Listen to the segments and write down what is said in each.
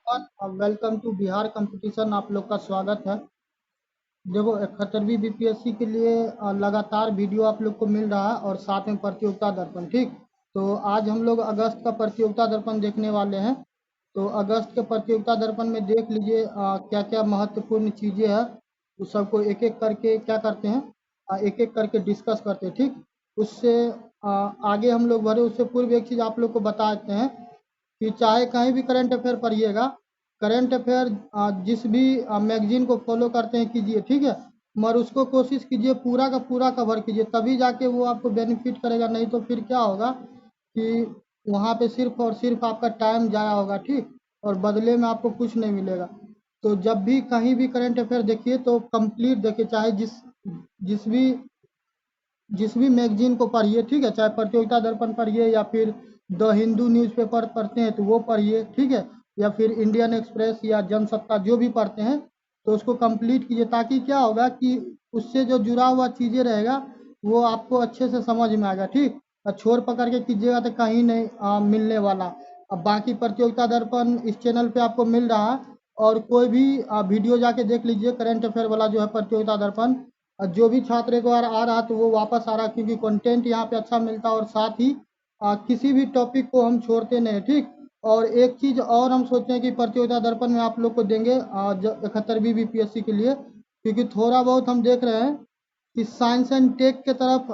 Everyone, welcome to Bihar competition. आप लोग का स्वागत है। देखो 71वीं बीपीएससी के लिए लगातार वीडियो आप लोग को मिल रहा है और साथ में प्रतियोगिता दर्पण। ठीक, तो आज हम लोग अगस्त का प्रतियोगिता दर्पण देखने वाले हैं। तो अगस्त के प्रतियोगिता दर्पण में देख लीजिए क्या क्या महत्वपूर्ण चीज़ें हैं, उस सबको एक एक करके क्या करते हैं, एक एक करके डिस्कस करते हैं। ठीक, उससे आगे हम लोग बढ़े उससे पूर्व एक चीज़ आप लोग को बता देते हैं कि चाहे कहीं भी करंट अफेयर पढ़िएगा, करंट अफेयर जिस भी मैगजीन को फॉलो करते हैं कीजिए, ठीक है, मगर उसको कोशिश कीजिए पूरा का पूरा कवर कीजिए, तभी जाके वो आपको बेनिफिट करेगा। नहीं तो फिर क्या होगा कि वहाँ पे सिर्फ और सिर्फ आपका टाइम जाया होगा। ठीक, और बदले में आपको कुछ नहीं मिलेगा। तो जब भी कहीं भी करंट अफेयर देखिए तो कंप्लीट देखिए, चाहे जिस भी जिस भी मैगजीन को पढ़िए, ठीक है, चाहे प्रतियोगिता दर्पण पढ़िए या फिर द हिंदू न्यूज़पेपर पढ़ते हैं तो वो पढ़िए, ठीक है, या फिर इंडियन एक्सप्रेस या जनसत्ता जो भी पढ़ते हैं तो उसको कंप्लीट कीजिए, ताकि क्या होगा कि उससे जो जुड़ा हुआ चीज़ें रहेगा वो आपको अच्छे से समझ में आएगा। ठीक, और छोड़ पकड़ के कीजिएगा तो कहीं नहीं मिलने वाला। अब बाकी प्रतियोगिता दर्पण इस चैनल पे आपको मिल रहा है, और कोई भी वीडियो जाके देख लीजिए करंट अफेयर वाला जो है प्रतियोगिता दर्पण। जो भी छात्र एक बार आ रहा तो वो वापस आ रहा, क्योंकि कंटेंट यहाँ पे अच्छा मिलता है और साथ ही किसी भी टॉपिक को हम छोड़ते नहीं। ठीक, और एक चीज़ और हम सोचते हैं कि प्रतियोगिता दर्पण में आप लोग को देंगे 71वीं बीपीएससी के लिए, क्योंकि थोड़ा बहुत हम देख रहे हैं कि साइंस एंड टेक के तरफ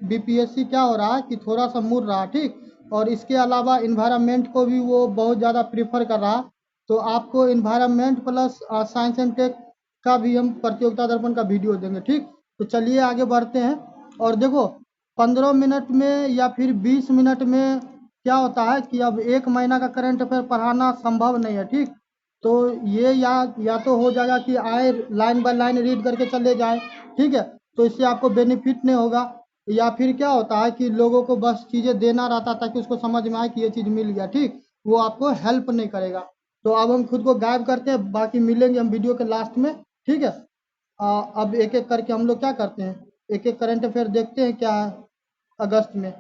बीपीएससी क्या हो रहा है कि थोड़ा सा मुड़ रहा है। ठीक, और इसके अलावा इन्वायरमेंट को भी वो बहुत ज़्यादा प्रीफर कर रहा है। तो आपको environment plus science and tech का भी हम प्रतियोगिता दर्पण का वीडियो देंगे। ठीक, तो चलिए आगे बढ़ते हैं। और देखो 15 मिनट में या फिर 20 मिनट में क्या होता है कि अब 1 महीना का करंट अफेयर पढ़ाना संभव नहीं है। ठीक, तो ये या तो हो जाएगा कि आए लाइन बाय लाइन रीड करके चले जाए, ठीक है, तो इससे आपको बेनिफिट नहीं होगा। या फिर क्या होता है कि लोगों को बस चीज़ें देना रहता ताकि उसको समझ में आए कि ये चीज़ मिल गया। ठीक, वो आपको हेल्प नहीं करेगा। तो अब हम खुद को गायब करते हैं, बाकी मिलेंगे हम वीडियो के लास्ट में। ठीक है, अब एक एक करके हम लोग क्या करते हैं, एक एक करंट अफेयर देखते हैं क्या है अगस्त में।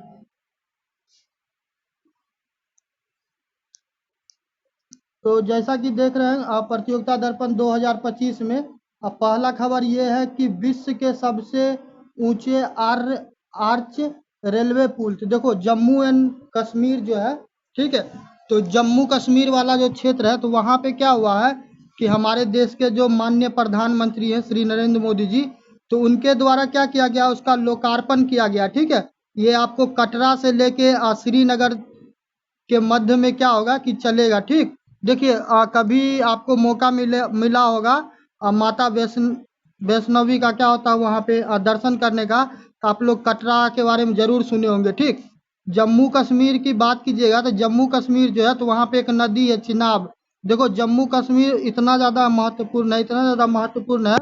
तो जैसा कि देख रहे हैं प्रतियोगिता दर्पण 2025 में पहला खबर ये है कि विश्व के सबसे ऊंचे आर्च रेलवे पुल। तो देखो जम्मू एंड कश्मीर जो है, ठीक है, तो जम्मू कश्मीर वाला जो क्षेत्र है तो वहाँ पे क्या हुआ है कि हमारे देश के जो माननीय प्रधानमंत्री हैं श्री नरेंद्र मोदी जी, तो उनके द्वारा क्या किया गया, उसका लोकार्पण किया गया। ठीक है, ये आपको कटरा से लेके श्रीनगर के मध्य में क्या होगा कि चलेगा। ठीक, देखिए कभी आपको मौका मिला होगा माता वैष्णवी का क्या होता है वहाँ पे दर्शन करने का, तो आप लोग कटरा के बारे में ज़रूर सुने होंगे। ठीक, जम्मू कश्मीर की बात कीजिएगा तो जम्मू कश्मीर जो है तो वहाँ पे एक नदी है चिनाब। देखो जम्मू कश्मीर इतना ज़्यादा महत्वपूर्ण है, इतना ज़्यादा महत्वपूर्ण है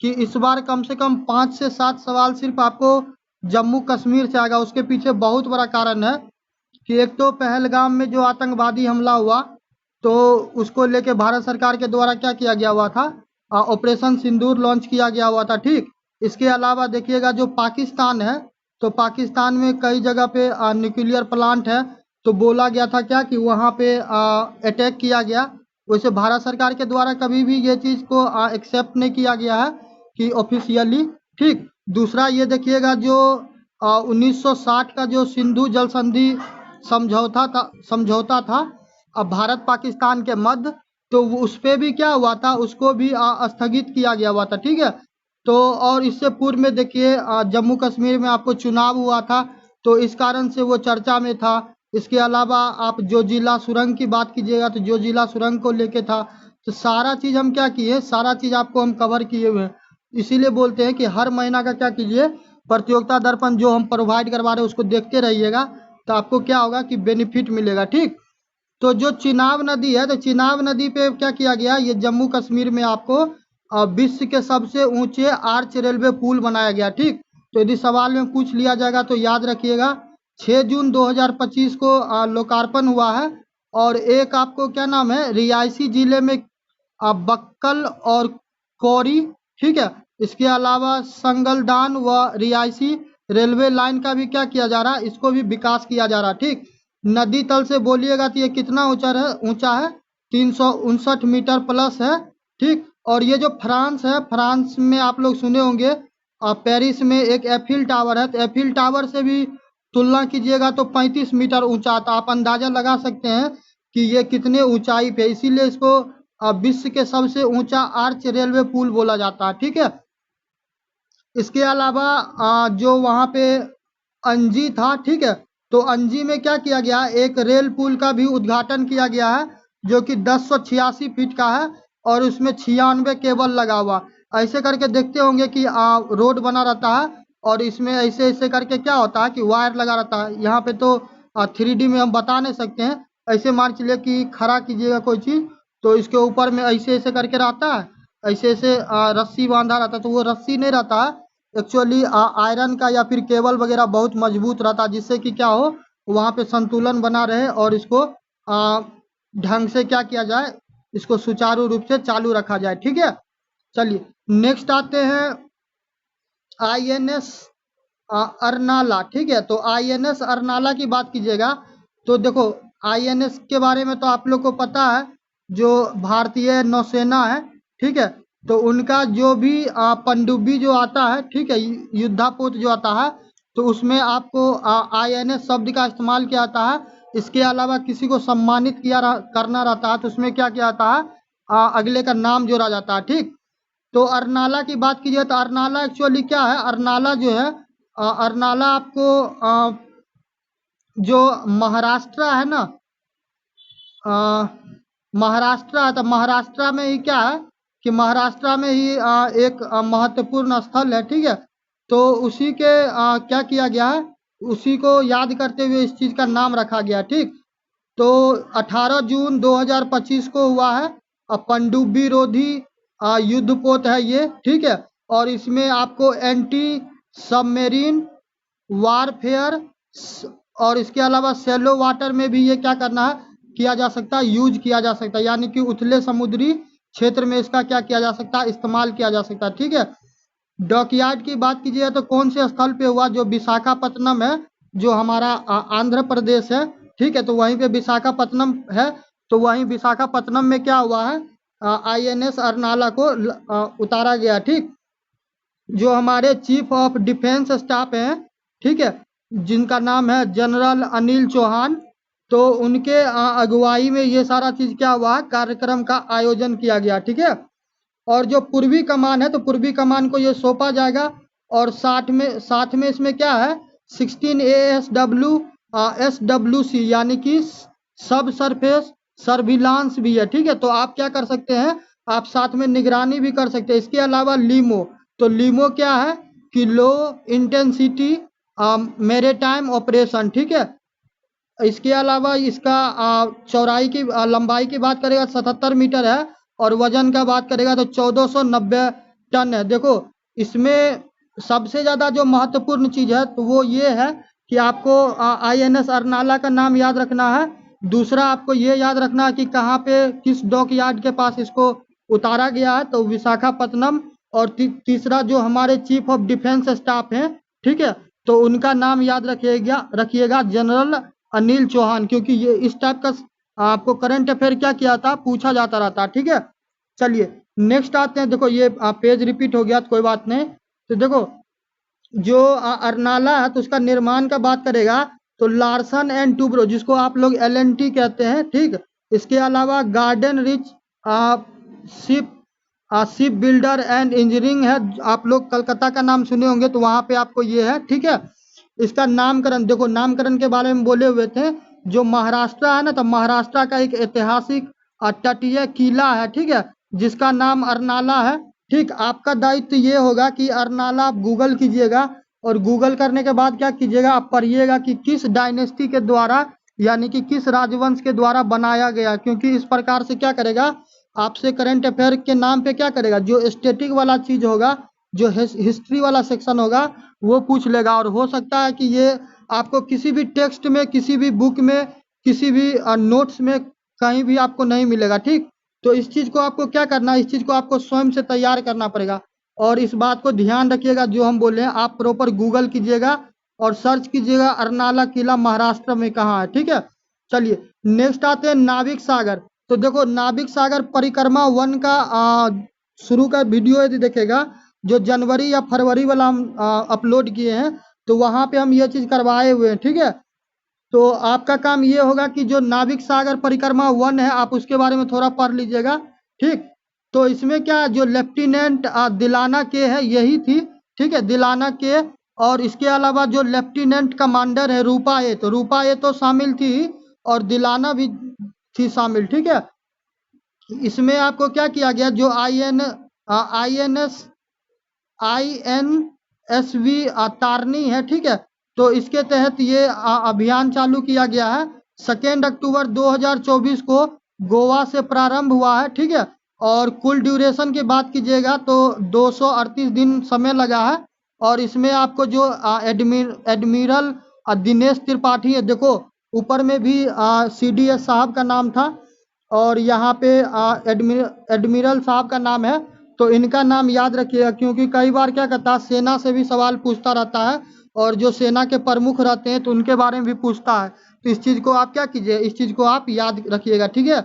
कि इस बार कम से कम 5 से 7 सवाल सिर्फ आपको जम्मू कश्मीर से आएगा। उसके पीछे बहुत बड़ा कारण है कि एक तो पहलगाम में जो आतंकवादी हमला हुआ तो उसको लेके भारत सरकार के द्वारा क्या किया गया हुआ था, ऑपरेशन सिंदूर लॉन्च किया गया हुआ था। ठीक, इसके अलावा देखिएगा जो पाकिस्तान है तो पाकिस्तान में कई जगह पे न्यूक्लियर प्लांट है, तो बोला गया था क्या कि वहाँ पे अटैक किया गया। वैसे भारत सरकार के द्वारा कभी भी ये चीज़ को एक्सेप्ट नहीं किया गया है कि ऑफिशियली। ठीक, दूसरा ये देखिएगा जो 1960 का जो सिंधु जल संधि समझौता था अब भारत पाकिस्तान के मध्य, तो उस पे भी क्या हुआ था, उसको भी स्थगित किया गया हुआ था। ठीक है, तो और इससे पूर्व में देखिए जम्मू कश्मीर में आपको चुनाव हुआ था तो इस कारण से वो चर्चा में था। इसके अलावा आप जो जिला सुरंग की बात कीजिएगा तो जो जिला सुरंग को लेके था, तो सारा चीज़ हम क्या किए, सारा चीज़ आपको हम कवर किए हुए हैं। इसीलिए बोलते हैं कि हर महीना का क्या कीजिए, प्रतियोगिता दर्पण जो हम प्रोवाइड करवा रहे हैं उसको देखते रहिएगा, तो आपको क्या होगा कि बेनिफिट मिलेगा। ठीक, तो जो चिनाब नदी है तो चिनाब नदी पे क्या किया गया, ये जम्मू कश्मीर में आपको विश्व के सबसे ऊंचे आर्च रेलवे पुल बनाया गया। ठीक, तो यदि सवाल में पूछ लिया जाएगा तो याद रखिएगा 6 जून 2025 को लोकार्पण हुआ है। और एक आपको क्या नाम है, रियासी जिले में बक्कल और कौरी, ठीक है, इसके अलावा संगलदान व रियासी रेलवे लाइन का भी क्या किया जा रहा है, इसको भी विकास किया जा रहा है। ठीक, नदी तल से बोलिएगा तो ये कितना ऊंचा है, 359 मीटर प्लस है, ठीक। और ये जो फ्रांस है, फ्रांस में आप लोग सुने होंगे पेरिस में एक एफिल टावर है, तो एफिल टावर से भी तुलना कीजिएगा तो 35 मीटर ऊंचा आता। आप अंदाजा लगा सकते हैं कि ये कितने ऊंचाई पे, इसीलिए इसको विश्व के सबसे ऊंचा आर्च रेलवे पुल बोला जाता है, ठीक है। इसके अलावा जो वहाँ पे अंजी था, ठीक है, तो अंजी में क्या किया गया, एक रेल पुल का भी उद्घाटन किया गया है जो कि 1086 फीट का है और उसमें 96 केबल लगा हुआ। ऐसे करके देखते होंगे कि रोड बना रहता है और इसमें ऐसे ऐसे करके क्या होता है कि वायर लगा रहता है। यहाँ पे तो 3D में हम बता नहीं सकते हैं, ऐसे मान चलिए कि खड़ा कीजिएगा कोई चीज, तो इसके ऊपर में ऐसे ऐसे करके रहता है, ऐसे ऐसे रस्सी बांधा रहता है, तो वो रस्सी नहीं रहता है एक्चुअली आयरन का या फिर केबल वगैरह बहुत मजबूत रहता है, जिससे कि क्या हो वहाँ पे संतुलन बना रहे और इसको ढंग से क्या किया जाए, इसको सुचारू रूप से चालू रखा जाए, ठीक है। चलिए नेक्स्ट आते हैं INS अरनाला, ठीक है। तो INS अरनाला की बात कीजिएगा तो देखो INS के बारे में तो आप लोग को पता है, जो भारतीय नौसेना है, ठीक है, तो उनका जो भी पनडुब्बी जो आता है, ठीक है, युद्धापोत जो आता है, तो उसमें आपको INS शब्द का इस्तेमाल किया जाता है। इसके अलावा किसी को सम्मानित करना रहता है तो उसमें क्या किया जाता है, अगले का नाम जोड़ा जाता है, ठीक। तो अरनाला की बात कीजिए तो अरनाला एक्चुअली क्या है, अरनाला जो है अरनाला आपको जो महाराष्ट्र है ना, महाराष्ट्र है, तो महाराष्ट्र में ही क्या है कि महाराष्ट्र में ही एक महत्वपूर्ण स्थल है, ठीक है। तो उसी के क्या किया गया है, उसी को याद करते हुए इस चीज का नाम रखा गया, ठीक। तो 18 जून 2025 को हुआ है, पनडुब्बी रोधी युद्धपोत है ये, ठीक है। और इसमें आपको एंटी सबमेरीन वारफेयर और इसके अलावा सेलो वाटर में भी ये क्या करना है, किया जा सकता है, यूज किया जा सकता है, यानी कि उथले समुद्री क्षेत्र में इसका क्या किया जा सकता है, इस्तेमाल किया जा सकता है, ठीक है। डॉकयार्ड की बात कीजिए तो कौन से स्थल पे हुआ, जो विशाखापत्तनम है, जो हमारा आंध्र प्रदेश है, ठीक है, तो वहीं पे विशाखापत्तनम है। तो वहीं विशाखापत्तनम में क्या हुआ है, INS अरनाला को उतारा गया, ठीक। जो हमारे चीफ ऑफ डिफेंस स्टाफ हैं, ठीक है, जिनका नाम है जनरल अनिल चौहान, तो उनके अगुवाई में ये सारा चीज क्या हुआ, कार्यक्रम का आयोजन किया गया, ठीक है। और जो पूर्वी कमान है, तो पूर्वी कमान को ये सौंपा जाएगा और साथ में इसमें क्या है 16 ASW SWC यानी कि सब सरफेस सर्विलांस भी है, ठीक है। तो आप क्या कर सकते हैं, आप साथ में निगरानी भी कर सकते हैं। इसके अलावा लीमो, तो लीमो क्या है कि लो इंटेंसिटी मैरीटाइम ऑपरेशन, ठीक है। इसके अलावा इसका चौड़ाई की लंबाई की बात करेगा 77 मीटर है और वजन का बात करेगा तो 1490 टन है। देखो इसमें सबसे ज्यादा जो महत्वपूर्ण चीज है तो वो ये है कि आपको INS अरनाला का नाम याद रखना है। दूसरा आपको ये याद रखना है कि कहाँ पे किस डॉकयार्ड के पास इसको उतारा गया है, तो विशाखापत्तनम। और तीसरा जो हमारे चीफ ऑफ डिफेंस स्टाफ हैं, ठीक है, तो उनका नाम याद रखिएगा जनरल अनिल चौहान, क्योंकि ये इस टाइप का आपको करंट अफेयर क्या किया था, पूछा जाता रहता, ठीक है। चलिए नेक्स्ट आते हैं। देखो ये पेज रिपीट हो गया तो कोई बात नहीं। तो देखो जो अरनाला है तो उसका निर्माण का बात करेगा तो लार्सन एंड टूब्रो, जिसको आप लोग LNT कहते हैं, ठीक। इसके अलावा garden rich ship builder and engineering है, आप लोग कलकत्ता का नाम सुने होंगे, तो वहां पे आपको ये है, ठीक है। इसका नामकरण, देखो नामकरण के बारे में बोले हुए थे, जो महाराष्ट्र है ना, तो महाराष्ट्र का एक ऐतिहासिक तटीय किला है, ठीक है, जिसका नाम अरनाला है, ठीक। आपका दायित्व ये होगा कि अरनाला आप गूगल कीजिएगा और गूगल करने के बाद क्या कीजिएगा, आप पढ़िएगा कि किस डायनेस्टी के द्वारा यानी कि किस राजवंश के द्वारा बनाया गया, क्योंकि इस प्रकार से क्या करेगा, आपसे करंट अफेयर के नाम पे क्या करेगा, जो स्टैटिक वाला चीज होगा, जो हिस्ट्री वाला सेक्शन होगा वो पूछ लेगा। और हो सकता है कि ये आपको किसी भी टेक्स्ट में, किसी भी बुक में, किसी भी नोट्स में कहीं भी आपको नहीं मिलेगा, ठीक। तो इस चीज को आपको क्या करना है, इस चीज को आपको स्वयं से तैयार करना पड़ेगा। और इस बात को ध्यान रखिएगा, जो हम बोले हैं आप प्रॉपर गूगल कीजिएगा और सर्च कीजिएगा अरनाला किला महाराष्ट्र में कहाँ है, ठीक है। चलिए नेक्स्ट आते हैं नाविक सागर। तो देखो नाभिक सागर परिक्रमा 1 का शुरू का वीडियो यदि देखेगा, जो जनवरी या फरवरी वाला हम अपलोड किए हैं, तो वहाँ पे हम ये चीज़ करवाए हुए हैं, ठीक है। तो आपका काम ये होगा कि जो नाभिक सागर परिक्रमा 1 है, आप उसके बारे में थोड़ा पढ़ लीजिएगा, ठीक। तो इसमें क्या, जो लेफ्टिनेंट दिलाना के है यही थी, ठीक है, दिलाना के। और इसके अलावा जो लेफ्टिनेंट कमांडर है रूपा ए, तो रूपा ए तो शामिल थी और दिलाना भी थी शामिल, ठीक है। इसमें आपको क्या किया गया, जो INSV तारनी है, ठीक है। तो इसके तहत ये अभियान चालू किया गया है। 2 अक्टूबर 2024 को गोवा से प्रारंभ हुआ है, ठीक है। और कुल ड्यूरेशन की बात कीजिएगा तो 238 दिन समय लगा है। और इसमें आपको जो एडमिरल दिनेश त्रिपाठी है, देखो ऊपर में भी CDS साहब का नाम था और यहाँ पे एडमिरल साहब का नाम है। तो इनका नाम याद रखिएगा, क्योंकि कई बार क्या कहता है, सेना से भी सवाल पूछता रहता है और जो सेना के प्रमुख रहते हैं तो उनके बारे में भी पूछता है। तो इस चीज़ को आप क्या कीजिए, इस चीज़ को आप याद रखिएगा, ठीक है।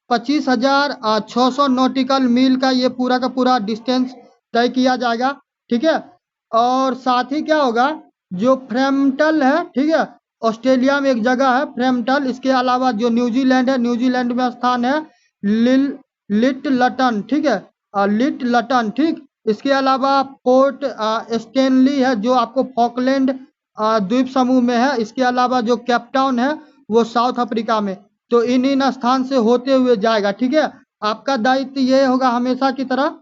25,600 नॉटिकल मील का ये पूरा का पूरा डिस्टेंस तय किया जाएगा, ठीक है। और साथ ही क्या होगा, जो फ्रेमटल है, ठीक है, ऑस्ट्रेलिया में एक जगह है फ्रेमटल। इसके अलावा जो न्यूजीलैंड है, न्यूजीलैंड में स्थान है लिटलटन, ठीक है, लिटलटन, ठीक। इसके अलावा पोर्ट स्टेनली है जो आपको फॉकलैंड द्वीप समूह में है। इसके अलावा जो कैपटाउन है वो साउथ अफ्रीका में। तो इन स्थान से होते हुए जाएगा, ठीक है। आपका दायित्व ये होगा हमेशा की तरह,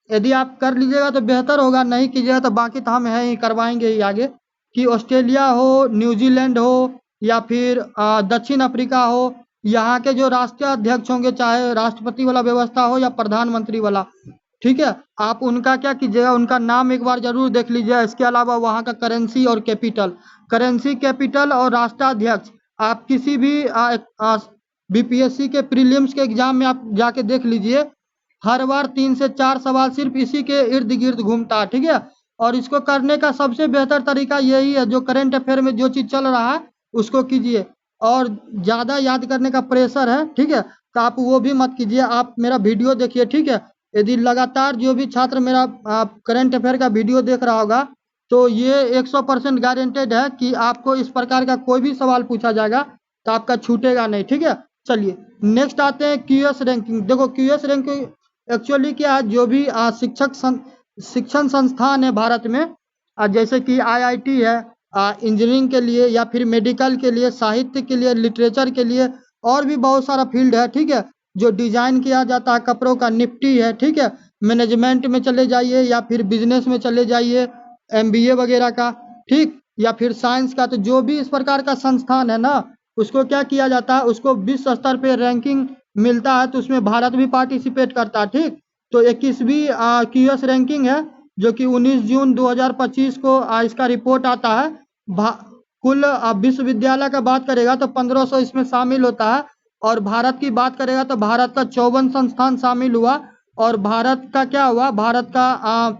यदि आप कर लीजिएगा तो बेहतर होगा, नहीं कीजिएगा तो बाकी तो हम हैं ही, करवाएंगे ही आगे, कि ऑस्ट्रेलिया हो, न्यूजीलैंड हो या फिर दक्षिण अफ्रीका हो, यहाँ के जो राष्ट्रीय अध्यक्ष होंगे, चाहे राष्ट्रपति वाला व्यवस्था हो या प्रधानमंत्री वाला, ठीक है, आप उनका क्या कीजिएगा, उनका नाम एक बार जरूर देख लीजिएगा। इसके अलावा वहाँ का करेंसी और कैपिटल और राष्ट्राध्यक्ष, आप किसी भी BPSC के प्रीलिम्स के एग्जाम में आप जाके देख लीजिए, हर बार 3 से 4 सवाल सिर्फ इसी के इर्द गिर्द घूमता है, ठीक है। और इसको करने का सबसे बेहतर तरीका यही है, जो करंट अफेयर में जो चीज़ चल रहा है उसको कीजिए। और ज़्यादा याद करने का प्रेशर है, ठीक है, तो आप वो भी मत कीजिए, आप मेरा वीडियो देखिए, ठीक है। यदि लगातार जो भी छात्र मेरा करंट अफेयर का वीडियो देख रहा होगा, तो ये 100% गारंटेड है कि आपको इस प्रकार का कोई भी सवाल पूछा जाएगा तो आपका छूटेगा नहीं, ठीक है। चलिए नेक्स्ट आते हैं QS रैंकिंग। देखो QS रैंकिंग एक्चुअली क्या है, जो भी शिक्षण संस्थान है भारत में, जैसे कि IIT है इंजीनियरिंग के लिए या फिर मेडिकल के लिए, साहित्य के लिए, लिटरेचर के लिए, और भी बहुत सारा फील्ड है, ठीक है, जो डिजाइन किया जाता है कपड़ों का, निफ्टी है, ठीक है। मैनेजमेंट में चले जाइए या फिर बिजनेस में चले जाइए, MBA वगैरह का, ठीक, या फिर साइंस का। तो जो भी इस प्रकार का संस्थान है ना, उसको क्या किया जाता है, उसको विश्व स्तर पे रैंकिंग मिलता है, तो उसमें भारत भी पार्टिसिपेट करता है, ठीक। तो 21वीं QS रैंकिंग है, जो कि 19 जून 2025 को इसका रिपोर्ट आता है। कुल विश्वविद्यालय का बात करेगा तो 1500 इसमें शामिल होता है, और भारत की बात करेगा तो भारत का 54 संस्थान शामिल हुआ, और भारत का क्या हुआ, भारत का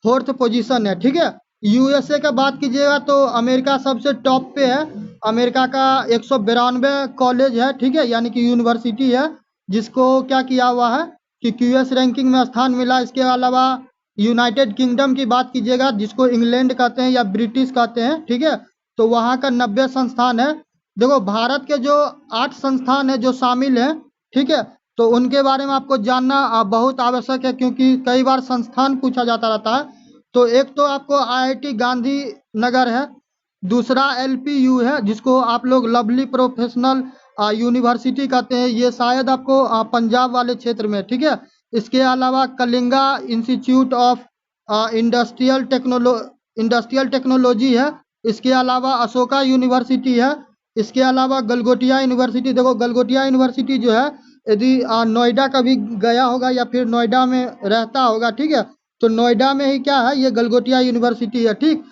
4th पोजीशन है, ठीक है। USA का बात कीजिएगा तो अमेरिका सबसे टॉप पे है। अमेरिका का 192 कॉलेज है, ठीक है, यानी कि यूनिवर्सिटी है, जिसको क्या किया हुआ है कि QS रैंकिंग में स्थान मिला। इसके अलावा यूनाइटेड किंगडम की बात कीजिएगा, जिसको इंग्लैंड कहते हैं या ब्रिटिश कहते हैं, ठीक है, तो वहाँ का 90 संस्थान है। देखो भारत के जो 8 संस्थान है जो शामिल हैं, ठीक है, तो उनके बारे में आपको जानना बहुत आवश्यक है, क्योंकि कई बार संस्थान पूछा जाता रहता है। तो एक तो आपको IIT गांधी नगर है, दूसरा LPU है, जिसको आप लोग लवली प्रोफेशनल यूनिवर्सिटी कहते हैं, ये शायद आपको पंजाब वाले क्षेत्र में, ठीक है। इसके अलावा Kalinga institute of industrial technology है। इसके अलावा अशोका यूनिवर्सिटी है। इसके अलावा गलगोटिया यूनिवर्सिटी, देखो गलगोटिया यूनिवर्सिटी जो है, यदि नोएडा कभी गया होगा या फिर नोएडा में रहता होगा, ठीक है, तो नोएडा में ही क्या है, ये गलगोटिया यूनिवर्सिटी है, ठीक।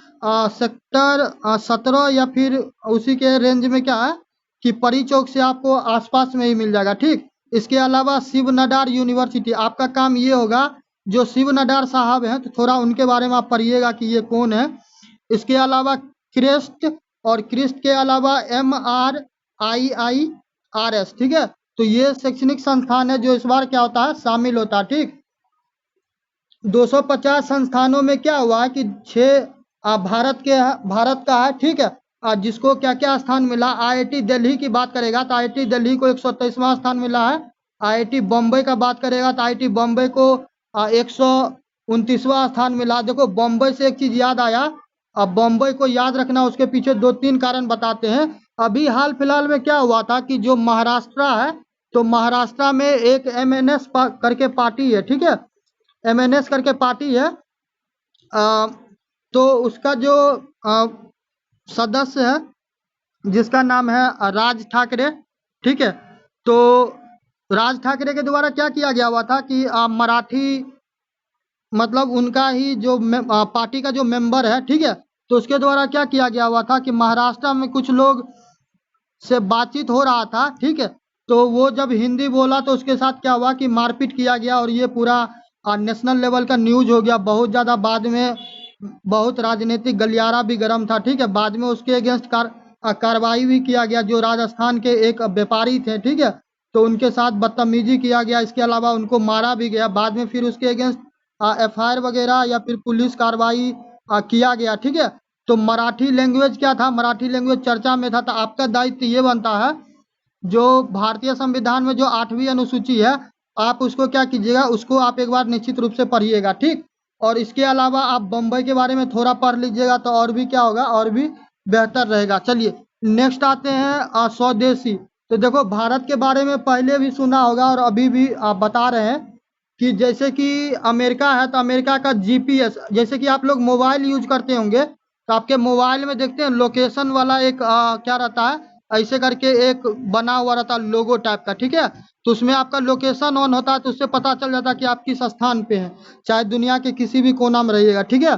सेक्टर 17 या फिर उसी के रेंज में क्या है कि परी चौक से आपको आसपास में ही मिल जाएगा, ठीक। इसके अलावा शिव नडार यूनिवर्सिटी, आपका काम ये होगा, जो शिव नडार साहब हैं तो थोड़ा उनके बारे में आप पढ़िएगा कि ये कौन है। इसके अलावा क्रिस्ट, और क्रिस्ट के अलावा MRII RS, ठीक है। तो ये शैक्षणिक संस्थान है जो इस बार क्या होता है, शामिल होता है, ठीक। 250 संस्थानों में क्या हुआ है कि 6 भारत का है, ठीक है। जिसको क्या क्या स्थान मिला, IIT दिल्ली की बात करेगा तो IIT दिल्ली को 123वां स्थान मिला है। IIT बॉम्बे का बात करेगा तो IIT बॉम्बे को 129वां स्थान मिला। देखो बॉम्बे से एक चीज याद आया, अब बॉम्बे को याद रखना, उसके पीछे 2-3 कारण बताते हैं। अभी हाल फिलहाल में क्या हुआ था कि जो महाराष्ट्र है, तो महाराष्ट्र में एक MNS करके पार्टी है, ठीक है। MNS करके पार्टी है। अ, तो उसका जो सदस्य है जिसका नाम है राज ठाकरे, ठीक है। तो राज ठाकरे के द्वारा क्या किया गया हुआ था कि मराठी, मतलब उनका ही जो पार्टी का जो मेंबर है, ठीक है। तो उसके द्वारा क्या किया गया हुआ था कि महाराष्ट्र में कुछ लोग से बातचीत हो रहा था, ठीक है। तो वो जब हिंदी बोला तो उसके साथ क्या हुआ कि मारपीट किया गया और ये पूरा नेशनल लेवल का न्यूज हो गया बहुत ज़्यादा। बाद में बहुत राजनीतिक गलियारा भी गर्म था, ठीक है। बाद में उसके अगेंस्ट कार्रवाई भी किया गया। जो राजस्थान के एक व्यापारी थे, ठीक है, तो उनके साथ बदतमीजी किया गया। इसके अलावा उनको मारा भी गया। बाद में फिर उसके अगेंस्ट FIR वगैरह या फिर पुलिस कार्रवाई किया गया, ठीक है। तो मराठी लैंग्वेज क्या था, मराठी लैंग्वेज चर्चा में था। तो आपका दायित्व ये बनता है, जो भारतीय संविधान में जो 8वीं अनुसूची है, आप उसको क्या कीजिएगा, उसको आप एक बार निश्चित रूप से पढ़िएगा, ठीक। और इसके अलावा आप बम्बई के बारे में थोड़ा पढ़ लीजिएगा तो और भी क्या होगा, और भी बेहतर रहेगा। चलिए नेक्स्ट आते हैं स्वदेशी। तो देखो भारत के बारे में पहले भी सुना होगा और अभी भी बता रहे हैं कि जैसे कि अमेरिका है, तो अमेरिका का GPS, जैसे कि आप लोग मोबाइल यूज करते होंगे तो आपके मोबाइल में देखते हैं लोकेशन वाला एक क्या रहता है, ऐसे करके एक बना हुआ रहता है लोगो टाइप का, ठीक है। तो उसमें आपका लोकेशन ऑन होता है तो उससे पता चल जाता है कि आप किस स्थान पे हैं, चाहे दुनिया के किसी भी कोना में रहिएगा, ठीक है।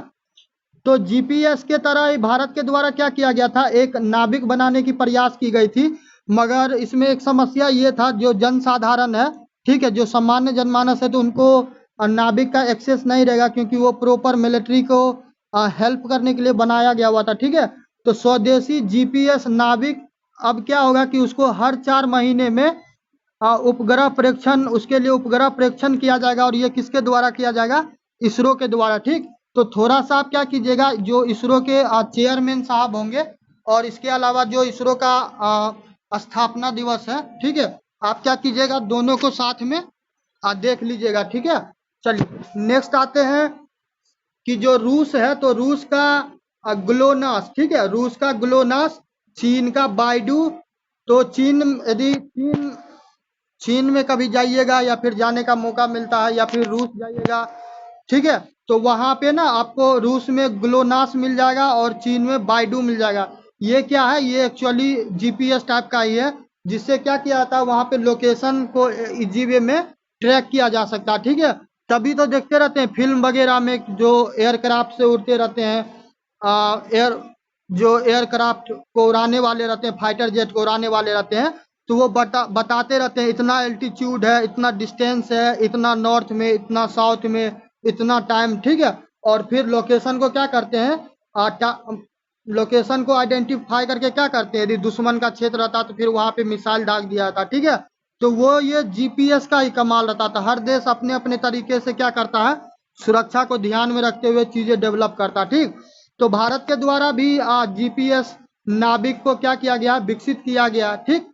तो GPS के तरह ही भारत के द्वारा क्या किया गया था, एक नाविक बनाने की प्रयास की गई थी। मगर इसमें एक समस्या ये था, जो जनसाधारण है, ठीक है, जो सामान्य जनमानस है, तो उनको नाविक का एक्सेस नहीं रहेगा क्योंकि वो प्रॉपर मिलिट्री को हेल्प करने के लिए बनाया गया हुआ था, ठीक है। तो स्वदेशी GPS नाविक अब क्या होगा कि उसको हर 4 महीने में उपग्रह प्रेक्षण, उसके लिए उपग्रह प्रेक्षण किया जाएगा। और ये किसके द्वारा किया जाएगा, इसरो के द्वारा, ठीक। तो थोड़ा सा आप क्या कीजिएगा, जो इसरो के चेयरमैन साहब होंगे और इसके अलावा जो इसरो का स्थापना दिवस है, ठीक है, आप क्या कीजिएगा, दोनों को साथ में देख लीजिएगा, ठीक है। चलिए नेक्स्ट आते हैं कि जो रूस है, तो रूस का ग्लोनास, ठीक है, रूस का ग्लोनास, चीन का बाइडू। तो चीन, यदि चीन में कभी जाइएगा या फिर जाने का मौका मिलता है या फिर रूस जाइएगा, ठीक है, तो वहां पे ना आपको रूस में ग्लोनास मिल जाएगा और चीन में बाइडू मिल जाएगा। ये क्या है, ये एक्चुअली GPS टाइप का ही है, जिससे क्या किया जाता है, वहां पे लोकेशन को इजी वे में ट्रैक किया जा सकता है, ठीक है। तभी तो देखते रहते हैं फिल्म वगैरह में जो एयरक्राफ्ट से उड़ते रहते हैं, जो एयरक्राफ्ट को उड़ाने वाले रहते हैं, फाइटर जेट को उड़ाने वाले रहते हैं, तो वो बताते रहते हैं इतना एल्टीट्यूड है, इतना डिस्टेंस है, इतना नॉर्थ में, इतना साउथ में, इतना टाइम, ठीक है। और फिर लोकेशन को क्या करते हैं, लोकेशन को आइडेंटिफाई करके क्या करते हैं, यदि दुश्मन का क्षेत्र रहता तो फिर वहां पे मिसाइल दाग दिया जाता, ठीक है। तो वो ये GPS का ही कमाल रहता था। हर देश अपने अपने तरीके से क्या करता है, सुरक्षा को ध्यान में रखते हुए चीजें डेवलप करता, ठीक। तो भारत के द्वारा भी GPS नाविक को क्या किया गया, विकसित किया गया, ठीक।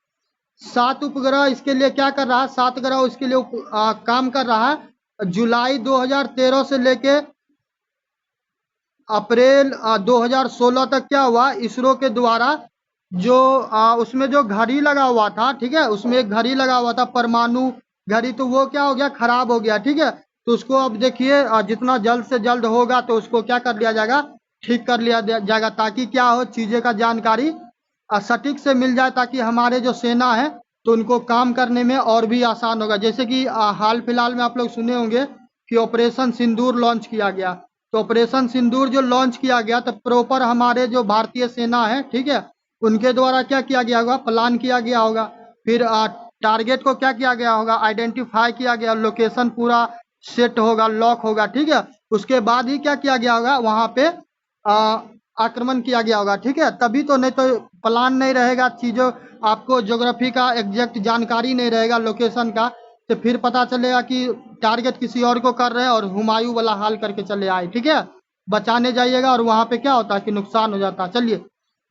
7 उपग्रह इसके लिए क्या कर रहा है, 7 ग्रह इसके लिए काम कर रहा है। जुलाई 2013 से लेके अप्रैल 2016 तक क्या हुआ, इसरो के द्वारा जो उसमें जो घड़ी लगा हुआ था, ठीक है, उसमें एक घड़ी लगा हुआ था परमाणु घड़ी, तो वो क्या हो गया, खराब हो गया, ठीक है। तो उसको अब देखिए जितना जल्द से जल्द होगा तो उसको क्या कर लिया जाएगा, ठीक कर लिया जाएगा, ताकि क्या हो, चीजें का जानकारी सटीक से मिल जाए, ताकि हमारे जो सेना है तो उनको काम करने में और भी आसान होगा। जैसे कि हाल फिलहाल में आप लोग सुने होंगे कि ऑपरेशन सिंदूर लॉन्च किया गया। तो ऑपरेशन सिंदूर जो लॉन्च किया गया, तो प्रॉपर हमारे जो भारतीय सेना है, ठीक है, उनके द्वारा क्या किया गया होगा, प्लान किया गया होगा। फिर टारगेट को क्या किया गया होगा, आइडेंटिफाई किया गया, लोकेशन पूरा सेट होगा, लॉक होगा, ठीक है। उसके बाद ही क्या किया गया होगा, वहां पे आक्रमण किया गया होगा, ठीक है। तभी तो, नहीं तो प्लान नहीं रहेगा, चीजों आपको ज्योग्राफी का एग्जैक्ट जानकारी नहीं रहेगा लोकेशन का, तो फिर पता चलेगा कि टारगेट किसी और को कर रहे हैं और हुमायूं वाला हाल करके चले आए। ठीक है, बचाने जाइएगा और वहां पे क्या होता है कि नुकसान हो जाता है। चलिए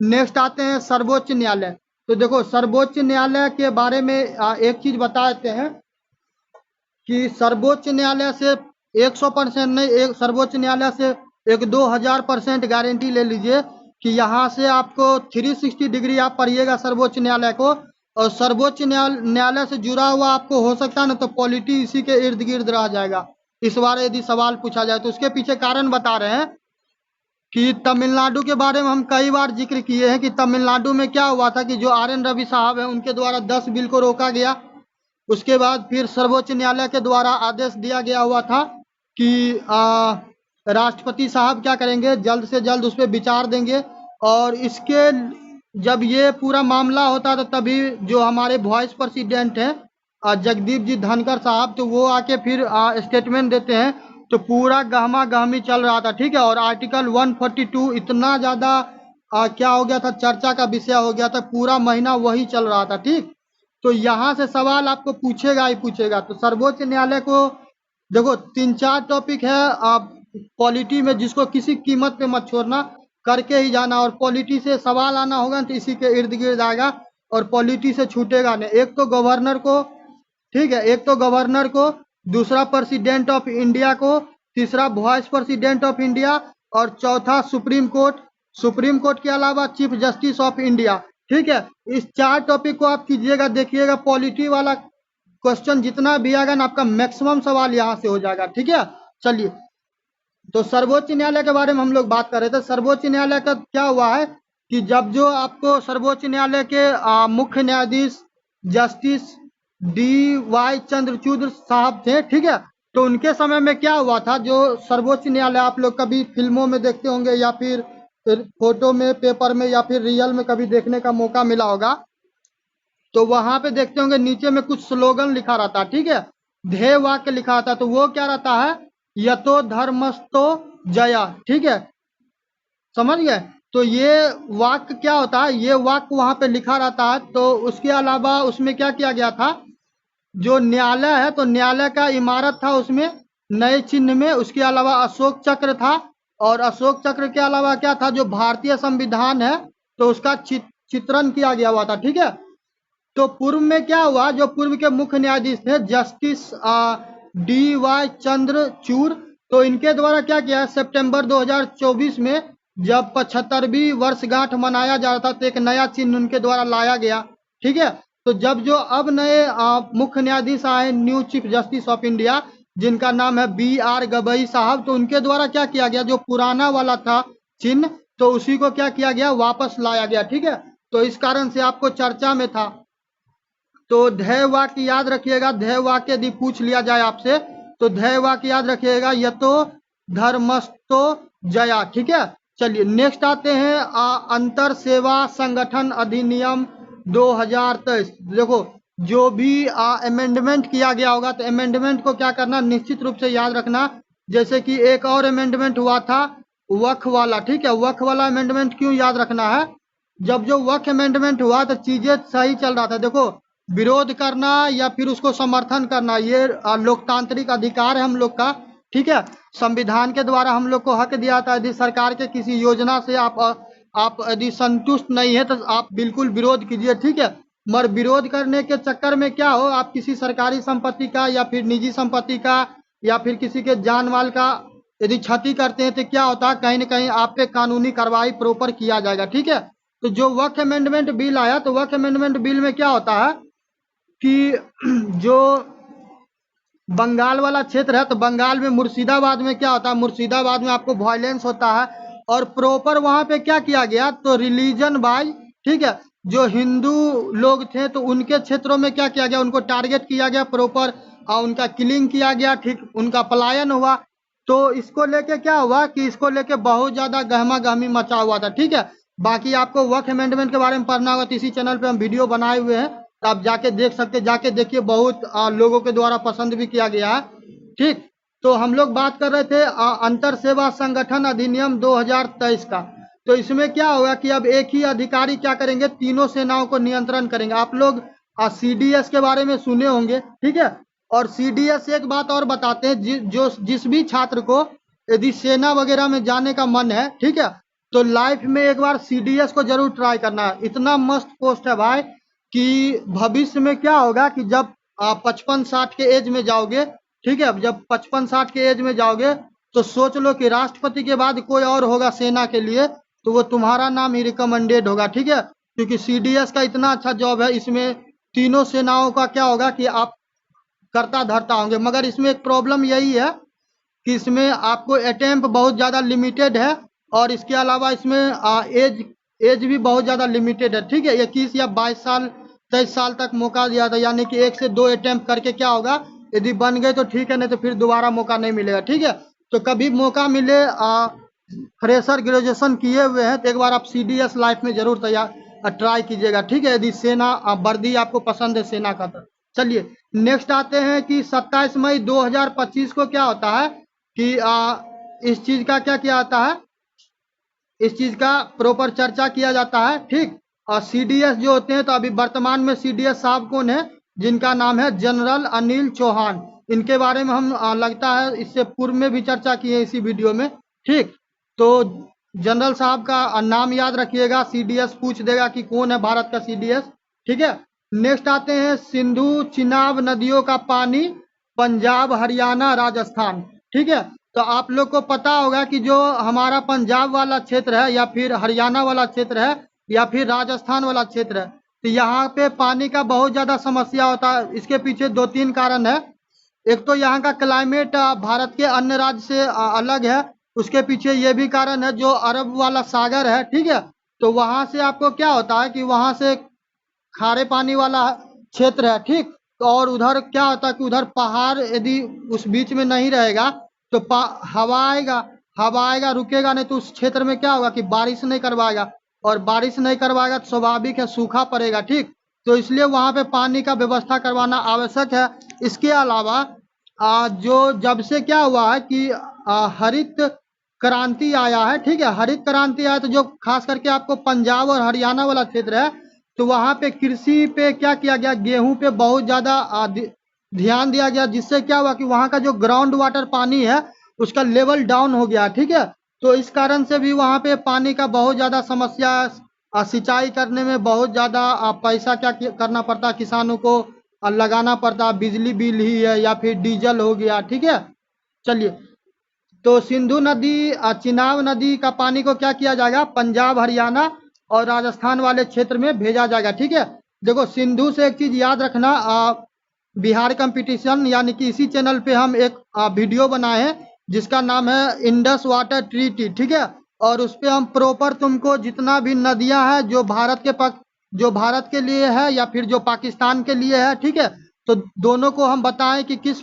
नेक्स्ट आते हैं सर्वोच्च न्यायालय। तो देखो सर्वोच्च न्यायालय के बारे में एक चीज बता देते हैं कि सर्वोच्च न्यायालय से 100% नहीं, एक सर्वोच्च न्यायालय से एक 2000% गारंटी ले लीजिए कि यहाँ से आपको 360 डिग्री आप पढ़िएगा सर्वोच्च न्यायालय को, और सर्वोच्च न्यायालय से जुड़ा हुआ आपको हो सकता है ना तो पॉलिटी इसी के इर्द गिर्द रह जाएगा इस बार यदि सवाल पूछा जाए तो। उसके पीछे कारण बता रहे हैं कि तमिलनाडु के बारे में हम कई बार जिक्र किए हैं कि तमिलनाडु में क्या हुआ था कि जो RN रवि साहब है उनके द्वारा 10 बिल को रोका गया। उसके बाद फिर सर्वोच्च न्यायालय के द्वारा आदेश दिया गया हुआ था कि राष्ट्रपति साहब क्या करेंगे, जल्द से जल्द उस पर विचार देंगे। और इसके जब ये पूरा मामला होता तो तभी जो हमारे वाइस प्रेसिडेंट हैं जगदीप जी धनखड़ साहब, तो वो आके फिर स्टेटमेंट देते हैं, तो पूरा गहमा गहमी चल रहा था। ठीक है, और आर्टिकल 142 इतना ज़्यादा क्या हो गया था, चर्चा का विषय हो गया था, पूरा महीना वही चल रहा था। ठीक, तो यहाँ से सवाल आपको पूछेगा ही पूछेगा। तो सर्वोच्च न्यायालय को देखो 3-4 टॉपिक है आप पॉलिटी में जिसको किसी कीमत पे मत छोड़ना, करके ही जाना। और पॉलिटी से सवाल आना होगा तो इसी के इर्द गिर्द आएगा और पॉलिटी से छूटेगा नहीं। एक तो गवर्नर को, ठीक है, एक तो गवर्नर को, दूसरा प्रेसिडेंट ऑफ इंडिया को, तीसरा वाइस प्रेसिडेंट ऑफ इंडिया, और चौथा सुप्रीम कोर्ट। सुप्रीम कोर्ट के अलावा चीफ जस्टिस ऑफ इंडिया। ठीक है, इस 4 टॉपिक को आप कीजिएगा, देखिएगा पॉलिटी वाला क्वेश्चन जितना भी आएगा ना आपका मैक्सिमम सवाल यहाँ से हो जाएगा। ठीक है, चलिए तो सर्वोच्च न्यायालय के बारे में हम लोग बात कर रहे थे। सर्वोच्च न्यायालय का क्या हुआ है कि जब जो आपको सर्वोच्च न्यायालय के मुख्य न्यायाधीश जस्टिस DY चंद्रचूड़ साहब थे, ठीक है, तो उनके समय में क्या हुआ था, जो सर्वोच्च न्यायालय आप लोग कभी फिल्मों में देखते होंगे या फिर फोटो में, पेपर में, या फिर रियल में कभी देखने का मौका मिला होगा, तो वहां पे देखते होंगे नीचे में कुछ स्लोगन लिखा रहता है। ठीक है, ध्येय वाक्य लिखा रहता है, तो वो क्या रहता है, यतो धर्मस्तो जया। ठीक है, समझ गए। तो ये वाक्य क्या होता है, ये वाक्य वहां पे लिखा रहता है। तो उसके अलावा उसमें क्या किया गया था, जो न्यायालय है तो न्यायालय का इमारत था उसमें नए चिन्ह में, उसके अलावा अशोक चक्र था, और अशोक चक्र के अलावा क्या था, जो भारतीय संविधान है तो उसका चित्रण किया गया हुआ था। ठीक है, तो पूर्व में क्या हुआ, जो पूर्व के मुख्य न्यायाधीश थे जस्टिस DY चंद्रचूड़, तो इनके द्वारा क्या किया, सितंबर 2024 में जब 75वीं वर्षगांठ मनाया जा रहा था तो एक नया चिन्ह उनके द्वारा लाया गया। ठीक है, तो जब जो अब नए मुख्य न्यायाधीश आए, new chief justice of India, जिनका नाम है BR गवई साहब, तो उनके द्वारा क्या किया गया, जो पुराना वाला था चिन्ह तो उसी को क्या किया गया, वापस लाया गया। ठीक है, तो इस कारण से आपको चर्चा में था। तो ध्येय वाक्य याद रखिएगा, ध्येय वाक्य यदि पूछ लिया जाए आपसे तो ध्येय वाक्य याद रखिएगा, यतो धर्मस्तो जया। ठीक है, चलिए नेक्स्ट आते हैं अंतर सेवा संगठन अधिनियम 2023। देखो जो भी अमेंडमेंट किया गया होगा तो अमेंडमेंट को क्या करना, निश्चित रूप से याद रखना। जैसे कि एक और अमेंडमेंट हुआ था वक्फ वाला। ठीक है, वक्फ वाला अमेंडमेंट क्यों याद रखना है, जब जो वक्फ अमेंडमेंट हुआ तो चीजें सही चल रहा था। देखो विरोध करना या फिर उसको समर्थन करना ये लोकतांत्रिक अधिकार है हम लोग का। ठीक है, संविधान के द्वारा हम लोग को हक दिया था, यदि सरकार के किसी योजना से आप यदि संतुष्ट नहीं है तो आप बिल्कुल विरोध कीजिए। ठीक है, मगर विरोध करने के चक्कर में क्या हो, आप किसी सरकारी संपत्ति का या फिर निजी संपत्ति का या फिर किसी के जान माल का यदि क्षति करते हैं तो क्या होता है, कहीं ना कहीं आप पे कानूनी कार्रवाई प्रॉपर किया जाएगा। ठीक है, तो जो वक्फ अमेंडमेंट बिल आया तो वक्फ अमेंडमेंट बिल में क्या होता है कि जो बंगाल वाला क्षेत्र है तो बंगाल में मुर्शिदाबाद में क्या होता है, मुर्शिदाबाद में आपको वायलेंस होता है, और प्रॉपर वहां पे क्या किया गया, तो रिलीजन वाइज, ठीक है, जो हिंदू लोग थे तो उनके क्षेत्रों में क्या किया गया, उनको टारगेट किया गया प्रॉपर, और उनका किलिंग किया गया। ठीक, उनका पलायन हुआ। तो इसको लेके क्या हुआ कि इसको लेके बहुत ज्यादा गहमा गहमी मचा हुआ था। ठीक है, बाकी आपको वक्फ अमेंडमेंट के बारे में पढ़ना होगा तो इसी चैनल पे हम वीडियो बनाए हुए हैं, तो आप जाके देख सकते, जाके देखिए, बहुत लोगों के द्वारा पसंद भी किया गया है। ठीक, तो हम लोग बात कर रहे थे अंतर सेवा संगठन अधिनियम 2023 का। तो इसमें क्या होगा कि अब एक ही अधिकारी क्या करेंगे, तीनों सेनाओं को नियंत्रण करेंगे। आप लोग सीडीएस के बारे में सुने होंगे, ठीक है। और सीडीएस, एक बात और बताते हैं, जिस भी छात्र को यदि सेना वगैरह में जाने का मन है, ठीक है, तो लाइफ में एक बार सीडीएस को जरूर ट्राई करना है। इतना मस्त पोस्ट है भाई कि भविष्य में क्या होगा कि जब आप 55-60 के एज में जाओगे, ठीक है, जब 55-60 के एज में जाओगे तो सोच लो कि राष्ट्रपति के बाद कोई और होगा सेना के लिए तो वो तुम्हारा नाम ही रिकमेंडेड होगा, ठीक है। क्योंकि सीडीएस का इतना अच्छा जॉब है, इसमें तीनों सेनाओं का क्या होगा कि आप करता धरता होंगे। मगर इसमें एक प्रॉब्लम यही है कि इसमें आपको अटेम्प्ट बहुत ज़्यादा लिमिटेड है और इसके अलावा इसमें एज एज भी बहुत ज़्यादा लिमिटेड है, ठीक है। 21 या 22 साल 23 साल तक मौका दिया था, यानी कि 1 से 2 अटेम्प्ट करके क्या होगा, यदि बन गए तो ठीक है, नहीं तो फिर दोबारा मौका नहीं मिलेगा, ठीक है। तो कभी मौका मिले, फ्रेशर ग्रेजुएशन किए हुए हैं तो एक बार आप सीडीएस लाइफ में जरूर तैयार ट्राई कीजिएगा, ठीक है, यदि सेना वर्दी आपको पसंद है सेना का तो। चलिए नेक्स्ट आते हैं कि 27 मई 2025 को क्या होता है कि इस चीज का क्या किया जाता है, इस चीज का प्रॉपर चर्चा किया जाता है, ठीक। और सीडीएस जो होते हैं, तो अभी वर्तमान में सीडीएस साहब कौन है, जिनका नाम है जनरल अनिल चौहान। इनके बारे में हम लगता है इससे पूर्व में भी चर्चा की है इसी वीडियो में, ठीक। तो जनरल साहब का नाम याद रखिएगा, सीडीएस पूछ देगा कि कौन है भारत का सीडीएस, ठीक है। नेक्स्ट आते हैं सिंधु चिनाब नदियों का पानी पंजाब हरियाणा राजस्थान, ठीक है। तो आप लोग को पता होगा कि जो हमारा पंजाब वाला क्षेत्र है या फिर हरियाणा वाला क्षेत्र है या फिर राजस्थान वाला क्षेत्र है, तो यहाँ पे पानी का बहुत ज्यादा समस्या होता है। इसके पीछे 2-3 कारण है। एक तो यहाँ का क्लाइमेट भारत के अन्य राज्य से अलग है, उसके पीछे ये भी कारण है जो अरब वाला सागर है, ठीक है। तो वहां से आपको क्या होता है कि वहां से खारे पानी वाला क्षेत्र है, ठीक। तो और उधर क्या होता है कि उधर पहाड़ यदि उस बीच में नहीं रहेगा तो हवा आएगा रुकेगा नहीं, तो उस क्षेत्र में क्या होगा कि बारिश नहीं करवाएगा, और बारिश नहीं करवाएगा तो स्वाभाविक है सूखा पड़ेगा, ठीक। तो इसलिए वहां पे पानी का व्यवस्था करवाना आवश्यक है। इसके अलावा जो जब से क्या हुआ है कि हरित क्रांति आया है, ठीक है, हरित क्रांति आया तो जो खास करके आपको पंजाब और हरियाणा वाला क्षेत्र है, तो वहां पे कृषि पे क्या किया गया, गेहूं पे बहुत ज्यादा ध्यान दिया गया, जिससे क्या हुआ कि वहां का जो ग्राउंड वाटर पानी है उसका लेवल डाउन हो गया, ठीक है। तो इस कारण से भी वहां पे पानी का बहुत ज्यादा समस्या, सिंचाई करने में बहुत ज्यादा पैसा क्या करना पड़ता, किसानों को लगाना पड़ता, बिजली बिल ही है या फिर डीजल हो गया, ठीक है। चलिए, तो सिंधु नदी चिनाब नदी का पानी को क्या किया जाएगा, पंजाब हरियाणा और राजस्थान वाले क्षेत्र में भेजा जाएगा, ठीक है। देखो सिंधु से एक चीज याद रखना, बिहार कंपटीशन यानी कि इसी चैनल पे हम एक वीडियो बनाए हैं जिसका नाम है इंडस वाटर ट्रीटी, ठीक है। और उस पे हम प्रॉपर तुमको जितना भी नदियां हैं जो भारत के लिए है या फिर जो पाकिस्तान के लिए है, ठीक है, तो दोनों को हम बताएं कि किस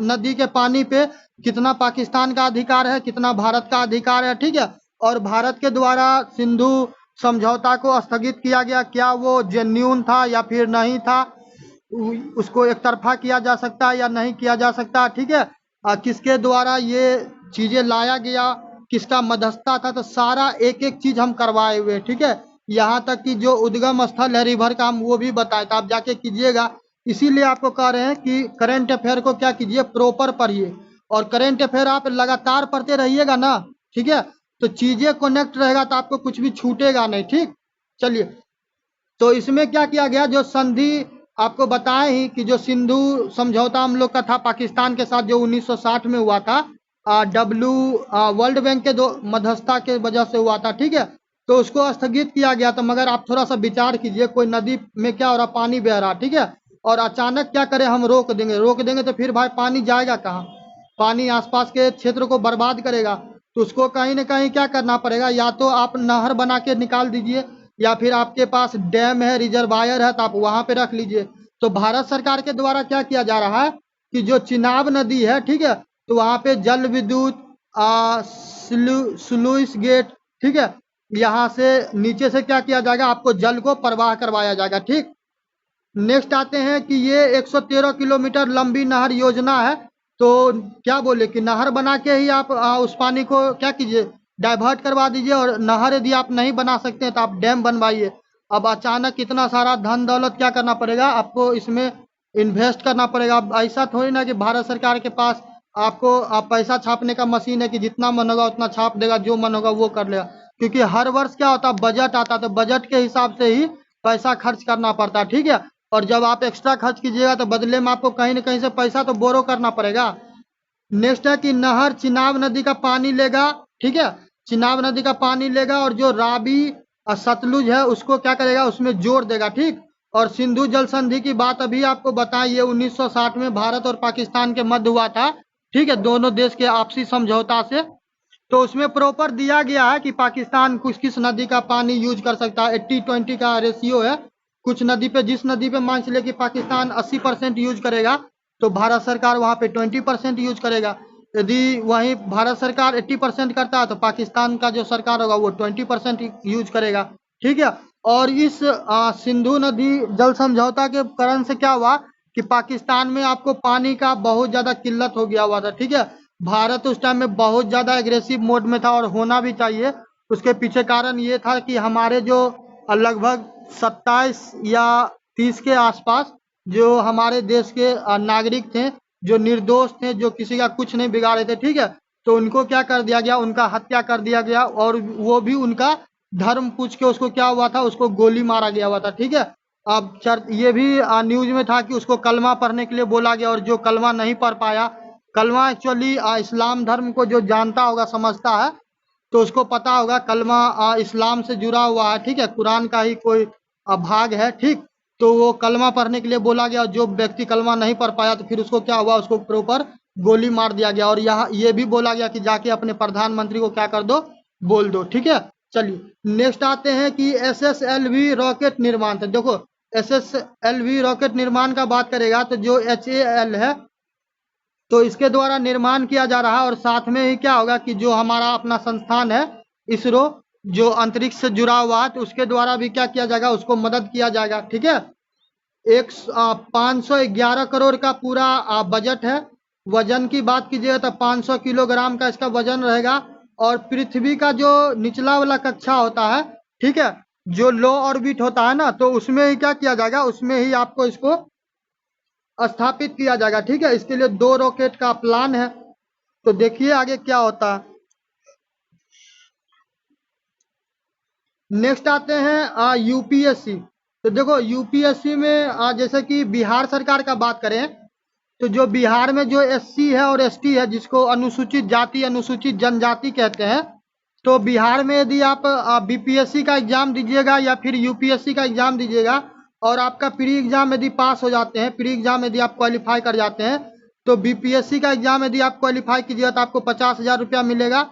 नदी के पानी पे कितना पाकिस्तान का अधिकार है, कितना भारत का अधिकार है, ठीक है। और भारत के द्वारा सिंधु समझौता को स्थगित किया गया, क्या वो जेन्यून था या फिर नहीं था, उसको एक तरफा किया जा सकता है या नहीं किया जा सकता, ठीक है। किसके द्वारा ये चीजें लाया गया, किसका मध्यस्थता था, तो सारा एक एक चीज हम करवाए हुए, ठीक है। यहाँ तक कि जो उद्गम स्थल है रिवर का हम वो भी बताए, तो आप जाके कीजिएगा। इसीलिए आपको कह रहे हैं कि करंट अफेयर को क्या कीजिए, प्रॉपर पढ़िए, और करंट अफेयर आप लगातार पढ़ते रहिएगा ना, ठीक है, तो चीजें कनेक्ट रहेगा तो आपको कुछ भी छूटेगा नहीं, ठीक। चलिए, तो इसमें क्या किया गया, जो संधि आपको बताए ही कि जो सिंधु समझौता हम लोग का था पाकिस्तान के साथ जो 1960 में हुआ था, वर्ल्ड बैंक के दो मध्यस्थता के वजह से हुआ था, ठीक है। तो उसको स्थगित किया गया था, मगर आप थोड़ा सा विचार कीजिए, कोई नदी में क्या हो रहा, पानी बह रहा, ठीक है, और अचानक क्या करें हम, रोक देंगे तो फिर भाई पानी जाएगा कहाँ, पानी आसपास के क्षेत्र को बर्बाद करेगा। तो उसको कहीं ना कहीं क्या करना पड़ेगा, या तो आप नहर बना के निकाल दीजिए या फिर आपके पास डैम है, रिजर्वायर है, तो आप वहां पे रख लीजिए। तो भारत सरकार के द्वारा क्या किया जा रहा है कि जो चिनाब नदी है, ठीक है, तो वहां पे जल विद्युत स्लुइस गेट, ठीक है, यहाँ से नीचे से क्या किया जाएगा, आपको जल को प्रवाह करवाया जाएगा, ठीक। नेक्स्ट आते हैं कि ये 113 किलोमीटर लंबी नहर योजना है, तो क्या बोले कि नहर बना के ही आप उस पानी को क्या कीजिए, डाइवर्ट करवा दीजिए, और नहर यदि आप नहीं बना सकते हैं तो आप डैम बनवाइए। अब अचानक इतना सारा धन दौलत क्या करना पड़ेगा आपको, इसमें इन्वेस्ट करना पड़ेगा। अब ऐसा थोड़ी ना कि भारत सरकार के पास आपको पैसा छापने का मशीन है कि जितना मन होगा उतना छाप देगा, जो मन होगा वो कर लेगा। क्योंकि हर वर्ष क्या होता है, बजट आता है, तो बजट के हिसाब से ही पैसा खर्च करना पड़ता है, ठीक है। और जब आप एक्स्ट्रा खर्च कीजिएगा तो बदले में आपको कहीं ना कहीं से पैसा तो बोरो करना पड़ेगा। नेक्स्ट है कि नहर चिनाब नदी का पानी लेगा, ठीक है। चिनाब नदी का पानी लेगा और जो रावी और सतलुज है उसको क्या करेगा, उसमें जोड़ देगा, ठीक। और सिंधु जल संधि की बात अभी आपको बताएं, ये 1960 में भारत और पाकिस्तान के मध्य हुआ था, ठीक है, दोनों देश के आपसी समझौता से। तो उसमें प्रॉपर दिया गया है कि पाकिस्तान कुछ किस नदी का पानी यूज कर सकता है, 80-20 का रेशियो है। कुछ नदी पे, जिस नदी पे मान चलिए कि पाकिस्तान 80% यूज करेगा तो भारत सरकार वहां पे 20% यूज करेगा। यदि वहीं भारत सरकार 80% करता है तो पाकिस्तान का जो सरकार होगा वो 20% यूज करेगा, ठीक है। और इस सिंधु नदी जल समझौता के कारण से क्या हुआ कि पाकिस्तान में आपको पानी का बहुत ज्यादा किल्लत हो गया हुआ था, ठीक है। भारत उस टाइम में बहुत ज्यादा एग्रेसिव मोड में था, और होना भी चाहिए। उसके पीछे कारण ये था कि हमारे जो लगभग 27 या 30 के आसपास जो हमारे देश के नागरिक थे, जो निर्दोष थे, जो किसी का कुछ नहीं बिगाड़े थे, ठीक है। तो उनको क्या कर दिया गया, उनका हत्या कर दिया गया, और वो भी उनका धर्म पूछ के उसको क्या हुआ था, उसको गोली मारा गया हुआ था, ठीक है। अब ये भी न्यूज में था कि उसको कलमा पढ़ने के लिए बोला गया, और जो कलमा नहीं पढ़ पाया, कलमा एक्चुअली इस्लाम धर्म को जो जानता होगा, समझता है, तो उसको पता होगा कलमा इस्लाम से जुड़ा हुआ है, ठीक है, कुरान का ही कोई भाग है, ठीक। तो वो कलमा पढ़ने के लिए बोला गया, और जो व्यक्ति कलमा नहीं पढ़ पाया तो फिर उसको क्या हुआ, उसको प्रॉपर गोली मार दिया गया। और यहाँ ये भी बोला गया कि जाके अपने प्रधानमंत्री को क्या कर दो, बोल दो, ठीक है। चलिए नेक्स्ट आते हैं कि SSLV रॉकेट निर्माण। तो देखो SSLV रॉकेट निर्माण का बात करेगा तो जो HAL है तो इसके द्वारा निर्माण किया जा रहा है, और साथ में ही क्या होगा कि जो हमारा अपना संस्थान है इसरो, जो अंतरिक्ष से जुड़ा हुआ है, तो उसके द्वारा भी क्या किया जाएगा, उसको मदद किया जाएगा, ठीक है। 511 करोड़ का पूरा बजट है। वजन की बात कीजिए तो 500 किलोग्राम का इसका वजन रहेगा। और पृथ्वी का जो निचला वाला कक्षा होता है, ठीक है, जो लो ऑर्बिट होता है ना, तो उसमें ही क्या किया जाएगा, उसमें ही आपको इसको स्थापित किया जाएगा, ठीक है। इसके लिए 2 रॉकेट का प्लान है, तो देखिए आगे क्या होता है। नेक्स्ट आते हैं यूपीएससी। तो देखो यूपीएससी में जैसे कि बिहार सरकार का बात करें तो जो बिहार में जो SC है और ST है, जिसको अनुसूचित जाति अनुसूचित जनजाति कहते हैं, तो बिहार में यदि आप BPSC का एग्जाम दीजिएगा या फिर UPSC का एग्जाम दीजिएगा, और आपका प्री एग्जाम यदि पास हो जाते हैं, प्री एग्जाम यदि आप क्वालिफाई कर जाते हैं, तो BPSC का एग्जाम यदि आप क्वालिफाई कीजिएगा तो आपको 50,000 रुपया मिलेगा।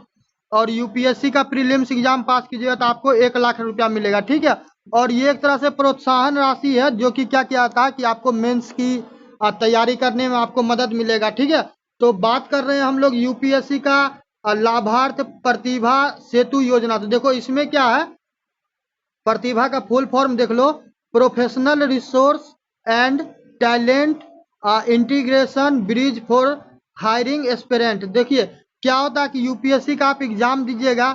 और यूपीएससी का प्रीलिम्स एग्जाम पास कीजिएगा तो आपको 1 लाख रुपया मिलेगा, ठीक है। और ये एक तरह से प्रोत्साहन राशि है, जो कि क्या किया था कि आपको मेंस की तैयारी करने में आपको मदद मिलेगा, ठीक है। तो बात कर रहे हैं हम लोग यूपीएससी का लाभार्थ प्रतिभा सेतु योजना। तो देखो इसमें क्या है, प्रतिभा का फुल फॉर्म देख लो, professional resource and talent integration bridge for hiring aspirant. देखिए क्या होता है कि यूपीएससी का आप एग्जाम दीजिएगा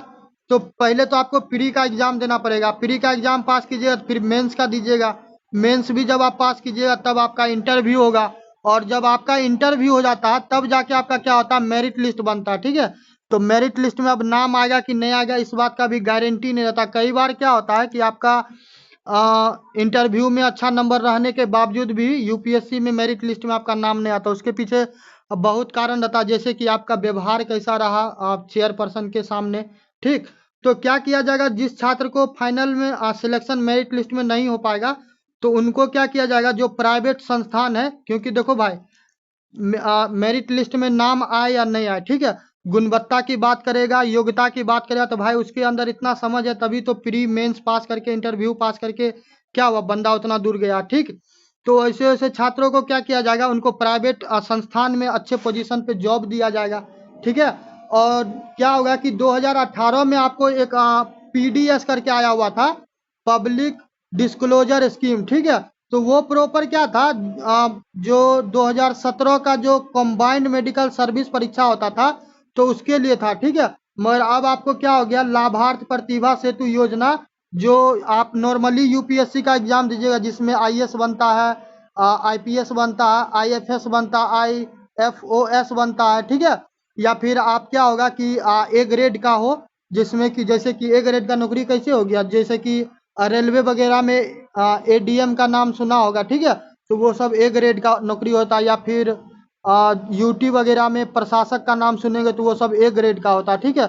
तो पहले तो आपको प्री का एग्जाम देना पड़ेगा, प्री का एग्जाम पास कीजिएगा फिर मेंस का दीजिएगा, मेंस भी जब आप पास कीजिएगा तब आपका इंटरव्यू होगा, और जब आपका इंटरव्यू हो जाता है तब जाके आपका क्या होता है, मेरिट लिस्ट बनता है, ठीक है। तो मेरिट लिस्ट में अब नाम आएगा कि नहीं आएगा इस बात का भी गारंटी नहीं रहता। कई बार क्या होता है कि आपका इंटरव्यू में अच्छा नंबर रहने के बावजूद भी यूपीएससी में मेरिट लिस्ट में आपका नाम नहीं आता, उसके पीछे बहुत कारण रहता है, जैसे कि आपका व्यवहार कैसा रहा आप चेयरपर्सन के सामने, ठीक। तो क्या किया जाएगा, जिस छात्र को फाइनल में सिलेक्शन मेरिट लिस्ट में नहीं हो पाएगा तो उनको क्या किया जाएगा, जो प्राइवेट संस्थान है, क्योंकि देखो भाई मेरिट लिस्ट में नाम आए या नहीं आए, ठीक है, गुणवत्ता की बात करेगा, योग्यता की बात करेगा, तो भाई उसके अंदर इतना समझ है तभी तो प्री मेंस पास करके इंटरव्यू पास करके क्या हुआ, बंदा उतना दूर गया, ठीक। तो ऐसे ऐसे छात्रों को क्या किया जाएगा, उनको प्राइवेट संस्थान में अच्छे पोजीशन पे जॉब दिया जाएगा, ठीक है। और क्या होगा कि 2018 में आपको एक PDS करके आया हुआ था, पब्लिक डिस्क्लोजर स्कीम, ठीक है। तो वो प्रॉपर क्या था, जो 2017 का जो कंबाइंड मेडिकल सर्विस परीक्षा होता था तो उसके लिए था, ठीक है। मगर अब आपको क्या हो गया, लाभार्थ प्रतिभा सेतु योजना, जो आप नॉर्मली यूपीएससी का एग्जाम दीजिएगा जिसमें आईएएस बनता है, आईपीएस बनता है, आईएफएस बनता है, आईएफओएस बनता है, ठीक है। या फिर आप क्या होगा कि ए ग्रेड का हो, जिसमें कि जैसे कि ए ग्रेड का नौकरी कैसे हो गया, जैसे कि रेलवे वगैरह में एडीएम का नाम सुना होगा, ठीक है। तो वो सब ए ग्रेड का नौकरी होता है। या फिर यूटी वगैरह में प्रशासक का नाम सुनेंगे तो वो सब ए ग्रेड का होता है, ठीक है।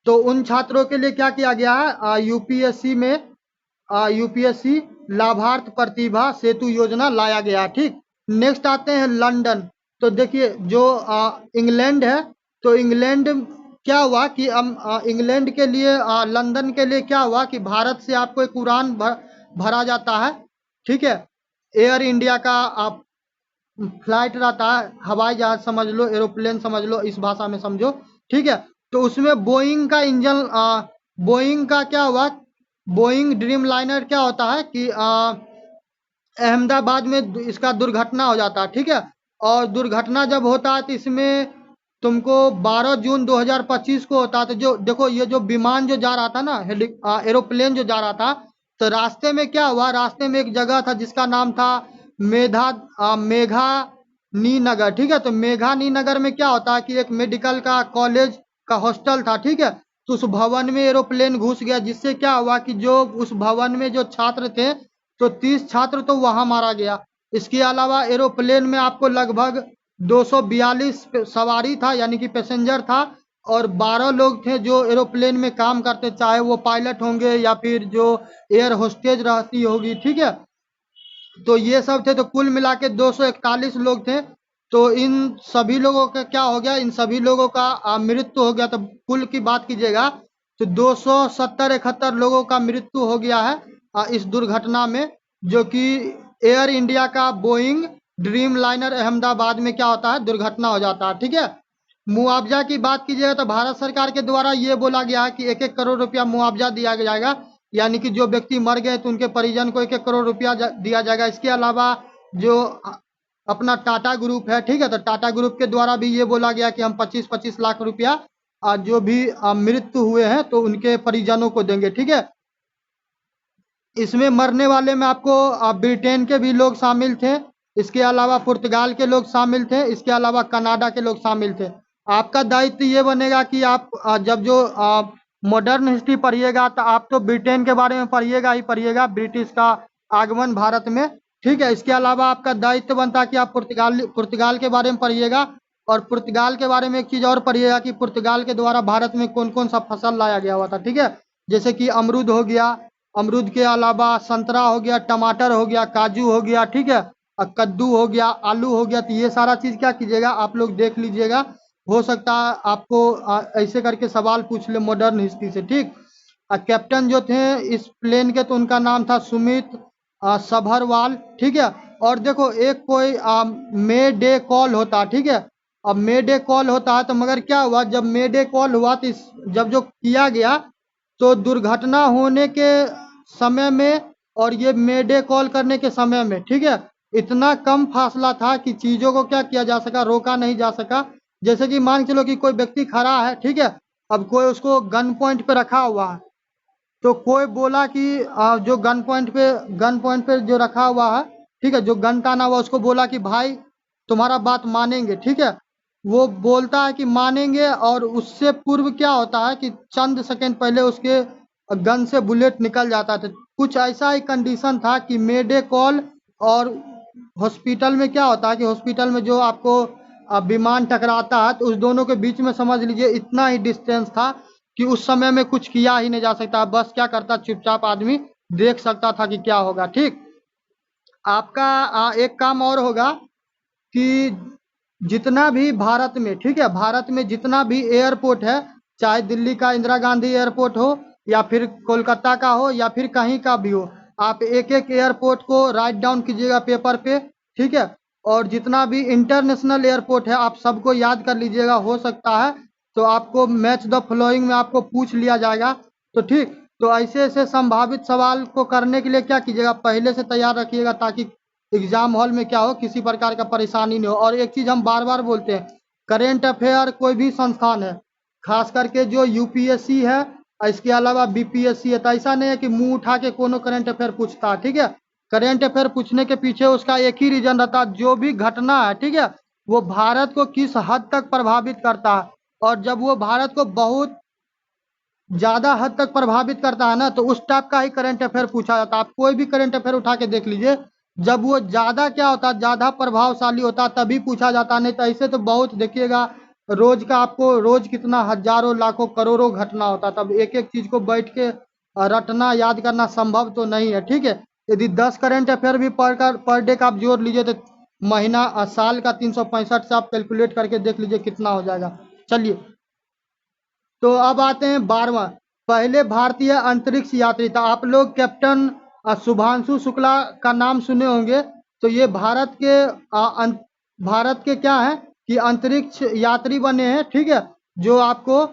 तो उन छात्रों के लिए क्या किया गया है, यूपीएससी में यूपीएससी लाभार्थ प्रतिभा सेतु योजना लाया गया, ठीक। नेक्स्ट आते हैं लंदन। तो देखिए जो इंग्लैंड है, तो इंग्लैंड क्या हुआ कि इंग्लैंड के लिए लंदन के लिए क्या हुआ कि भारत से आपको एक उड़ान भरा जाता है, ठीक है। एयर इंडिया का आप फ्लाइट रहता है, हवाई जहाज समझ लो, एरोप्लेन समझ लो, इस भाषा में समझो, ठीक है। तो उसमें बोइंग का इंजन, बोइंग का क्या हुआ, बोइंग ड्रीम लाइनर क्या होता है कि अहमदाबाद में इसका दुर्घटना हो जाता है, ठीक है। और दुर्घटना जब होता है तो इसमें तुमको 12 जून 2025 को होता है। तो जो देखो ये जो विमान जो जा रहा था ना, एरोप्लेन जो जा रहा था, तो रास्ते में क्या हुआ, रास्ते में एक जगह था जिसका नाम था मेघानी नगर, ठीक है। तो मेघानी नगर में क्या होता है कि एक मेडिकल का कॉलेज का हॉस्टल था, ठीक है। तो उस भवन में एरोप्लेन घुस गया, जिससे क्या हुआ कि जो उस भवन में जो छात्र थे, तो 30 छात्र तो वहां मारा गया। इसके अलावा एरोप्लेन में आपको लगभग 242 सवारी था, यानी कि पैसेंजर था, और 12 लोग थे जो एरोप्लेन में काम करते, चाहे वो पायलट होंगे या फिर जो एयर होस्टेज रहती होगी, ठीक है। तो ये सब थे, तो कुल मिला के 241 लोग थे। तो इन सभी लोगों का क्या हो गया, इन सभी लोगों का मृत्यु हो गया। तो कुल की बात कीजिएगा तो 270-71 लोगों का मृत्यु हो गया है इस दुर्घटना में, जो कि एयर इंडिया का बोइंग ड्रीम लाइनर अहमदाबाद में क्या होता है, दुर्घटना हो जाता है, ठीक है। मुआवजा की बात कीजिएगा तो भारत सरकार के द्वारा ये बोला गया है कि 1-1 करोड़ रुपया मुआवजा दिया जाएगा, यानी कि जो व्यक्ति मर गए तो उनके परिजन को 1-1 करोड़ रुपया दिया जाएगा। इसके अलावा जो अपना टाटा ग्रुप है, ठीक है, तो टाटा ग्रुप के द्वारा भी ये बोला गया कि हम 25-25 लाख रुपया जो भी मृत्यु हुए हैं तो उनके परिजनों को देंगे, ठीक है। इसमें मरने वाले में आपको ब्रिटेन के भी लोग शामिल थे, इसके अलावा पुर्तगाल के लोग शामिल थे, इसके अलावा कनाडा के लोग शामिल थे। आपका दायित्व ये बनेगा कि आप जब जो मॉडर्न हिस्ट्री पढ़िएगा तो आप तो ब्रिटेन के बारे में पढ़िएगा ही पढ़िएगा, ब्रिटिश का आगमन भारत में, ठीक है। इसके अलावा आपका दायित्व बनता है कि आप पुर्तगाल के बारे में पढ़िएगा, और पुर्तगाल के बारे में एक चीज और पढ़िएगा कि पुर्तगाल के द्वारा भारत में कौन कौन सा फसल लाया गया हुआ था, ठीक है। जैसे कि अमरूद हो गया, अमरूद के अलावा संतरा हो गया, टमाटर हो गया, काजू हो गया, ठीक है, कद्दू हो गया, आलू हो गया। तो ये सारा चीज क्या कीजिएगा, आप लोग देख लीजिएगा, हो सकता है आपको ऐसे करके सवाल पूछ ले मॉडर्न हिस्ट्री से, ठीक। कैप्टन जो थे इस प्लेन के, तो उनका नाम था सुमित सभरवाल, ठीक है। और देखो एक कोई मे डे कॉल होता, ठीक है। अब मे डे कॉल होता है, तो मगर क्या हुआ, जब मे डे कॉल हुआ तो जब जो किया गया तो दुर्घटना होने के समय में और ये मे डे कॉल करने के समय में, ठीक है, इतना कम फासला था कि चीजों को क्या किया जा सका, रोका नहीं जा सका। जैसे कि मान चलो कि कोई व्यक्ति खड़ा है, ठीक है, अब कोई उसको गन पॉइंट पे रखा हुआ है, तो कोई बोला कि जो गन पॉइंट पे जो रखा हुआ है, ठीक है, जो गन ताना हुआ, उसको बोला कि भाई तुम्हारा बात मानेंगे, ठीक है। वो बोलता है कि मानेंगे, और उससे पूर्व क्या होता है कि चंद सेकंड पहले उसके गन से बुलेट निकल जाता था। कुछ ऐसा ही कंडीशन था कि मेडे कॉल और हॉस्पिटल में क्या होता है कि हॉस्पिटल में जो आपको विमान टकराता है, तो उस दोनों के बीच में समझ लीजिए इतना ही डिस्टेंस था कि उस समय में कुछ किया ही नहीं जा सकता। बस क्या करता, चुपचाप आदमी देख सकता था कि क्या होगा, ठीक। आपका एक काम और होगा कि जितना भी भारत में, ठीक है, भारत में जितना भी एयरपोर्ट है, चाहे दिल्ली का इंदिरा गांधी एयरपोर्ट हो या फिर कोलकाता का हो या फिर कहीं का भी हो, आप एक एक एयरपोर्ट को राइट डाउन कीजिएगा पेपर पे, ठीक है। और जितना भी इंटरनेशनल एयरपोर्ट है आप सबको याद कर लीजिएगा, हो सकता है तो आपको मैच द फॉलोइंग में आपको पूछ लिया जाएगा, तो ठीक। तो ऐसे ऐसे संभावित सवाल को करने के लिए क्या कीजिएगा, पहले से तैयार रखिएगा, ताकि एग्जाम हॉल में क्या हो, किसी प्रकार का परेशानी नहीं हो। और एक चीज हम बार बार बोलते हैं, करेंट अफेयर कोई भी संस्थान है, खास करके जो यूपीएससी है, इसके अलावा बीपीएससी है। तो ऐसा नहीं है कि मुंह उठा के कोनो करंट अफेयर पूछता है, ठीक है। करंट अफेयर पूछने के पीछे उसका एक ही रीजन रहता है, जो भी घटना है, ठीक है, वो भारत को किस हद तक प्रभावित करता है। और जब वो भारत को बहुत ज्यादा हद तक प्रभावित करता है ना, तो उस टाइप का ही करंट अफेयर पूछा जाता है। आप कोई भी करंट अफेयर उठा के देख लीजिए, जब वो ज्यादा क्या होता है, ज्यादा प्रभावशाली होता है, तभी पूछा जाता है। नहीं तो ऐसे तो बहुत देखिएगा, रोज का आपको रोज कितना हजारों लाखों करोड़ों घटना होता है, तब एक एक चीज को बैठ के रटना याद करना संभव तो नहीं है, ठीक है। यदि 10 करंट अफेयर भी पर डे का आप जोड़ लीजिए, तो महीना साल का 365 से आप कैलकुलेट करके देख लीजिए कितना हो जाएगा। चलिए, तो अब आते हैं 12वां। पहले भारतीय अंतरिक्ष यात्री था। आप लोग कैप्टन शुभांशु शुक्ला का नाम सुने होंगे। तो ये भारत के क्या है कि अंतरिक्ष यात्री बने हैं, ठीक है, जो आपको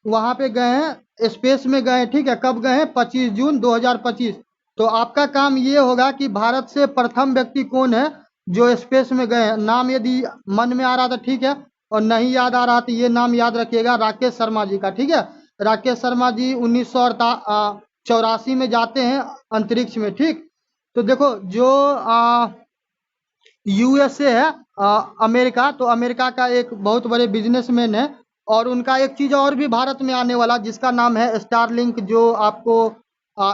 वहां पे गए हैं, स्पेस में गए हैं, ठीक है। कब गए हैं? 25 जून 2025। तो आपका काम ये होगा कि भारत से प्रथम व्यक्ति कौन है जो स्पेस में गए हैं। नाम यदि मन में आ रहा था, ठीक है, और नहीं याद आ रहा तो ये नाम याद रखिएगा, राकेश शर्मा जी का, ठीक है। राकेश शर्मा जी 1984 में जाते हैं अंतरिक्ष में, ठीक। तो देखो, जो यूएसए है, अमेरिका, तो अमेरिका का एक बहुत बड़े बिजनेसमैन है। और उनका एक चीज और भी भारत में आने वाला, जिसका नाम है स्टारलिंक, जो आपको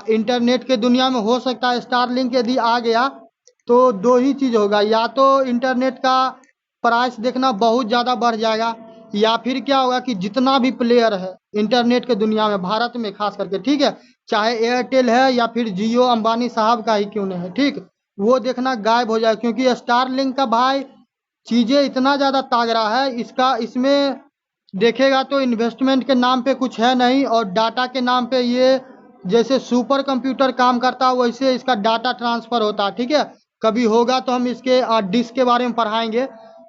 इंटरनेट के दुनिया में हो सकता है। स्टारलिंक यदि आ गया तो दो ही चीज होगा, या तो इंटरनेट का प्राइस देखना बहुत ज्यादा बढ़ जाएगा, या फिर क्या होगा कि जितना भी प्लेयर है इंटरनेट के दुनिया में, भारत में खास करके, ठीक है, चाहे एयरटेल है या फिर जियो अंबानी साहब का ही क्यों नहीं है, ठीक, वो देखना गायब हो जाए। क्योंकि स्टारलिंक का भाई चीजें इतना ज्यादा तागड़ा है, इसमें देखेगा तो इन्वेस्टमेंट के नाम पे कुछ है नहीं, और डाटा के नाम पे ये जैसे सुपर कंप्यूटर काम करता है, वैसे इसका डाटा ट्रांसफर होता है, ठीक है। कभी होगा तो हम इसके डिस्क के बारे में पढ़ाएंगे।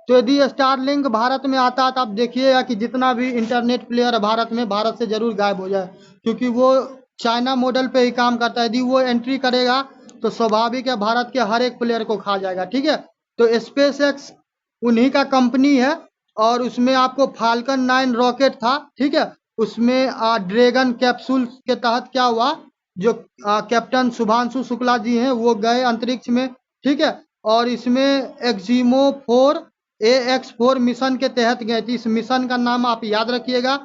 तो यदि स्टारलिंक भारत में आता है तो आप देखिएगा कि जितना भी इंटरनेट प्लेयर है भारत में, भारत से जरूर गायब हो जाए, क्योंकि वो चाइना मॉडल पे ही काम करता है। यदि वो एंट्री करेगा तो स्वाभाविक है भारत के हर एक प्लेयर को खा जाएगा, ठीक है। तो स्पेस एक्स उन्हीं का कंपनी है, और उसमें आपको फाल्कन 9 रॉकेट था, ठीक है। उसमें ड्रैगन कैप्सूल के तहत क्या हुआ, जो कैप्टन शुभांशु शुक्ला जी हैं वो गए अंतरिक्ष में, ठीक है। और इसमें एक्सिमो 4 AX4 मिशन के तहत गए थे। इस मिशन का नाम आप याद रखिएगा।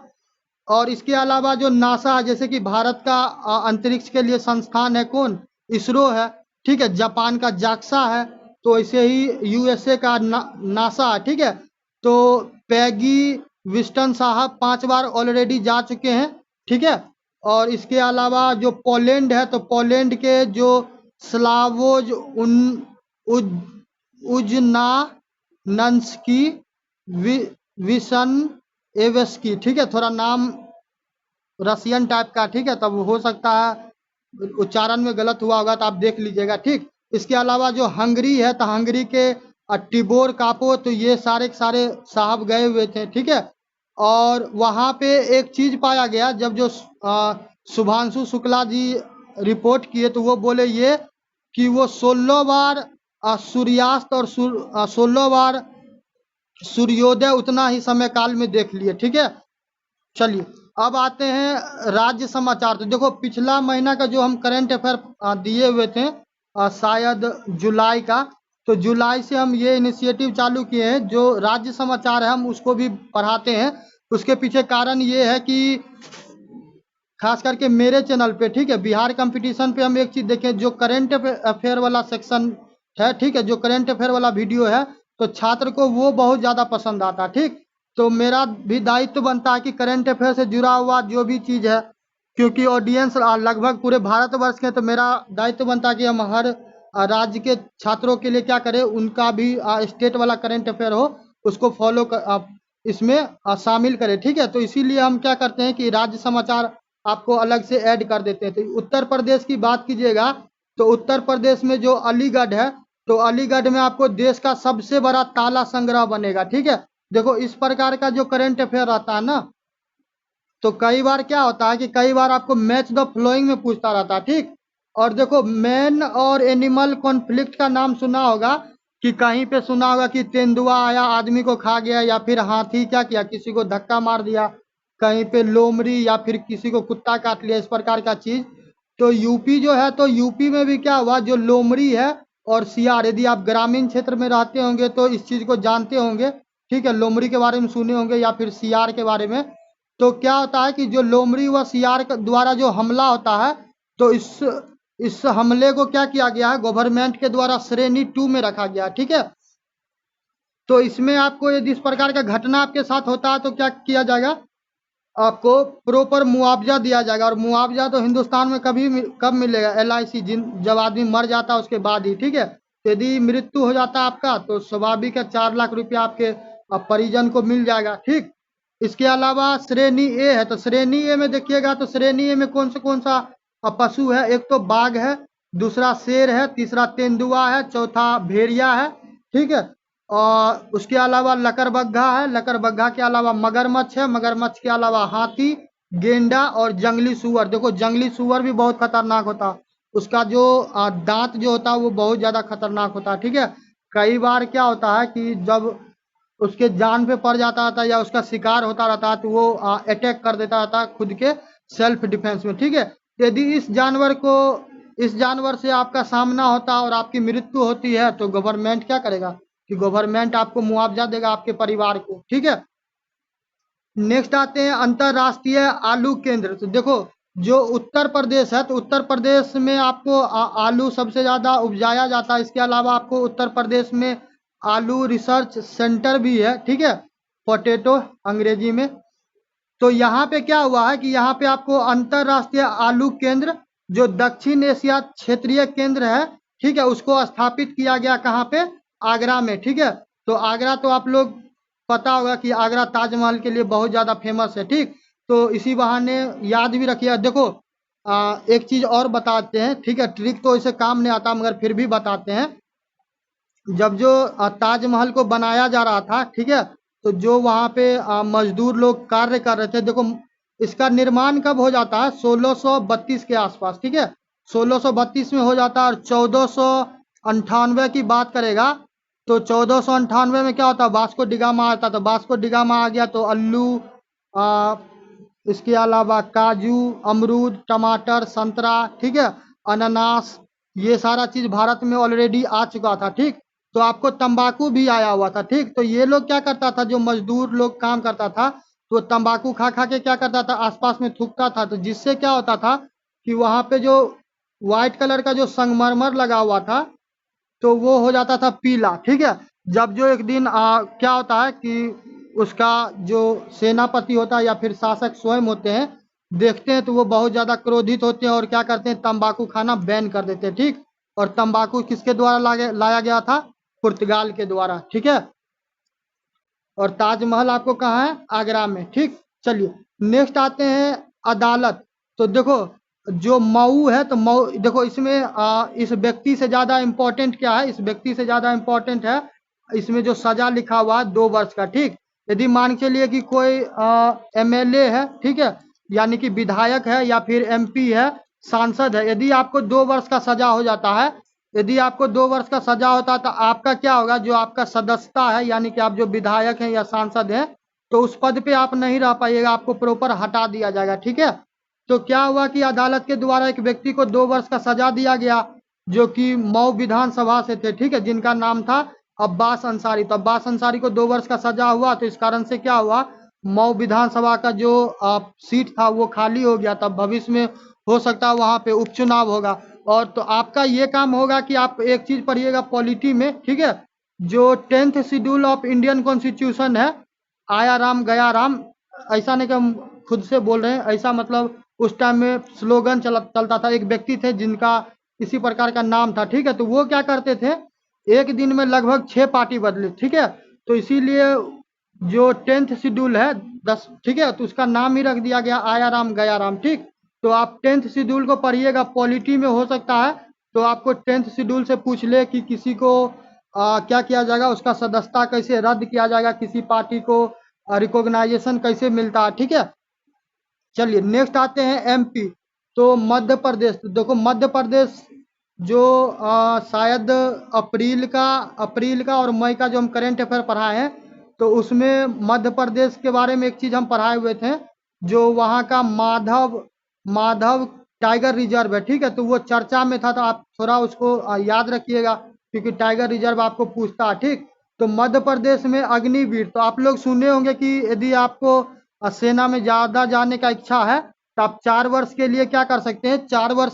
और इसके अलावा जो नासा, जैसे कि भारत का अंतरिक्ष के लिए संस्थान है कौन, इसरो है, ठीक है। जापान का जाक्सा है, तो ऐसे ही यूएसए का नासा है, ठीक है। तो पैगी विस्टन साहब 5 बार ऑलरेडी जा चुके हैं, ठीक है। और इसके अलावा जो पोलैंड है, तो पोलैंड के जो स्लावोज उजना नंस्की विशन एवेस्की, ठीक है, थोड़ा नाम रशियन टाइप का, ठीक है, तब हो सकता है उच्चारण में गलत हुआ होगा, तो आप देख लीजिएगा, ठीक। इसके अलावा जो हंगरी है, तो हंगरी के टिबोर कापो, तो ये सारे के सारे साहब गए हुए थे, ठीक है। और वहां पे एक चीज पाया गया, जब जो शुभांशु शुक्ला जी रिपोर्ट किए, तो वो बोले ये कि वो 16 बार सूर्यास्त और 16 बार सूर्योदय उतना ही समय काल में देख लिए, ठीक है। चलिए, अब आते हैं राज्य समाचार। तो देखो, पिछला महीना का जो हम करंट अफेयर दिए हुए थे, शायद जुलाई का, तो जुलाई से हम ये इनिशिएटिव चालू किए हैं, जो राज्य समाचार है हम उसको भी पढ़ाते हैं। उसके पीछे कारण ये है कि खास करके मेरे चैनल पे, ठीक है, बिहार कंपटीशन पे हम एक चीज देखें, जो करंट अफेयर वाला सेक्शन है, ठीक है, जो करंट अफेयर वाला वीडियो है, तो छात्र को वो बहुत ज्यादा पसंद आता है, ठीक। तो मेरा भी दायित्व बनता है कि करंट अफेयर से जुड़ा हुआ जो भी चीज है, क्योंकि ऑडियंस लगभग पूरे भारतवर्ष के, तो मेरा दायित्व बनता है कि हम हर राज्य के छात्रों के लिए क्या करें, उनका भी स्टेट वाला करंट अफेयर हो, उसको फॉलो इसमें शामिल करें, ठीक है। तो इसीलिए हम क्या करते हैं कि राज्य समाचार आपको अलग से ऐड कर देते हैं। तो उत्तर प्रदेश की बात कीजिएगा, तो उत्तर प्रदेश में जो अलीगढ़ है, तो अलीगढ़ में आपको देश का सबसे बड़ा ताला संग्रह बनेगा, ठीक है। देखो, इस प्रकार का जो करंट अफेयर रहता है ना, तो कई बार क्या होता है कि कई बार आपको मैच द फ्लोइंग में पूछता रहता है, ठीक। और देखो, मैन और एनिमल कॉन्फ्लिक्ट का नाम सुना होगा, कि कहीं पे सुना होगा कि तेंदुआ आया आदमी को खा गया, या फिर हाथी क्या किया, किसी को धक्का मार दिया। कहीं पे लोमड़ी या फिर किसी को कुत्ता काट लिया, इस प्रकार का चीज। तो यूपी जो है, तो यूपी में भी क्या हुआ, जो लोमड़ी है और सियार, यदि आप ग्रामीण क्षेत्र में रहते होंगे तो इस चीज को जानते होंगे, ठीक है, लोमड़ी के बारे में सुने होंगे या फिर सियार के बारे में। तो क्या होता है कि जो लोमड़ी व सियार द्वारा जो हमला होता है, तो इस हमले को क्या किया गया है, गवर्नमेंट के द्वारा श्रेणी 2 में रखा गया, ठीक है। तो इसमें आपको यदि इस प्रकार का घटना आपके साथ होता है तो क्या किया जाएगा, आपको प्रॉपर मुआवजा दिया जाएगा। और मुआवजा तो हिंदुस्तान में कब मिलेगा, LIC, जब आदमी मर जाता है उसके बाद ही, ठीक है। तो यदि मृत्यु हो जाता है आपका तो स्वाभाविक है 4 लाख रुपया आपके परिजन को मिल जाएगा, ठीक। इसके अलावा श्रेणी ए है, तो श्रेणी ए में देखिएगा, तो श्रेणी ए में कौन सा पशु है, एक तो बाघ है, दूसरा शेर है, तीसरा तेंदुआ है, चौथा भेड़िया है, ठीक है। और उसके अलावा लकड़बग्घा है, लकड़बग्घा के अलावा मगरमच्छ है, मगरमच्छ के अलावा हाथी, गेंडा और जंगली सुअर। देखो जंगली सुअर भी बहुत खतरनाक होता, उसका जो दांत जो होता है वो बहुत ज्यादा खतरनाक होता है, ठीक है। कई बार क्या होता है कि जब उसके जान पे पड़ जाता था या उसका शिकार होता रहता है तो वो अटैक कर देता था खुद के सेल्फ डिफेंस में, ठीक है। यदि इस जानवर से आपका सामना होता और आपकी मृत्यु होती है तो गवर्नमेंट क्या करेगा कि गवर्नमेंट आपको मुआवजा देगा, आपके परिवार को, ठीक है। नेक्स्ट आते हैं अंतरराष्ट्रीय आलू केंद्र। तो देखो जो उत्तर प्रदेश है, तो उत्तर प्रदेश में आपको आलू सबसे ज्यादा उपजाया जाता है। इसके अलावा आपको उत्तर प्रदेश में आलू रिसर्च सेंटर भी है, ठीक है, पोटैटो अंग्रेजी में। तो यहाँ पे क्या हुआ है कि यहाँ पे आपको अंतरराष्ट्रीय आलू केंद्र जो दक्षिण एशिया क्षेत्रीय केंद्र है, ठीक है, उसको स्थापित किया गया कहाँ पे, आगरा में, ठीक है। तो आगरा तो आप लोग पता होगा कि आगरा ताजमहल के लिए बहुत ज्यादा फेमस है, ठीक। तो इसी बहाने याद भी रखिए। देखो एक चीज और बताते हैं, ठीक है, ट्रिक तो इसे काम नहीं आता मगर फिर भी बताते हैं। जब जो ताजमहल को बनाया जा रहा था, ठीक है, तो जो वहाँ पे मजदूर लोग कार्य कर रहे थे, देखो इसका निर्माण कब हो जाता है, 1632 के आसपास, ठीक है, 1632 में हो जाता है। और 1498 की बात करेगा तो 1498 में क्या होता है, वास्को डिगामा आता, तो वास्को डिगामा आ गया तो अल्लू, इसके अलावा काजू, अमरूद, टमाटर, संतरा, ठीक है, अनानास, ये सारा चीज भारत में ऑलरेडी आ चुका था, ठीक। तो आपको तंबाकू भी आया हुआ था, ठीक। तो ये लोग क्या करता था, जो मजदूर लोग काम करता था तो तंबाकू खा खा के क्या करता था, आसपास में थूकता था, तो जिससे क्या होता था कि वहां पे जो व्हाइट कलर का जो संगमरमर लगा हुआ था तो वो हो जाता था पीला, ठीक है। जब जो एक दिन क्या होता है कि उसका जो सेनापति होता है या फिर शासक स्वयं होते हैं, देखते हैं तो वो बहुत ज्यादा क्रोधित होते हैं और क्या करते हैं, तंबाकू खाना बैन कर देते हैं, ठीक। और तंबाकू किसके द्वारा लाया गया था, पुर्तगाल के द्वारा, ठीक है। और ताजमहल आपको कहाँ है, आगरा में, ठीक। चलिए नेक्स्ट आते हैं अदालत। तो देखो जो मऊ है, तो मऊ देखो इसमें इस व्यक्ति से ज्यादा इम्पोर्टेंट क्या है, इस व्यक्ति से ज्यादा इम्पोर्टेंट है इसमें जो सजा लिखा हुआ है 2 वर्ष का, ठीक। यदि मान के लिए कि कोई MLA है, ठीक है, यानी कि विधायक है या फिर MP है, सांसद है, यदि आपको 2 वर्ष का सजा हो जाता है, यदि आपको 2 वर्ष का सजा होता है तो आपका क्या होगा, जो आपका सदस्यता है, यानी कि आप जो विधायक हैं या सांसद हैं, तो उस पद पे आप नहीं रह पाइएगा, आपको प्रॉपर हटा दिया जाएगा, ठीक है। तो क्या हुआ कि अदालत के द्वारा एक व्यक्ति को 2 वर्ष का सजा दिया गया जो कि मऊ विधानसभा से थे, ठीक है, जिनका नाम था अब्बास अंसारी। तो अब्बास अंसारी को 2 वर्ष का सजा हुआ, तो इस कारण से क्या हुआ, मऊ विधानसभा का जो सीट था वो खाली हो गया। तब भविष्य में हो सकता है वहां पे उपचुनाव होगा। और तो आपका ये काम होगा कि आप एक चीज पढ़िएगा पॉलिटी में, ठीक है, जो 10th schedule of Indian constitution है, आया राम गया राम, ऐसा नहीं कि हम खुद से बोल रहे हैं, ऐसा मतलब उस टाइम में स्लोगन चलता था। एक व्यक्ति थे जिनका इसी प्रकार का नाम था, ठीक है। तो वो क्या करते थे, एक दिन में लगभग 6 पार्टी बदले, ठीक है। तो इसीलिए जो 10th शेड्यूल है 10, ठीक है, तो उसका नाम ही रख दिया गया आया राम गया राम, ठीक। तो आप 10th शेड्यूल को पढ़िएगा, पॉलिटी में हो सकता है तो आपको 10th शेड्यूल से पूछ ले कि किसी को क्या किया जाएगा, उसका सदस्यता कैसे रद्द किया जाएगा, किसी पार्टी को रिकॉग्नाइजेशन कैसे मिलता है, ठीक है। चलिए नेक्स्ट आते हैं MP। तो मध्य प्रदेश, तो देखो मध्य प्रदेश जो शायद अप्रैल का और मई का जो हम करेंट अफेयर पढ़ाए हैं, तो उसमें मध्य प्रदेश के बारे में एक चीज हम पढ़ाए हुए थे जो वहाँ का माधव माधव टाइगर रिजर्व है, ठीक है, तो वो चर्चा में था, तो आप थोड़ा उसको याद रखिएगा, क्योंकि टाइगर रिजर्व आपको पूछता है, ठीक। तो मध्य प्रदेश में अग्निवीर, तो आप लोग सुने होंगे कि यदि आपको सेना में ज़्यादा जाने का इच्छा है, तो आप 4 वर्ष के लिए क्या कर सकते हैं, 4 वर्ष,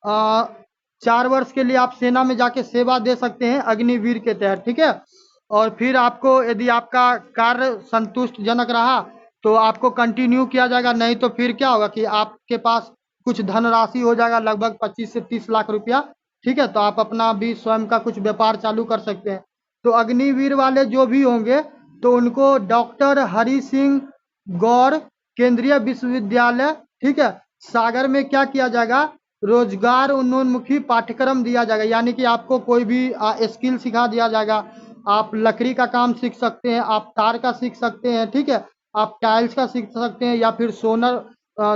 अ, 4 वर्ष के लिए आप सेना में जाके सेवा दे सकते हैं अग्निवीर के तहत, ठीक है। और फिर आपको यदि आपका कार्य संतुष्टजनक रहा तो आपको कंटिन्यू किया जाएगा, नहीं तो फिर क्या होगा कि आपके पास कुछ धनराशि हो जाएगा, लगभग 25 से 30 लाख रुपया, ठीक है, तो आप अपना भी स्वयं का कुछ व्यापार चालू कर सकते हैं। तो अग्निवीर वाले जो भी होंगे तो उनको डॉक्टर हरि सिंह गौर केंद्रीय विश्वविद्यालय, ठीक है, सागर में क्या किया जाएगा, रोजगार उन्नोन्मुखी पाठ्यक्रम दिया जाएगा, यानी कि आपको कोई भी स्किल सिखा दिया जाएगा। आप लकड़ी का काम सीख सकते हैं, आप तार का सीख सकते हैं, ठीक है, आप टाइल्स का सीख सकते हैं, या फिर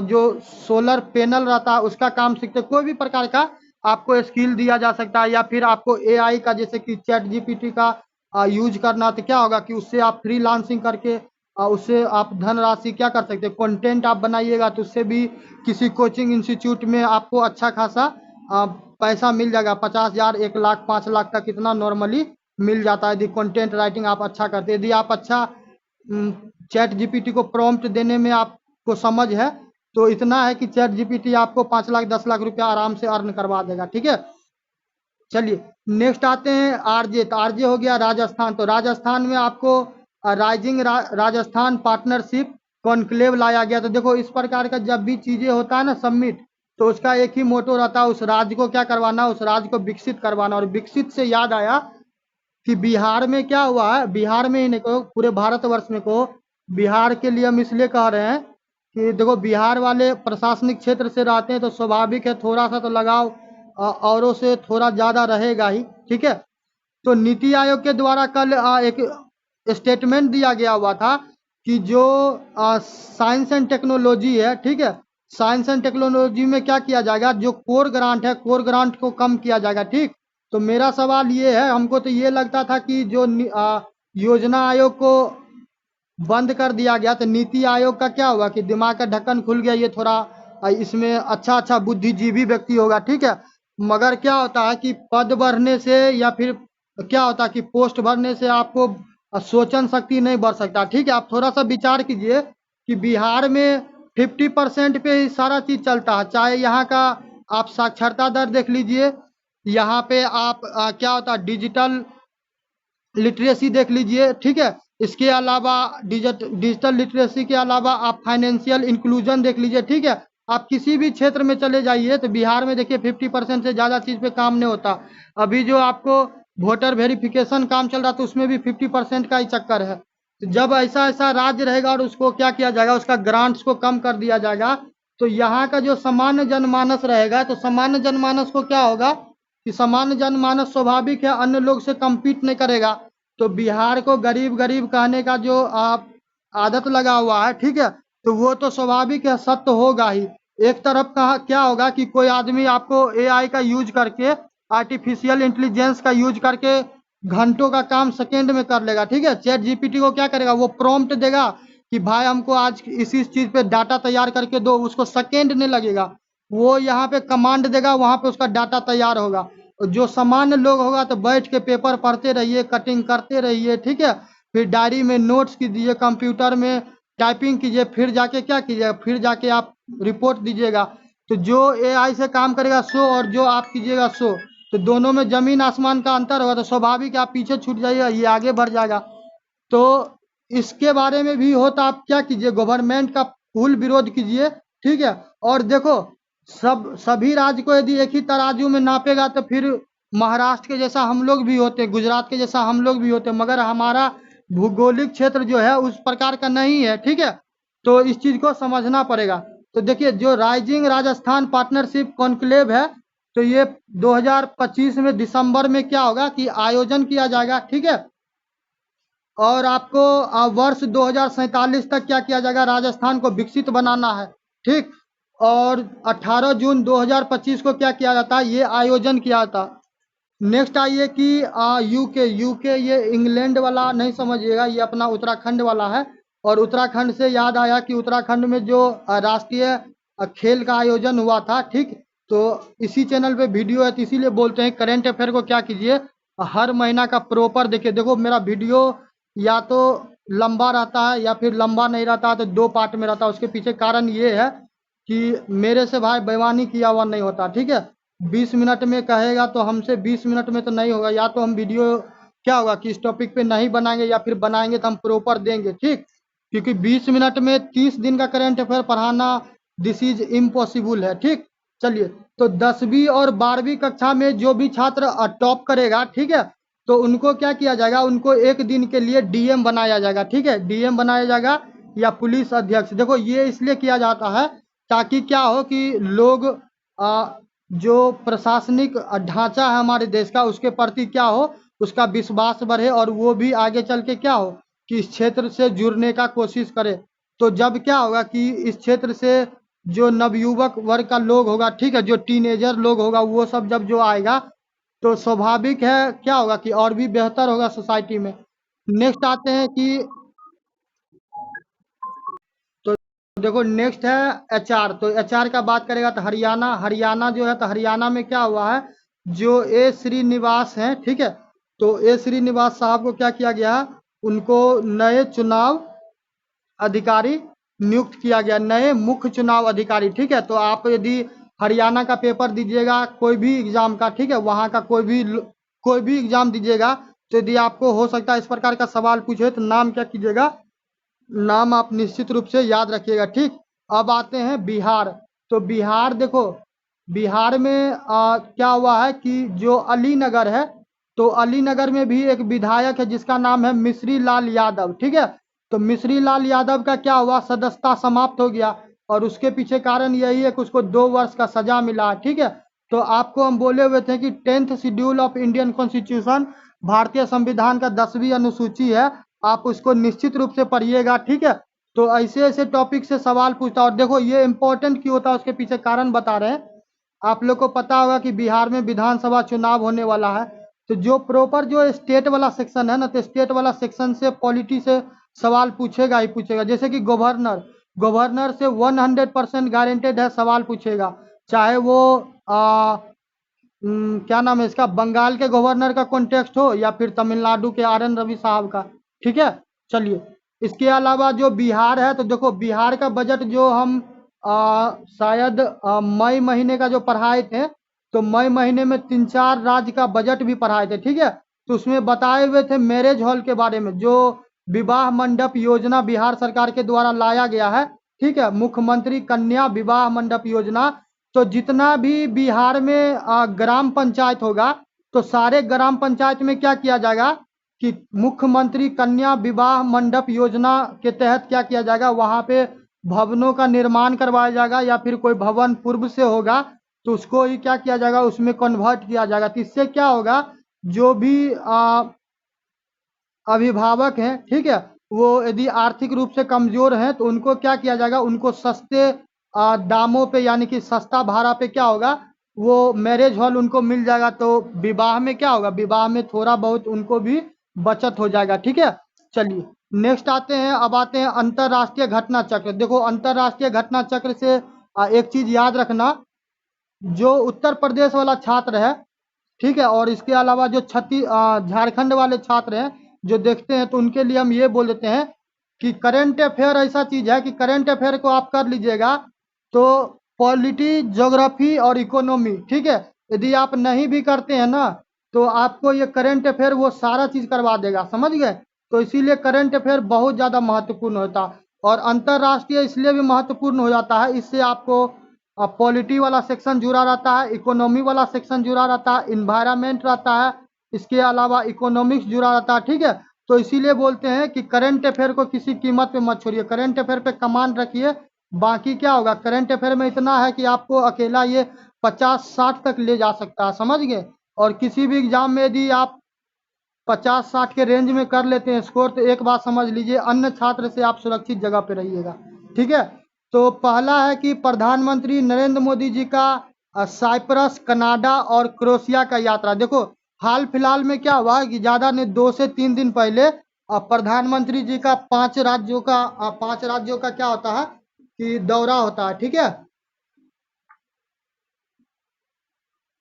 जो सोलर पैनल रहता है उसका काम सीखते हैं, कोई भी प्रकार का आपको स्किल दिया जा सकता है। या फिर आपको एआई का, जैसे कि चैट जीपीटी का यूज करना, तो क्या होगा कि उससे आप फ्रीलांसिंग करके उससे आप धनराशि क्या कर सकते हैं, कंटेंट आप बनाइएगा तो उससे भी किसी कोचिंग इंस्टीट्यूट में आपको अच्छा खासा पैसा मिल जाएगा, 50,000, 1 लाख, 5 लाख तक इतना नॉर्मली मिल जाता है, यदि कंटेंट राइटिंग आप अच्छा करते हैं। यदि आप अच्छा चैट जीपीटी को प्रॉम्प्ट देने में आपको समझ है, तो इतना है कि चैट जीपीटी आपको 5 लाख 10 लाख रुपया आराम से अर्न करवा देगा, ठीक है। चलिए नेक्स्ट आते हैं आरजे, तो आरजे हो गया राजस्थान, तो राजस्थान में आपको राजस्थान पार्टनरशिप कॉन्क्लेव लाया गया। तो देखो इस प्रकार का जब भी चीजें होता है ना समिट, तो उसका एक ही मोटो रहता है, उस राज्य को क्या करवाना, उस राज्य को विकसित करवाना। और विकसित से याद आया कि बिहार में क्या हुआ है, बिहार में ही नहीं कहो पूरे भारतवर्ष में कहो, बिहार के लिए हम इसलिए कह रहे हैं कि देखो बिहार वाले प्रशासनिक क्षेत्र से रहते हैं, तो स्वाभाविक है थोड़ा सा तो लगाव औरों से थोड़ा ज़्यादा रहेगा ही, ठीक है। तो नीति आयोग के द्वारा कल एक स्टेटमेंट दिया गया हुआ था कि जो साइंस एंड टेक्नोलॉजी है, ठीक है, साइंस एंड टेक्नोलॉजी में क्या किया जाएगा, जो कोर ग्रांट है, कोर ग्रांट को कम किया जाएगा, ठीक। तो मेरा सवाल ये है, हमको तो ये लगता था कि जो योजना आयोग को बंद कर दिया गया, तो नीति आयोग का क्या हुआ कि दिमाग का ढक्कन खुल गया, ये थोड़ा इसमें अच्छा अच्छा बुद्धिजीवी व्यक्ति होगा, ठीक है। मगर क्या होता है कि पद बढ़ने से या फिर क्या होता है कि पोस्ट भरने से आपको सोचन शक्ति नहीं बढ़ सकता, ठीक है। आप थोड़ा सा विचार कीजिए कि बिहार में 50% पे ही सारा चीज चलता है, चाहे यहाँ का आप साक्षरता दर देख लीजिए, यहाँ पे आप क्या होता है डिजिटल लिटरेसी देख लीजिए, ठीक है। इसके अलावा डिजिटल लिटरेसी के अलावा आप फाइनेंशियल इंक्लूजन देख लीजिए, ठीक है। आप किसी भी क्षेत्र में चले जाइए तो बिहार में देखिए 50% से ज़्यादा चीज़ पे काम नहीं होता। अभी जो आपको वोटर वेरिफिकेशन काम चल रहा था उसमें भी 50% का ही चक्कर है। तो जब ऐसा ऐसा राज्य रहेगा और उसको क्या किया जाएगा, उसका ग्रांट्स को कम कर दिया जाएगा, तो यहाँ का जो सामान्य जनमानस रहेगा, तो सामान्य जनमानस को क्या होगा कि सामान्य जनमानस स्वाभाविक है अन्य लोग से कम्पीट नहीं करेगा। तो बिहार को गरीब गरीब कहने का जो आप आदत लगा हुआ है, ठीक है, तो वो तो स्वाभाविक है, सत्य होगा ही। एक तरफ कहा क्या होगा कि कोई आदमी आपको एआई का यूज करके, आर्टिफिशियल इंटेलिजेंस का यूज करके घंटों का काम सेकेंड में कर लेगा, ठीक है। चैट जीपीटी को क्या करेगा, वो प्रॉम्प्ट देगा कि भाई हमको आज इसी चीज पे डाटा तैयार करके दो, उसको सेकेंड नहीं लगेगा, वो यहाँ पे कमांड देगा, वहां पे उसका डाटा तैयार होगा। जो सामान्य लोग होगा तो बैठ के पेपर पढ़ते रहिए, कटिंग करते रहिए, ठीक है, फिर डायरी में नोट्स कीजिए, कंप्यूटर में टाइपिंग कीजिए, फिर जाके क्या कीजिएगा, फिर जाके आप रिपोर्ट दीजिएगा। तो जो एआई से काम करेगा सो, और जो आप कीजिएगा सो, तो दोनों में जमीन आसमान का अंतर होगा, तो स्वाभाविक आप पीछे छूट जाइएगा, ये आगे बढ़ जाएगा। तो इसके बारे में भी हो तो आप क्या कीजिए, गवर्नमेंट का फुल विरोध कीजिए, ठीक है। और देखो सभी राज्य को यदि एक ही तराजू में नापेगा तो फिर महाराष्ट्र के जैसा हम लोग भी होते, गुजरात के जैसा हम लोग भी होते, मगर हमारा भौगोलिक क्षेत्र जो है उस प्रकार का नहीं है, ठीक है। तो इस चीज को समझना पड़ेगा। तो देखिए जो राइजिंग राजस्थान पार्टनरशिप कॉन्क्लेव है, तो ये 2025 में दिसंबर में क्या होगा कि आयोजन किया जाएगा, ठीक है। और आपको वर्ष 2047 तक क्या किया जाएगा, राजस्थान को विकसित बनाना है, ठीक। और 18 जून 2025 को क्या किया जाता है, ये आयोजन किया जाता। नेक्स्ट आइए कि यूके, यूके ये इंग्लैंड वाला नहीं समझिएगा, ये अपना उत्तराखंड वाला है। और उत्तराखंड से याद आया कि उत्तराखंड में जो राष्ट्रीय खेल का आयोजन हुआ था, ठीक, तो इसी चैनल पे वीडियो है, तो इसीलिए बोलते हैं करंट अफेयर को क्या कीजिए, हर महीना का प्रॉपर देखिए। देखो मेरा वीडियो या तो लंबा रहता है या फिर लंबा नहीं रहता है, तो 2 पार्ट में रहता है। उसके पीछे कारण ये है कि मेरे से भाई बेईमानी किया हुआ नहीं होता, ठीक है। 20 मिनट में कहेगा तो हमसे 20 मिनट में तो नहीं होगा, या तो हम वीडियो क्या होगा कि इस टॉपिक पे नहीं बनाएंगे, या फिर बनाएंगे तो हम प्रॉपर देंगे, ठीक। क्योंकि 20 मिनट में 30 दिन का करंट अफेयर पढ़ाना दिस इज इम्पॉसिबल है, ठीक। चलिए, तो 10वीं और 12वीं कक्षा में जो भी छात्र टॉप करेगा, ठीक है, तो उनको क्या किया जाएगा, उनको एक दिन के लिए डीएम बनाया जाएगा, ठीक है। डीएम बनाया जाएगा या पुलिस अध्यक्ष। देखो ये इसलिए किया जाता है ताकि क्या हो कि लोग जो प्रशासनिक ढांचा है हमारे देश का, उसके प्रति क्या हो, उसका विश्वास बढ़े, और वो भी आगे चल के क्या हो कि इस क्षेत्र से जुड़ने का कोशिश करे। तो जब क्या होगा कि इस क्षेत्र से जो नवयुवक वर्ग का लोग होगा, ठीक है, जो टीनेजर लोग होगा, वो सब जब जो आएगा, तो स्वाभाविक है क्या होगा कि और भी बेहतर होगा सोसाइटी में। नेक्स्ट आते हैं कि तो देखो नेक्स्ट है एचआर। तो एचआर का बात करेगा तो हरियाणा, हरियाणा जो है, तो हरियाणा में क्या हुआ है, जो ए श्रीनिवास हैं, ठीक है, तो ए श्रीनिवास साहब को क्या किया गया, उनको नए चुनाव अधिकारी नियुक्त किया गया, नए मुख्य चुनाव अधिकारी, ठीक है। तो आप यदि हरियाणा का पेपर दीजिएगा कोई भी एग्जाम का, ठीक है, वहाँ का कोई भी एग्जाम दीजिएगा, तो यदि आपको हो सकता है इस प्रकार का सवाल पूछे, तो नाम क्या कीजिएगा, नाम आप निश्चित रूप से याद रखिएगा, ठीक। अब आते हैं बिहार। तो बिहार देखो, बिहार में क्या हुआ है कि जो अलीनगर है, तो अलीनगर में भी एक विधायक है जिसका नाम है मिश्री लाल यादव, ठीक है। तो मिश्री लाल यादव का क्या हुआ, सदस्यता समाप्त हो गया, और उसके पीछे कारण यही है कि उसको 2 वर्ष का सजा मिला, ठीक है। तो आपको हम बोले हुए थे कि 10th schedule of Indian constitution, भारतीय संविधान का 10वीं अनुसूची है, आप उसको निश्चित रूप से पढ़िएगा, ठीक है। तो ऐसे ऐसे टॉपिक से सवाल पूछता है, और देखो ये इंपॉर्टेंट क्यों होता है, उसके पीछे कारण बता रहे हैं। आप लोग को पता होगा कि बिहार में विधानसभा चुनाव होने वाला है, तो जो प्रॉपर जो स्टेट वाला सेक्शन है ना, तो स्टेट वाला सेक्शन से पॉलिटी से सवाल पूछेगा ही पूछेगा। जैसे कि गवर्नर, गवर्नर से 100% गारंटेड है सवाल पूछेगा, चाहे वो क्या नाम है इसका, बंगाल के गवर्नर का कॉन्टेक्स्ट हो या फिर तमिलनाडु के आर एन रवि साहब का, ठीक है। चलिए, इसके अलावा जो बिहार है, तो देखो बिहार का बजट जो हम शायद मई महीने का जो पढ़ाए थे, तो मई महीने में 3-4 राज्य का बजट भी पढ़ाए थे, ठीक है। तो उसमें बताए हुए थे मैरिज हॉल के बारे में, जो विवाह मंडप योजना बिहार सरकार के द्वारा लाया गया है, ठीक है, मुख्यमंत्री कन्या विवाह मंडप योजना। तो जितना भी बिहार में ग्राम पंचायत होगा, तो सारे ग्राम पंचायत में क्या किया जाएगा कि मुख्यमंत्री कन्या विवाह मंडप योजना के तहत क्या किया जाएगा, वहां पे भवनों का निर्माण करवाया जाएगा, या फिर कोई भवन पूर्व से होगा तो उसको ही क्या किया जाएगा, उसमें कन्वर्ट किया जाएगा। तो इससे क्या होगा, जो भी अभिभावक हैं, ठीक है, वो यदि आर्थिक रूप से कमजोर हैं, तो उनको क्या किया जाएगा, उनको सस्ते दामों पे, यानी कि सस्ता भाड़ा पे क्या होगा, वो मैरिज हॉल उनको मिल जाएगा। तो विवाह में क्या होगा, विवाह में थोड़ा बहुत उनको भी बचत हो जाएगा, ठीक है। चलिए नेक्स्ट आते हैं, अब आते हैं अंतरराष्ट्रीय घटना चक्र। देखो अंतरराष्ट्रीय घटना चक्र से एक चीज याद रखना, जो उत्तर प्रदेश वाला छात्र है, ठीक है, और इसके अलावा जो झारखंड वाले छात्र हैं जो देखते हैं, तो उनके लिए हम ये बोल देते हैं कि करंट अफेयर ऐसा चीज है कि करंट अफेयर को आप कर लीजिएगा, तो पॉलिटी, ज्योग्राफी और इकोनॉमी, ठीक है, यदि आप नहीं भी करते हैं ना, तो आपको ये करंट अफेयर वो सारा चीज करवा देगा, समझ गए। तो इसीलिए करंट अफेयर बहुत ज्यादा महत्वपूर्ण होता है, और अंतरराष्ट्रीय इसलिए भी महत्वपूर्ण हो जाता है, इससे आपको पॉलिटी वाला सेक्शन जुड़ा रहता है, इकोनॉमी वाला सेक्शन जुड़ा रहता है, इन्वायरमेंट रहता है, इसके अलावा इकोनॉमिक्स जुड़ा रहता है, ठीक है। तो इसीलिए बोलते हैं कि करंट अफेयर को किसी कीमत पे मत छोड़िए, करंट अफेयर पे कमांड रखिए। बाकी क्या होगा, करंट अफेयर में इतना है कि आपको अकेला ये 50-60 तक ले जा सकता है, समझ गए। और किसी भी एग्जाम में यदि आप 50-60 के रेंज में कर लेते हैं स्कोर, तो एक बात समझ लीजिए, अन्य छात्र से आप सुरक्षित जगह पे रहिएगा, ठीक है। तो पहला है कि प्रधानमंत्री नरेंद्र मोदी जी का साइप्रस, कनाडा और क्रोएशिया का यात्रा। देखो हाल फिलहाल में क्या हुआ कि ज्यादा नहीं, 2 से 3 दिन पहले प्रधानमंत्री जी का 5 राज्यों का क्या होता है कि दौरा होता है, ठीक है।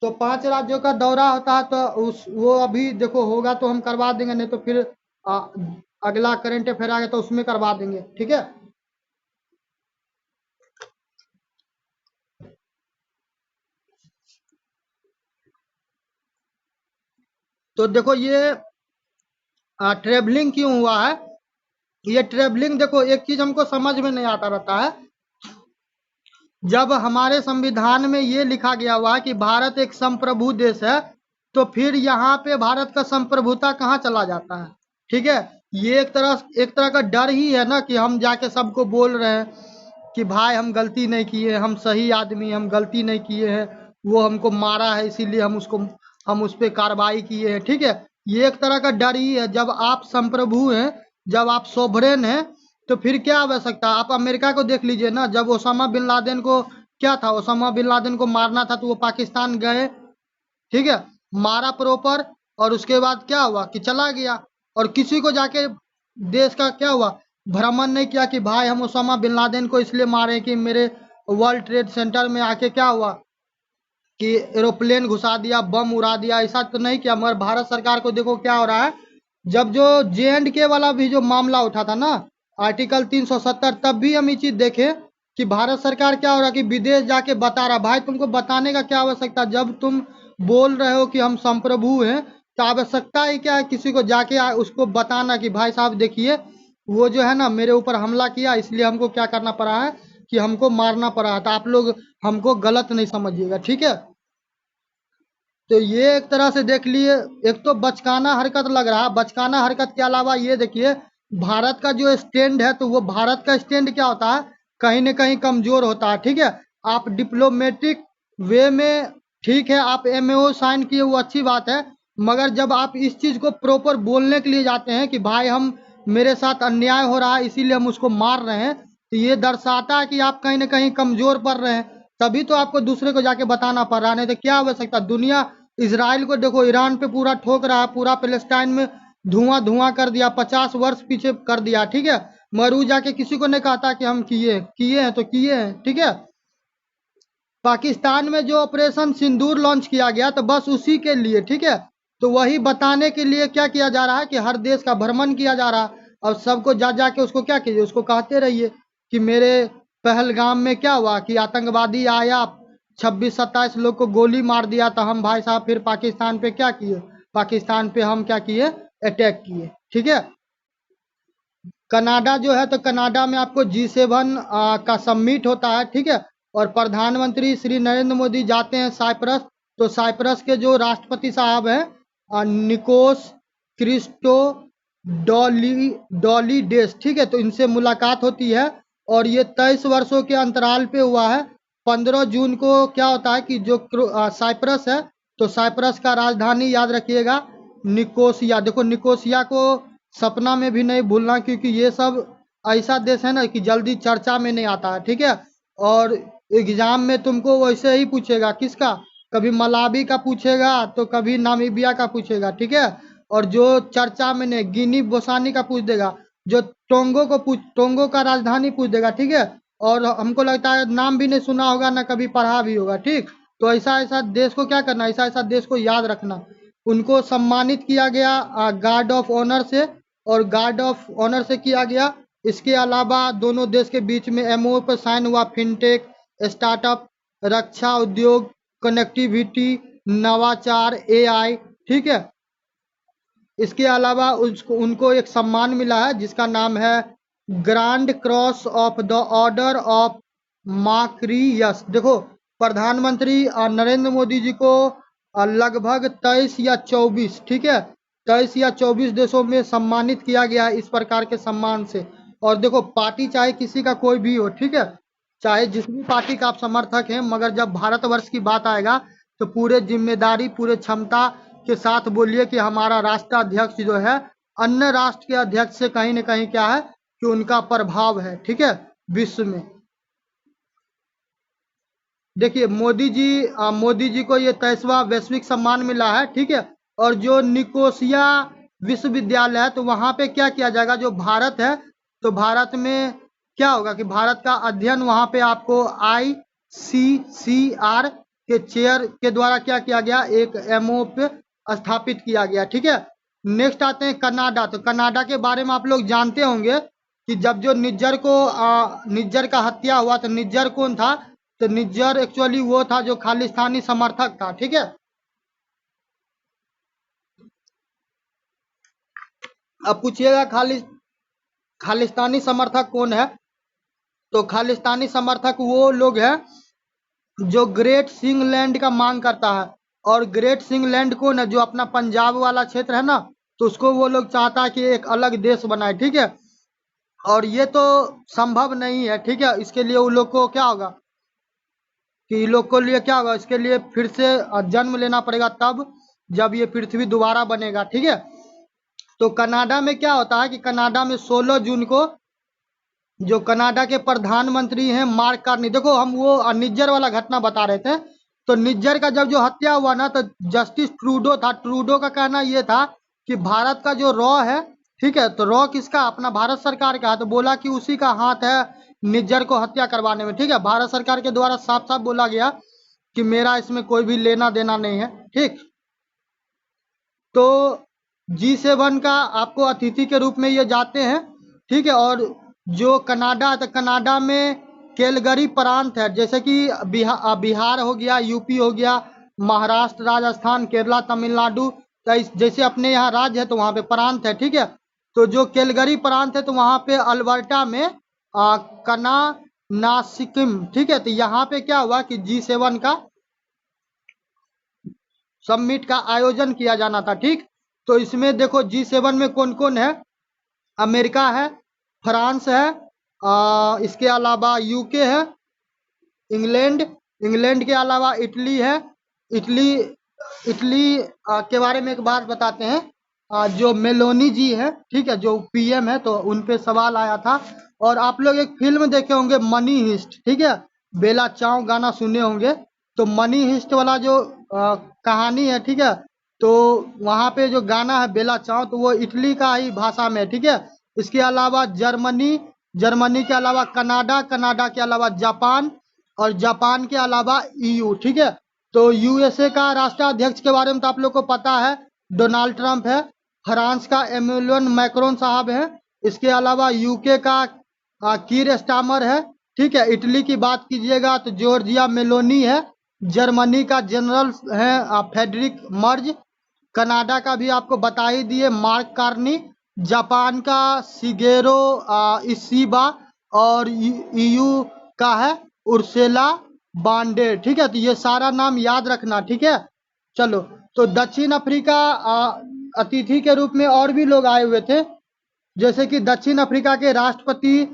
तो 5 राज्यों का दौरा होता है, तो उस वो अभी देखो होगा तो हम करवा देंगे, नहीं तो फिर आ, अगला करंट अफेयर आ गया तो उसमें करवा देंगे, ठीक है। तो देखो ये ट्रेवलिंग क्यों हुआ है। ये ट्रेवलिंग देखो, एक चीज हमको समझ में नहीं आता रहता है। जब हमारे संविधान में ये लिखा गया हुआ है कि भारत एक संप्रभु देश है, तो फिर यहाँ पे भारत का संप्रभुता कहाँ चला जाता है, ठीक है। ये एक तरह का डर ही है ना कि हम जाके सबको बोल रहे हैं कि भाई हम गलती नहीं किए, हम सही आदमी, हम गलती नहीं किए हैं, वो हमको मारा है इसीलिए हम उस पर कार्रवाई किए हैं, ठीक है। ये एक तरह का डर ही है। जब आप संप्रभु हैं, जब आप सोवरेन हैं, तो फिर क्या आवश्यकता। आप अमेरिका को देख लीजिए ना, जब ओसामा बिन लादेन को क्या था, ओसामा बिन लादेन को मारना था तो वो पाकिस्तान गए, ठीक है, मारा प्रॉपर, और उसके बाद क्या हुआ कि चला गया, और किसी को जाके देश का क्या हुआ, भ्रमण नहीं किया कि भाई हम ओसामा बिन लादेन को इसलिए मारे कि मेरे वर्ल्ड ट्रेड सेंटर में आके क्या हुआ कि एरोप्लेन घुसा दिया, बम उड़ा दिया, ऐसा तो नहीं किया। मगर भारत सरकार को देखो क्या हो रहा है। जब जो JNK वाला भी जो मामला उठा था ना, आर्टिकल 370, तब भी हम ये चीज देखे कि भारत सरकार क्या हो रहा है कि विदेश जाके बता रहा। भाई तुमको बताने का क्या आवश्यकता, जब तुम बोल रहे हो कि हम संप्रभु हैं, तो आवश्यकता ही क्या है किसी को जाके उसको बताना कि भाई साहब देखिए वो जो है ना मेरे ऊपर हमला किया, इसलिए हमको क्या करना पड़ा है कि हमको मारना पड़ा है। तो आप लोग हमको गलत नहीं समझिएगा, ठीक है। तो ये एक तरह से देख लिए, एक तो बचकाना हरकत लग रहा है। बचकाना हरकत के अलावा ये देखिए, भारत का जो स्टैंड है, तो वो भारत का स्टैंड क्या होता है, कहीं न कहीं कमजोर होता है, ठीक है। आप डिप्लोमेटिक वे में ठीक है, आप MAO साइन किए वो अच्छी बात है, मगर जब आप इस चीज को प्रॉपर बोलने के लिए जाते हैं कि भाई हम मेरे साथ अन्याय हो रहा है इसीलिए हम उसको मार रहे हैं, तो ये दर्शाता है कि आप कहीं न कहीं कमजोर पड़ रहे हैं। तभी तो आपको दूसरे को जाके बताना पड़ रहा है, नहीं तो क्या आवश्यकता। दुनिया इसराइल को देखो, ईरान पे पूरा ठोक रहा है, पूरा पैलेस्टाइन में धुआं धुआं कर दिया, 50 वर्ष पीछे कर दिया, ठीक है। मगर वो जाके किसी को नहीं कहता कि हम किए किए हैं तो किए हैं, ठीक है। पाकिस्तान में जो ऑपरेशन सिंदूर लॉन्च किया गया, तो बस उसी के लिए, ठीक है। तो वही बताने के लिए क्या किया जा रहा है कि हर देश का भ्रमण किया जा रहा है, और सबको जा जाके उसको क्या कीजिए, उसको कहते रहिए कि मेरे पहलगाम में क्या हुआ कि आतंकवादी आया, 26-27 लोग को गोली मार दिया, तो हम भाई साहब फिर पाकिस्तान पे क्या किए, पाकिस्तान पे हम क्या किए, अटैक किए, ठीक है। कनाडा जो है, तो कनाडा में आपको G7 का समिट होता है, ठीक है। और प्रधानमंत्री श्री नरेंद्र मोदी जाते हैं साइप्रस, तो साइप्रस के जो राष्ट्रपति साहब हैं निकोस क्रिस्टो डॉली डॉली डेस, ठीक है, तो इनसे मुलाकात होती है। और ये 23 वर्षों के अंतराल पे हुआ है। 15 जून को क्या होता है कि जो साइप्रस है, तो साइप्रस का राजधानी याद रखिएगा निकोसिया। देखो निकोसिया को सपना में भी नहीं भूलना, क्योंकि ये सब ऐसा देश है ना कि जल्दी चर्चा में नहीं आता है, ठीक है। और एग्जाम में तुमको वैसे ही पूछेगा, किसका, कभी मलावी का पूछेगा तो कभी नामीबिया का पूछेगा, ठीक है। और जो चर्चा में नहीं, गिनी बोसानी का पूछ देगा, जो टोंगो का राजधानी पूछ देगा, ठीक है। और हमको लगता है नाम भी नहीं सुना होगा ना कभी पढ़ा भी होगा, ठीक। तो ऐसा ऐसा देश को क्या करना, ऐसा ऐसा देश को याद रखना। उनको सम्मानित किया गया गार्ड ऑफ ऑनर से, और गार्ड ऑफ ऑनर से किया गया। इसके अलावा दोनों देश के बीच में MOU पर साइन हुआ, फिनटेक, स्टार्टअप, रक्षा उद्योग, कनेक्टिविटी, नवाचार, AI, ठीक है। इसके अलावा उसको उनको एक सम्मान मिला है जिसका नाम है grand cross of the order of Makarios. देखो प्रधानमंत्री नरेंद्र मोदी जी को लगभग 23 या 24, ठीक है, 23 या 24 देशों में सम्मानित किया गया है इस प्रकार के सम्मान से। और देखो पार्टी चाहे किसी का कोई भी हो, ठीक है, चाहे जिस भी पार्टी का आप समर्थक हैं, मगर जब भारतवर्ष की बात आएगा तो पूरे जिम्मेदारी, पूरे क्षमता के साथ बोलिए कि हमारा राष्ट्राध्यक्ष जो है अन्य राष्ट्र के अध्यक्ष से कहीं न कहीं क्या है कि उनका प्रभाव है, ठीक है, विश्व में। देखिए मोदी जी को ये 23वां वैश्विक सम्मान मिला है, ठीक है। और जो निकोसिया विश्वविद्यालय है, तो वहां पे क्या किया जाएगा, जो भारत है तो भारत में क्या होगा कि भारत का अध्ययन वहां पे आपको ICCR के चेयर के द्वारा क्या किया गया, एक MO पे स्थापित किया गया। ठीक है, नेक्स्ट आते हैं कनाडा। तो कनाडा के बारे में आप लोग जानते होंगे कि जब जो निज्जर का हत्या हुआ, तो निज्जर कौन था, तो निज्जर एक्चुअली वो था जो खालिस्तानी समर्थक था। ठीक है, अब पूछिएगा खालिस्तानी समर्थक कौन है, तो खालिस्तानी समर्थक वो लोग हैं जो ग्रेट सिंगलैंड का मांग करता है। और ग्रेट सिंगलैंड कौन है, जो अपना पंजाब वाला क्षेत्र है ना, तो उसको वो लोग चाहता है कि एक अलग देश बनाए। ठीक है, और ये तो संभव नहीं है। ठीक है, इसके लिए वो लोग को क्या होगा कि लोग को लिए क्या होगा, इसके लिए फिर से जन्म लेना पड़ेगा, तब जब ये पृथ्वी दोबारा बनेगा। ठीक है, तो कनाडा में क्या होता है कि कनाडा में 16 जून को जो कनाडा के प्रधानमंत्री हैं मार्क कार्नी, देखो हम वो निज्जर वाला घटना बता रहे थे, तो निज्जर का जब जो हत्या हुआ ना, तो जस्टिस ट्रूडो था, ट्रूडो का कहना ये था कि भारत का जो रॉ है, ठीक है, तो रॉ किसका, अपना भारत सरकार का है, तो बोला कि उसी का हाथ है निज्जर को हत्या करवाने में। ठीक है, भारत सरकार के द्वारा साफ साफ बोला गया कि मेरा इसमें कोई भी लेना देना नहीं है। ठीक, तो G7 का आपको अतिथि के रूप में ये जाते हैं। ठीक है, और जो कनाडा है, तो कनाडा में कैलगरी प्रांत है, जैसे कि बिहार हो गया, यूपी हो गया, महाराष्ट्र, राजस्थान, केरला, तमिलनाडु, तो जैसे अपने यहाँ राज्य है तो वहाँ पे प्रांत है। ठीक है, तो जो कैलगरी प्रांत है तो वहाँ पे अल्बर्टा में कना नासिकिम। ठीक है, तो यहाँ पे क्या हुआ कि G7 का समिट का आयोजन किया जाना था। ठीक, तो इसमें देखो G7 में कौन कौन है, अमेरिका है, फ्रांस है, इसके अलावा यूके है, इंग्लैंड के अलावा इटली है। इटली इटली के बारे में एक बात बताते हैं, जो मेलोनी जी है, ठीक है, जो PM है, तो उन पे सवाल आया था। और आप लोग एक फिल्म देखे होंगे मनी हिस्ट, ठीक है, बेला चाव गाना सुने होंगे, तो मनी हिस्ट वाला जो कहानी है, ठीक है, तो वहाँ पे जो गाना है बेला चाव, तो वो इटली का ही भाषा में है। ठीक है, इसके अलावा जर्मनी के अलावा कनाडा के अलावा जापान, और जापान के अलावा EU। ठीक है, तो USA का राष्ट्राध्यक्ष के बारे में तो आप लोग को पता है, डोनाल्ड ट्रंप है। फ्रांस का एमेनुअल मैक्रोन साहब है। इसके अलावा UK का कीर स्टामर है। ठीक है, इटली की बात कीजिएगा तो जॉर्जिया मेलोनी है। जर्मनी का जनरल है फेडरिक मर्ज। कनाडा का भी आपको बता ही दिए, मार्क कार्नी। जापान का शिगेरो इशिबा, और EU का है उर्सेला बांडे। ठीक है, तो ये सारा नाम याद रखना। ठीक है, चलो, तो दक्षिण अफ्रीका अतिथि के रूप में और भी लोग आए हुए थे, जैसे कि दक्षिण अफ्रीका के राष्ट्रपति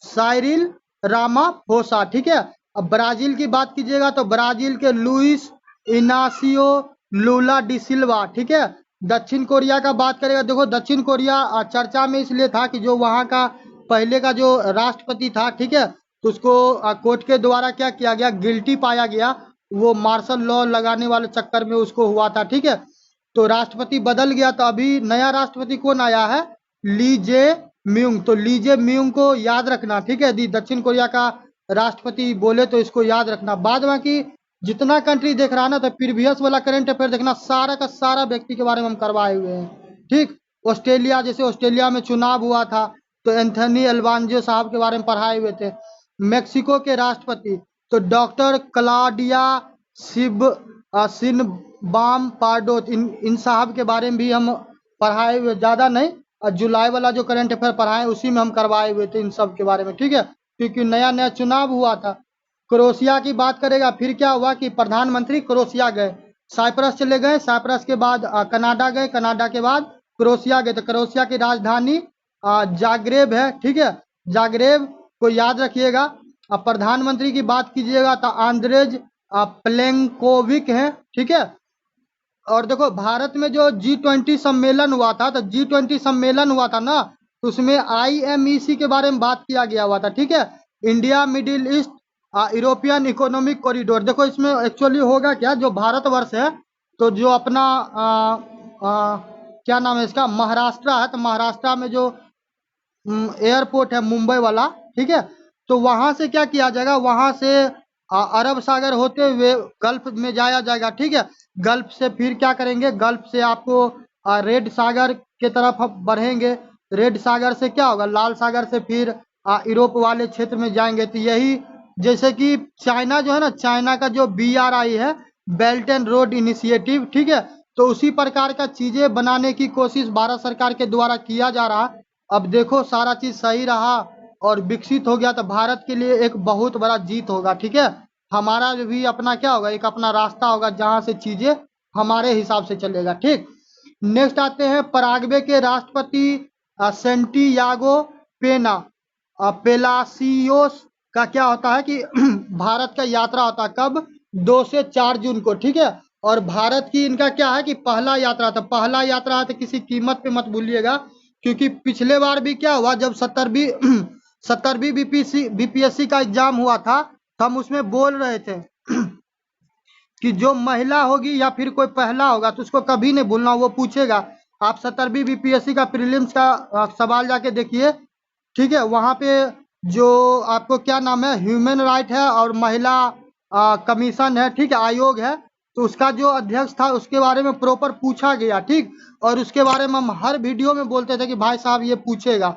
साइरिल रामाफोसा। ठीक है, अब ब्राजील की बात कीजिएगा तो ब्राजील के लुइस इनासियो लूला डी सिल्वा। ठीक है, दक्षिण कोरिया का बात करेगा, देखो दक्षिण कोरिया चर्चा में इसलिए था कि जो वहाँ का पहले का जो राष्ट्रपति था, ठीक है, तो उसको कोर्ट के द्वारा क्या किया गया, गिल्टी पाया गया, वो मार्शल लॉ लगाने वाले चक्कर में उसको हुआ था। ठीक है, तो राष्ट्रपति बदल गया, तो अभी नया राष्ट्रपति कौन आया है, ली जे म्यूंग। तो ली जे म्यूंग को याद रखना। ठीक है, यदि दक्षिण कोरिया का राष्ट्रपति बोले तो इसको याद रखना। बाद बाकी जितना कंट्री देख रहा है ना, तो प्रीवियस वाला करंट अफेयर देखना, सारा का सारा व्यक्ति के बारे में हम करवाए हुए हैं। ठीक, ऑस्ट्रेलिया, जैसे ऑस्ट्रेलिया में चुनाव हुआ था तो एंथनी अल्बांजो साहब के बारे में पढ़ाए हुए थे। मेक्सिको के राष्ट्रपति तो डॉक्टर क्लाउडिया सिनबाम पार्डो, इन साहब के बारे में भी हम पढ़ाए हुए, ज़्यादा नहीं, और जुलाई वाला जो करंट अफेयर पढ़ाए उसी में हम करवाए हुए थे इन सब के बारे में। ठीक है, क्योंकि नया नया चुनाव हुआ था। क्रोएशिया की बात करेगा, फिर क्या हुआ कि प्रधानमंत्री क्रोएशिया गए, साइप्रस चले गए, साइप्रस के बाद कनाडा गए, कनाडा के बाद क्रोएशिया गए। तो क्रोएशिया की राजधानी जाग्रेब है। ठीक है, जाग्रेब को याद रखिएगा। अब प्रधानमंत्री की बात कीजिएगा तो आंद्रेज प्लेंकोविक है। ठीक है, और देखो भारत में जो G20 सम्मेलन हुआ था, तो G20 सम्मेलन हुआ था ना, तो उसमें IMEC के बारे में बात किया गया हुआ था। ठीक है, India middle east European economic corridor. देखो इसमें एक्चुअली होगा क्या, जो भारतवर्ष है, तो जो अपना क्या नाम है इसका, महाराष्ट्र है, तो महाराष्ट्र में जो एयरपोर्ट है मुंबई वाला, ठीक है, तो वहां से क्या किया जाएगा, वहां से अरब सागर होते हुए गल्फ में जाया जाएगा, ठीक है। गल्फ से फिर क्या करेंगे, गल्फ से आपको रेड सागर के तरफ हम बढ़ेंगे। रेड सागर से क्या होगा, लाल सागर से फिर यूरोप वाले क्षेत्र में जाएंगे। तो यही जैसे कि चाइना जो है ना, चाइना का जो BRI है, बेल्ट एंड रोड इनिशिएटिव, ठीक है, तो उसी प्रकार का चीजें बनाने की कोशिश भारत सरकार के द्वारा किया जा रहा है। अब देखो सारा चीज सही रहा और विकसित हो गया तो भारत के लिए एक बहुत बड़ा जीत होगा, ठीक है। हमारा भी अपना क्या होगा, एक अपना रास्ता होगा जहां से चीजें हमारे हिसाब से चलेगा, ठीक। नेक्स्ट आते हैं पराग्वे के राष्ट्रपति सेंटियागो पेना पेलासियोस का क्या होता है कि भारत का यात्रा होता है कब, 2 से 4 जून को, ठीक है। और भारत की इनका क्या है कि पहला यात्रा था, पहला यात्रा है तो किसी कीमत पे मत भूलिएगा, क्योंकि पिछले बार भी क्या हुआ, जब 70वीं बीपीएससी का एग्जाम हुआ था तो हम उसमें बोल रहे थे कि जो महिला होगी या फिर कोई पहला होगा तो उसको कभी नहीं भूलना, वो पूछेगा। आप 70वीं बीपीएससी का प्रीलिम्स का सवाल जाके देखिए, ठीक है। वहां पे जो आपको क्या नाम है, ह्यूमन राइट है और महिला कमीशन है, ठीक है, आयोग है, तो उसका जो अध्यक्ष था उसके बारे में प्रॉपर पूछा गया, ठीक। और उसके बारे में हम हर वीडियो में बोलते थे कि भाई साहब ये पूछेगा।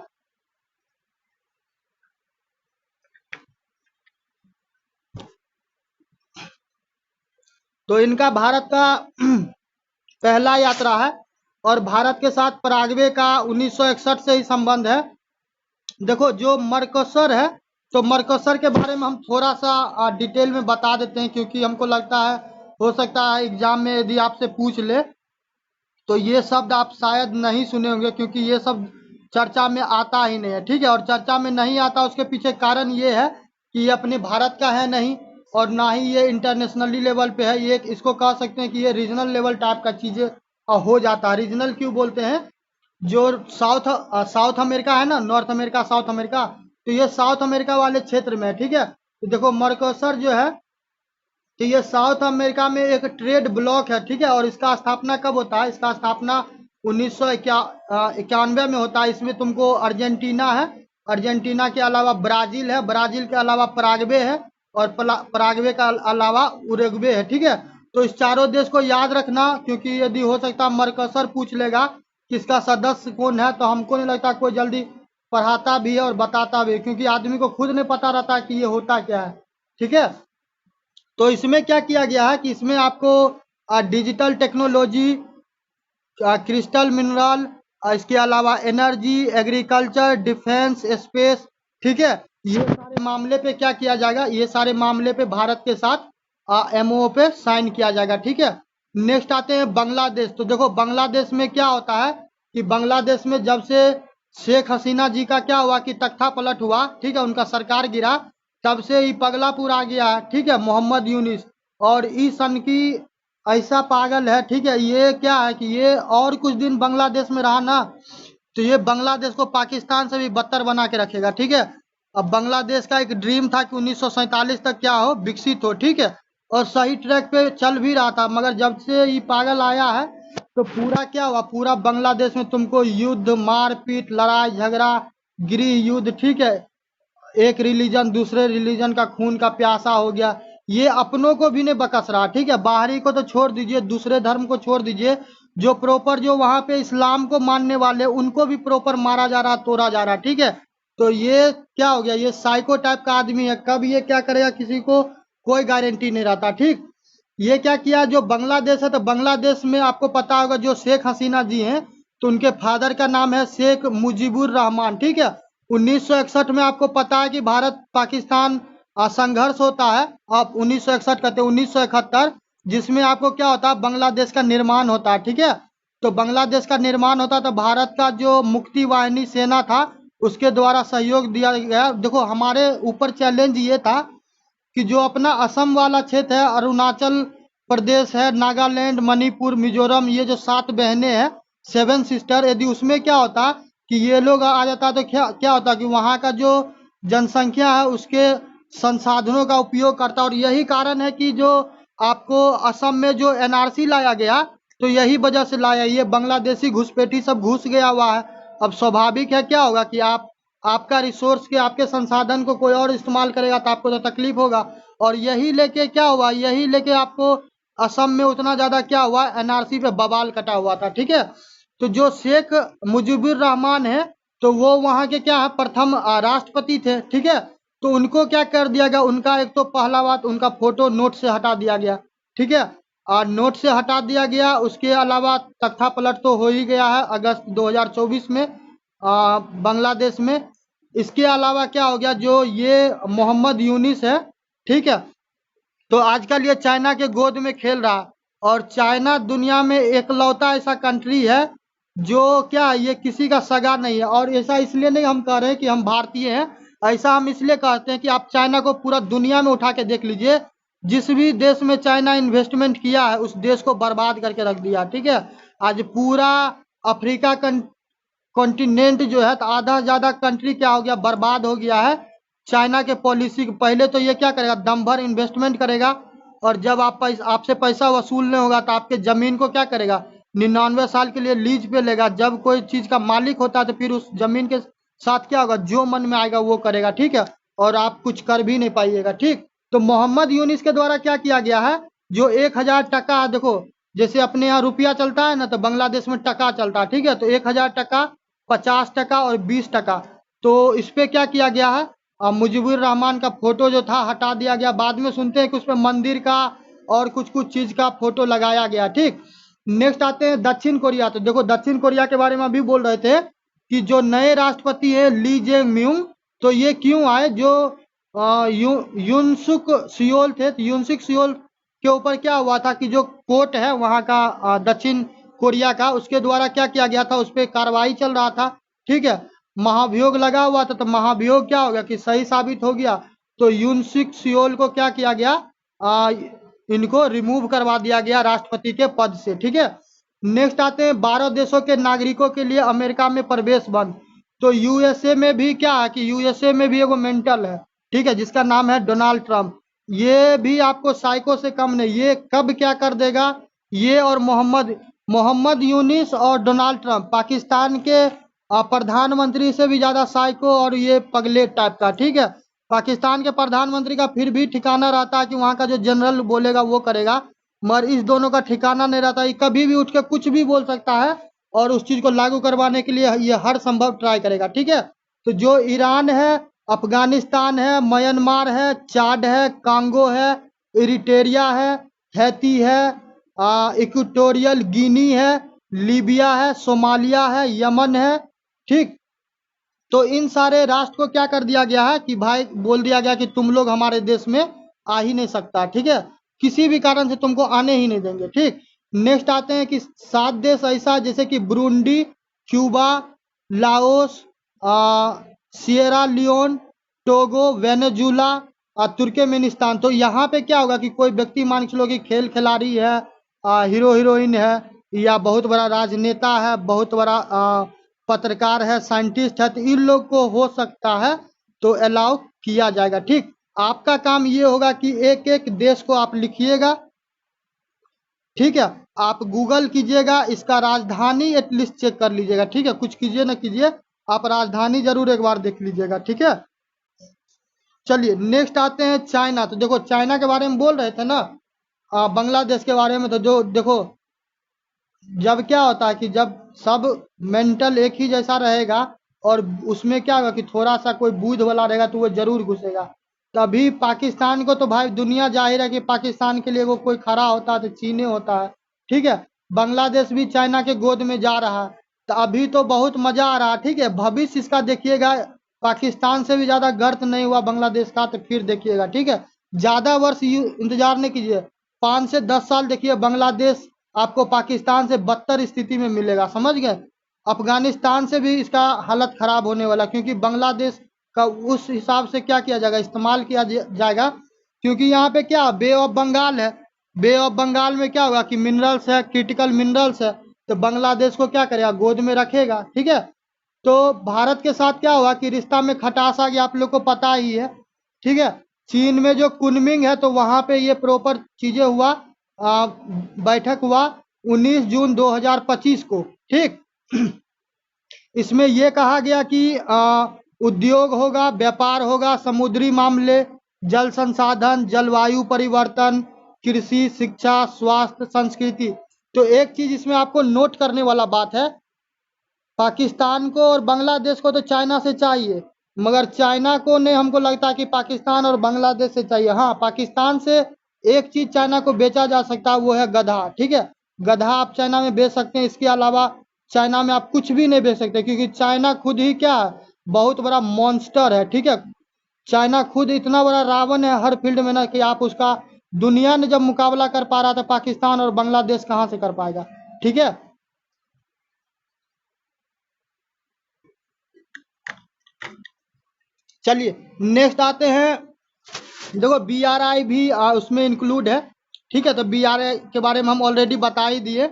तो इनका भारत का पहला यात्रा है और भारत के साथ पराग्वे का 1961 से ही संबंध है। देखो जो मर्कोसर है, तो मर्कोसर के बारे में हम थोड़ा सा डिटेल में बता देते हैं, क्योंकि हमको लगता है हो सकता है एग्जाम में यदि आपसे पूछ ले तो ये शब्द आप शायद नहीं सुने होंगे, क्योंकि ये सब चर्चा में आता ही नहीं है, ठीक है। और चर्चा में नहीं आता उसके पीछे कारण ये है कि ये अपने भारत का है नहीं और ना ही ये इंटरनेशनली लेवल पे है। ये इसको कह सकते हैं कि ये रीजनल लेवल टाइप का चीजें हो जाता है। रीजनल क्यों बोलते हैं, जो साउथ अमेरिका है ना, नॉर्थ अमेरिका साउथ अमेरिका, तो ये साउथ अमेरिका वाले क्षेत्र में है, ठीक है। तो देखो मर्कोसर जो है, तो ये साउथ अमेरिका में एक ट्रेड ब्लॉक है, ठीक है। और इसका स्थापना कब होता है, इसका स्थापना 1991 में होता है। इसमें तुमको अर्जेंटीना है, अर्जेंटीना के अलावा ब्राजील है, ब्राजील के अलावा पराग्वे है और पराग्वे का अलावा उरुग्वे है, ठीक है। तो इस चारों देश को याद रखना, क्योंकि यदि हो सकता है मर्कोसर पूछ लेगा किसका सदस्य कौन है, तो हमको नहीं लगता कोई जल्दी पढ़ाता भी है और बताता भी है, क्योंकि आदमी को खुद नहीं पता रहता कि ये होता क्या है, ठीक है। तो इसमें क्या किया गया है कि इसमें आपको डिजिटल टेक्नोलॉजी, क्रिस्टल मिनरल, इसके अलावा एनर्जी, एग्रीकल्चर, डिफेंस, स्पेस, ठीक है, ये सारे मामले पे क्या किया जाएगा, ये सारे मामले पे भारत के साथ MOU पे साइन किया जाएगा, ठीक है। नेक्स्ट आते हैं बांग्लादेश। तो देखो बांग्लादेश में क्या होता है कि बांग्लादेश में जब से शेख हसीना जी का क्या हुआ कि तख्ता पलट हुआ, ठीक है, उनका सरकार गिरा, तब से ही पगलापुर आ गया, ठीक है, मोहम्मद यूनिस। और इस सन की ऐसा पागल है, ठीक है, ये क्या है कि ये और कुछ दिन बांग्लादेश में रहा ना तो ये बांग्लादेश को पाकिस्तान से भी बदतर बना के रखेगा, ठीक है। अब बांग्लादेश का एक ड्रीम था कि 1947 तक क्या हो, विकसित हो, ठीक है, और सही ट्रैक पे चल भी रहा था। मगर जब से ये पागल आया है तो पूरा क्या हुआ, पूरा बांग्लादेश में तुमको युद्ध, मारपीट, लड़ाई झगड़ा, गृह युद्ध, ठीक है, एक रिलीजन दूसरे रिलीजन का खून का प्यासा हो गया। ये अपनों को भी नहीं बकस रहा, ठीक है, बाहरी को तो छोड़ दीजिए, दूसरे धर्म को छोड़ दीजिए, जो प्रॉपर जो वहां पे इस्लाम को मानने वाले उनको भी प्रॉपर मारा जा रहा, तोड़ा जा रहा, ठीक है। तो ये क्या हो गया, ये साइको टाइप का आदमी है, कब ये क्या करेगा किसी को कोई गारंटी नहीं रहता, ठीक। ये क्या किया, जो बांग्लादेश है, तो बांग्लादेश में आपको पता होगा जो शेख हसीना जी हैं, तो उनके फादर का नाम है शेख मुजीबुर रहमान, ठीक है। 1961 में आपको पता है कि भारत पाकिस्तान संघर्ष होता है। आप 1961 कहते 1971, जिसमें आपको क्या होता है, बांग्लादेश का निर्माण होता है, ठीक है। तो बांग्लादेश का निर्माण होता तो भारत का जो मुक्ति वाहिनी सेना था उसके द्वारा सहयोग दिया गया। देखो हमारे ऊपर चैलेंज ये था कि जो अपना असम वाला क्षेत्र है, अरुणाचल प्रदेश है, नागालैंड, मणिपुर, मिजोरम, ये जो 7 बहनें हैं, 7 सिस्टर, यदि उसमें क्या होता कि ये लोग आ जाता तो क्या होता कि वहाँ का जो जनसंख्या है उसके संसाधनों का उपयोग करता। और यही कारण है कि जो आपको असम में जो NRC लाया गया तो यही वजह से लाया। ये बांग्लादेशी घुसपैठी सब घुस गया हुआ है। अब स्वाभाविक है क्या होगा कि आपका रिसोर्स के आपके संसाधन को कोई और इस्तेमाल करेगा तो आपको तो तकलीफ होगा। और यही लेके क्या हुआ, यही लेके आपको असम में उतना ज्यादा क्या हुआ, एनआरसी पे बवाल कटा हुआ था। ठीक है, तो जो शेख मुजीबुर रहमान है तो वो वहाँ के क्या है, प्रथम राष्ट्रपति थे। ठीक है, तो उनको क्या कर दिया गया, उनका एक तो पहला बात उनका फोटो नोट से हटा दिया गया। ठीक है, और नोट से हटा दिया गया। उसके अलावा तख्ता पलट तो हो ही गया है अगस्त 2024 में बांग्लादेश में। इसके अलावा क्या हो गया, जो ये मोहम्मद यूनिस है, ठीक है, तो आजकल ये चाइना के गोद में खेल रहा है। और चाइना दुनिया में एकलौता ऐसा कंट्री है जो क्या, ये किसी का सगा नहीं है। और ऐसा इसलिए नहीं हम कह रहे हैं कि हम भारतीय हैं, ऐसा हम इसलिए कहते हैं कि आप चाइना को पूरा दुनिया में उठा के देख लीजिए। जिस भी देश में चाइना इन्वेस्टमेंट किया है उस देश को बर्बाद करके रख दिया। ठीक है, आज पूरा अफ्रीका कॉन्टिनेंट जो है, तो आधा ज्यादा कंट्री क्या हो गया, बर्बाद हो गया है चाइना के पॉलिसी। पहले तो ये क्या करेगा, दम भर इन्वेस्टमेंट करेगा, और जब आपसे पैसा वसूलने होगा तो आपके जमीन को क्या करेगा, 99 साल के लिए लीज पे लेगा। जब कोई चीज का मालिक होता है तो फिर उस जमीन के साथ क्या होगा, जो मन में आएगा वो करेगा। ठीक है, और आप कुछ कर भी नहीं पाइएगा। ठीक, तो मोहम्मद यूनिस के द्वारा क्या किया गया है, जो 1000 टका, देखो जैसे अपने यहाँ रुपया चलता है ना, तो बांग्लादेश में टका चलता है। ठीक है, तो 1000 टका, 50 टका और 20 टका, तो इस पे क्या किया गया है, मुजीबुर रहमान का फोटो जो था हटा दिया गया। बाद में सुनते हैं कि उस पर मंदिर का और कुछ कुछ चीज का फोटो लगाया गया। ठीक, नेक्स्ट आते हैं दक्षिण कोरिया। तो देखो दक्षिण कोरिया के बारे में अभी बोल रहे थे कि जो नए राष्ट्रपति है ली जे म्यूंग, तो ये क्यों आए, जो युनसुक सियोल थे, तो युनसुक सियोल के ऊपर क्या हुआ था कि जो कोर्ट है वहां का दक्षिण कोरिया का, उसके द्वारा क्या किया गया था, उस पर कार्रवाई चल रहा था। ठीक है, महाभियोग लगा हुआ था, तो महाभियोग क्या हो गया कि सही साबित हो गया। तो यूनसिक सियोल को क्या किया गया, इनको रिमूव करवा दिया गया राष्ट्रपति के पद से। ठीक है, नेक्स्ट आते हैं 12 देशों के नागरिकों के लिए अमेरिका में प्रवेश बंद। तो यूएसए में भी क्या है कि यूएसए में भी एगो मेंटल है, ठीक है, जिसका नाम है डोनाल्ड ट्रंप। ये भी आपको साइको से कम नहीं, ये कब क्या कर देगा, ये और मोहम्मद यूनिस और डोनाल्ड ट्रंप पाकिस्तान के प्रधानमंत्री से भी ज्यादा साइको और ये पगलेट टाइप का। ठीक है, पाकिस्तान के प्रधानमंत्री का फिर भी ठिकाना रहता है कि वहां का जो जनरल बोलेगा वो करेगा, मगर इस दोनों का ठिकाना नहीं रहता। ये कभी भी उठ के कुछ भी बोल सकता है और उस चीज को लागू करवाने के लिए ये हर संभव ट्राई करेगा। ठीक है, तो जो ईरान है, अफगानिस्तान है, म्यांमार है, चाड है, कांगो है, इरिटेरिया है, हैती है, इक्वेटोरियल गिनी है, लीबिया है, सोमालिया है, यमन है। ठीक, तो इन सारे राष्ट्र को क्या कर दिया गया है कि भाई बोल दिया गया कि तुम लोग हमारे देश में आ ही नहीं सकता। ठीक है, किसी भी कारण से तुमको आने ही नहीं देंगे। ठीक, नेक्स्ट आते हैं कि 7 देश ऐसा, जैसे कि Burundi, Cuba, Laos, Sierra Leone, Togo, Venezuela और तुर्कमेनिस्तान। तो यहाँ पे क्या होगा कि कोई व्यक्ति मान के चलो कि खेल खिलाड़ी है, हीरो हीरोइन है, या बहुत बड़ा राजनेता है, बहुत बड़ा पत्रकार है, साइंटिस्ट है, तो इन लोग को हो सकता है तो अलाउ किया जाएगा। ठीक, आपका काम ये होगा कि एक एक देश को आप लिखिएगा। ठीक है, आप गूगल कीजिएगा, इसका राजधानी एटलीस्ट चेक कर लीजिएगा। ठीक है, कुछ कीजिए ना कीजिए, आप राजधानी जरूर एक बार देख लीजिएगा। ठीक है, चलिए नेक्स्ट आते हैं चाइना। तो देखो चाइना के बारे में बोल रहे थे ना, बांग्लादेश के बारे में, तो जो देखो जब क्या होता है कि जब सब मेंटल एक ही जैसा रहेगा और उसमें क्या होगा कि थोड़ा सा कोई बूझ वाला रहेगा तो वो जरूर घुसेगा। तभी पाकिस्तान को तो भाई दुनिया जाहिर है कि पाकिस्तान के लिए वो कोई खड़ा होता है तो चीने होता है। ठीक है, बांग्लादेश भी चाइना के गोद में जा रहा है, तो अभी तो बहुत मजा आ रहा है। ठीक है, भविष्य इसका देखिएगा, पाकिस्तान से भी ज्यादा गर्त नहीं हुआ बांग्लादेश का, तो फिर देखिएगा। ठीक है, ज्यादा वर्ष इंतजार नहीं कीजिए, 5 से 10 साल देखिए, बांग्लादेश आपको पाकिस्तान से बदतर स्थिति में मिलेगा, समझ गए। अफगानिस्तान से भी इसका हालत खराब होने वाला, क्योंकि बांग्लादेश का उस हिसाब से क्या किया जाएगा, इस्तेमाल किया जाएगा। क्योंकि यहाँ पे क्या बे ऑफ बंगाल है, बे ऑफ बंगाल में क्या होगा कि मिनरल्स है, क्रिटिकल मिनरल्स है, तो बांग्लादेश को क्या करेगा, गोद में रखेगा। ठीक है, तो भारत के साथ क्या हुआ कि रिश्ता में खटास आ गया, आप लोग को पता ही है। ठीक है, चीन में जो कुनमिंग है तो वहां पे ये प्रॉपर चीजें हुआ, बैठक हुआ, 19 जून 2025 को, ठीक। इसमें यह कहा गया कि उद्योग होगा, व्यापार होगा, समुद्री मामले, जल संसाधन, जलवायु परिवर्तन, कृषि, शिक्षा, स्वास्थ्य, संस्कृति। तो एक चीज इसमें आपको नोट करने वाला बात है, पाकिस्तान को और बांग्लादेश को तो चाइना से चाहिए, मगर चाइना को नहीं, हमको लगता है कि पाकिस्तान और बांग्लादेश से चाहिए। हाँ, पाकिस्तान से एक चीज चाइना को बेचा जा सकता है, वो है गधा, ठीक है। गधा आप चाइना में बेच सकते हैं, इसके अलावा चाइना में आप कुछ भी नहीं बेच सकते, क्योंकि चाइना खुद ही क्या है, बहुत बड़ा मॉन्स्टर है, ठीक है। चाइना खुद इतना बड़ा रावण है हर फील्ड में ना, कि आप उसका दुनिया ने जब मुकाबला कर पा रहा था, पाकिस्तान और बांग्लादेश कहाँ से कर पाएगा, ठीक है। चलिए नेक्स्ट आते हैं। देखो BRI भी उसमें इंक्लूड है, ठीक है। तो BRI के बारे में हम ऑलरेडी बता ही दिए,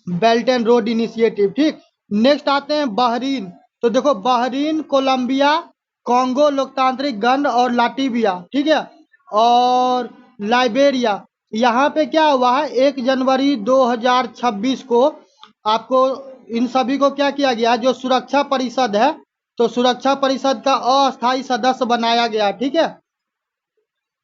बेल्ट एंड रोड इनिशिएटिव, ठीक। नेक्स्ट आते हैं बहरीन। तो देखो बहरीन, कोलंबिया, कॉन्गो लोकतांत्रिक गण और लाटीविया, ठीक है, और लाइबेरिया। यहाँ पे क्या हुआ है, 1 जनवरी 2026 को आपको इन सभी को क्या किया गया, जो सुरक्षा परिषद है, तो सुरक्षा परिषद का अस्थायी सदस्य बनाया गया, ठीक है।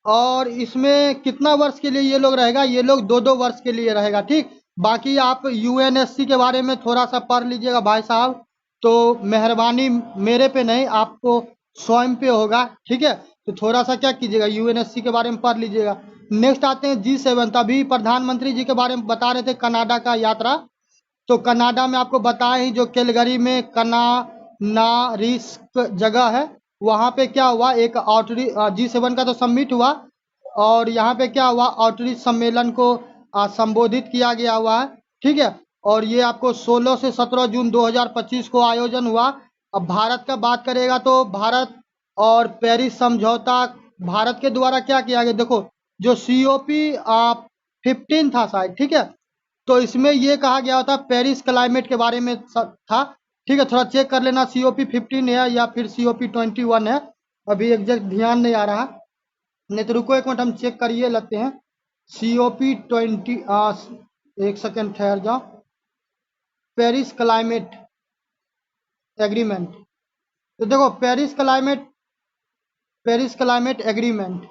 और इसमें कितना वर्ष के लिए ये लोग रहेगा, ये लोग 2-2 वर्ष के लिए रहेगा, ठीक। बाकी आप UNSC के बारे में थोड़ा सा पढ़ लीजिएगा भाई साहब, तो मेहरबानी मेरे पे नहीं, आपको स्वयं पे होगा, ठीक है। तो थोड़ा सा क्या कीजिएगा, UNSC के बारे में पढ़ लीजिएगा। नेक्स्ट आते हैं G7। तभी प्रधानमंत्री जी के बारे में बता रहे थे, कनाडा का यात्रा। तो कनाडा में आपको बताएं ही, जो कैलगरी में कनानारिस्क जगह है, वहाँ पे क्या हुआ, एक आउटरीच G7 का तो समिट हुआ, और यहाँ पे क्या हुआ, आउटरीच सम्मेलन को संबोधित किया गया हुआ है, ठीक है। और ये आपको 16 से 17 जून 2025 को आयोजन हुआ। अब भारत का बात करेगा तो भारत और पेरिस समझौता भारत के द्वारा क्या किया गया, देखो जो COP 15 था शायद, ठीक है। तो इसमें ये कहा गया था, पेरिस क्लाइमेट के बारे में था, ठीक है। थोड़ा चेक कर लेना, COP 15 है या फिर COP 21 है, अभी एग्जैक्ट ध्यान नहीं आ रहा, नहीं तो रुको एक मिनट हम चेक करिए लेते हैं। COP 20, एक सेकेंड ठहर जाओ, पेरिस क्लाइमेट एग्रीमेंट। तो देखो पेरिस क्लाइमेट एग्रीमेंट,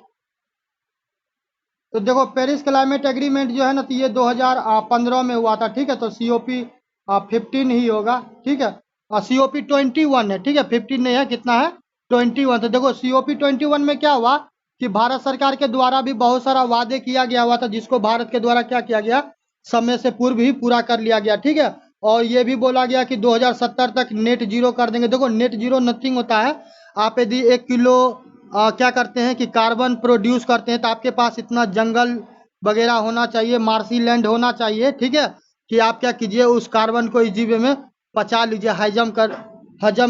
तो देखो पेरिस क्लाइमेट एग्रीमेंट जो है ना, तो ये 2015 में हुआ था, ठीक है। तो COP 15 ही होगा, ठीक है। COP 21 है, ठीक है, 15 नहीं है, कितना है, 21। तो देखो COP 21 में क्या हुआ कि भारत सरकार के द्वारा भी बहुत सारा वादे किया गया हुआ था, जिसको भारत के द्वारा क्या किया गया, समय से पूर्व ही पूरा कर लिया गया, ठीक है। और ये भी बोला गया कि 2070 तक नेट जीरो कर देंगे। देखो नेट जीरो नथिंग होता है, आप यदि 1 किलो क्या करते हैं कि कार्बन प्रोड्यूस करते हैं, तो आपके पास इतना जंगल वगैरह होना चाहिए, मार्सी लैंड होना चाहिए, ठीक है, कि आप क्या कीजिए, उस कार्बन को इस जीवे में पचा लीजिए, हजम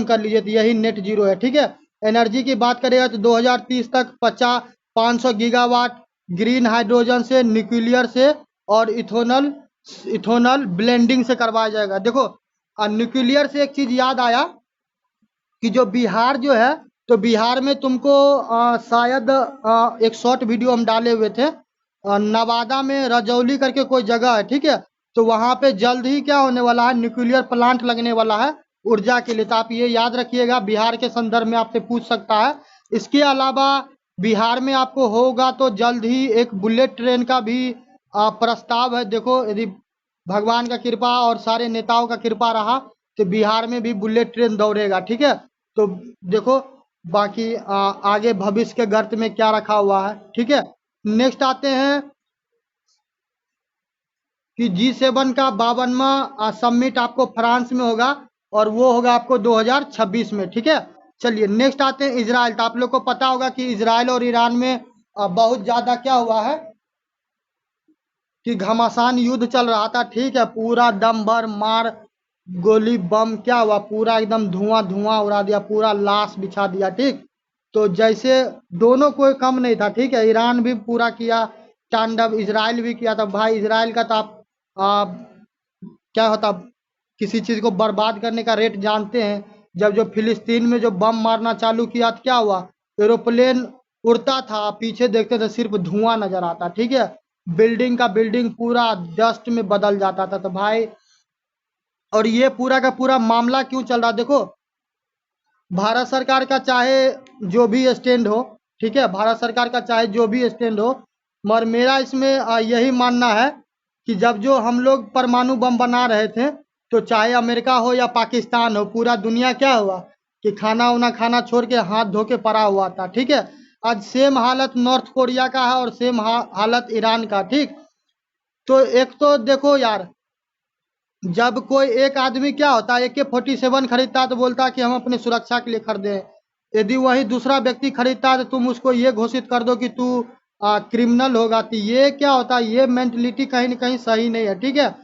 कर लीजिए, तो यही नेट जीरो है, ठीक है। एनर्जी की बात करेगा तो 2030 तक 500 गीगावाट ग्रीन हाइड्रोजन से, न्यूक्लियर से और इथोनल ब्लेंडिंग से करवाया जाएगा। देखो न्यूक्लियर से एक चीज याद आया कि जो बिहार जो है, तो बिहार में तुमको शायद एक शॉर्ट वीडियो हम डाले हुए थे, नवादा में रजौली करके कोई जगह है, ठीक है। तो वहाँ पे जल्द ही क्या होने वाला है, न्यूक्लियर प्लांट लगने वाला है ऊर्जा के लिए। तो आप ये याद रखिएगा, बिहार के संदर्भ में आपसे पूछ सकता है। इसके अलावा बिहार में आपको होगा तो जल्द ही एक बुलेट ट्रेन का भी प्रस्ताव है। देखो यदि भगवान का कृपा और सारे नेताओं का कृपा रहा तो बिहार में भी बुलेट ट्रेन दौड़ेगा, ठीक है। तो देखो बाकी आगे भविष्य के गर्त में क्या रखा हुआ है, ठीक है। नेक्स्ट आते हैं कि G7 का 52वां समिट आपको फ्रांस में होगा, और वो होगा आपको 2026 में, ठीक है। चलिए नेक्स्ट आते हैं इजराइल। तो आप लोग को पता होगा कि इजराइल और ईरान में बहुत ज्यादा क्या हुआ है कि घमासान युद्ध चल रहा था, ठीक है। पूरा दम भर मार गोली बम क्या हुआ, पूरा एकदम धुआं धुआं उड़ा दिया, पूरा लाश बिछा दिया, ठीक। तो जैसे दोनों कोई कम नहीं था, ठीक है। ईरान भी पूरा किया तांडव, इजराइल भी किया था। भाई इजराइल का तो आप क्या होता, किसी चीज को बर्बाद करने का रेट जानते हैं। जब जो फिलिस्तीन में जो बम मारना चालू किया तो क्या हुआ, एरोप्लेन उड़ता था, पीछे देखते थे सिर्फ धुआं नजर आता, ठीक है। बिल्डिंग का बिल्डिंग पूरा डस्ट में बदल जाता था। तो भाई, और ये पूरा का पूरा मामला क्यों चल रहा, देखो भारत सरकार का चाहे जो भी स्टैंड हो, ठीक है, भारत सरकार का चाहे जो भी स्टैंड हो, मगर मेरा इसमें यही मानना है कि जब जो हम लोग परमाणु बम बना रहे थे, तो चाहे अमेरिका हो या पाकिस्तान हो, पूरा दुनिया क्या हुआ कि खाना वाना खाना छोड़ के हाथ धो के पड़ा हुआ था, ठीक है। आज सेम हालत नॉर्थ कोरिया का है और सेम हालत ईरान का, ठीक। तो एक तो देखो यार, जब कोई एक आदमी क्या होता है AK-47 खरीदता है तो बोलता है कि हम अपनी सुरक्षा के लिए खरीदे हैं। यदि वही दूसरा व्यक्ति खरीदता है तो तुम उसको ये घोषित कर दो कि तू क्रिमिनल होगा। तो ये क्या होता है, ये मेंटलिटी कहीं ना कहीं सही नहीं है, ठीक है।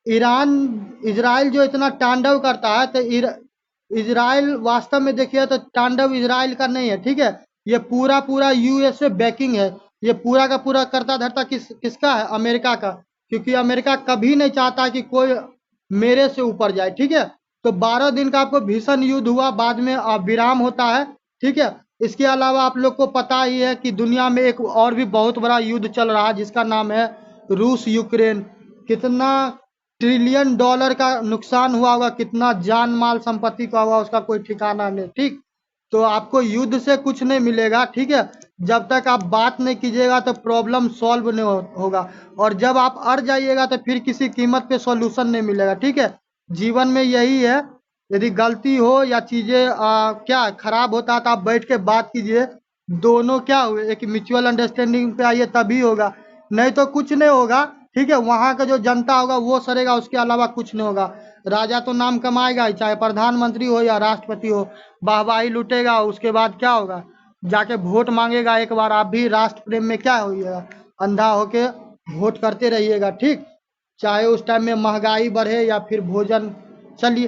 ईरान इजराइल जो इतना तांडव करता है, तो इजराइल वास्तव में देखिए तो तांडव इजराइल का नहीं है, ठीक है। ये पूरा पूरा USA बैकिंग है। ये पूरा का पूरा करता धरता किसका है, अमेरिका का। क्योंकि अमेरिका कभी नहीं चाहता कि कोई मेरे से ऊपर जाए, ठीक है। तो 12 दिन का आपको भीषण युद्ध हुआ, बाद में विराम होता है, ठीक है। इसके अलावा आप लोग को पता ही है कि दुनिया में एक और भी बहुत बड़ा युद्ध चल रहा है जिसका नाम है रूस यूक्रेन। कितना ट्रिलियन डॉलर का नुकसान हुआ होगा, कितना जान माल संपत्ति का हुआ, उसका कोई ठिकाना नहीं, ठीक। तो आपको युद्ध से कुछ नहीं मिलेगा, ठीक है। जब तक आप बात नहीं कीजिएगा तो प्रॉब्लम सॉल्व नहीं होगा, और जब आप अड़ जाइएगा तो फिर किसी कीमत पे सॉल्यूशन नहीं मिलेगा, ठीक है। जीवन में यही है, यदि गलती हो या चीजें क्या खराब होता है तो आप बैठ के बात कीजिए, दोनों क्या हुए एक म्यूचुअल अंडरस्टैंडिंग पे आइए, तभी होगा, नहीं तो कुछ नहीं होगा, ठीक है। वहां का जो जनता होगा वो सरेगा, उसके अलावा कुछ नहीं होगा। राजा तो नाम कमाएगा ही, चाहे प्रधानमंत्री हो या राष्ट्रपति हो, वाहवाही लुटेगा, उसके बाद क्या होगा, जाके वोट मांगेगा एक बार। आप भी राष्ट्र प्रेम में क्या होइएगा, अंधा होके वोट करते रहिएगा, ठीक। चाहे उस टाइम में महंगाई बढ़े या फिर भोजन। चलिए,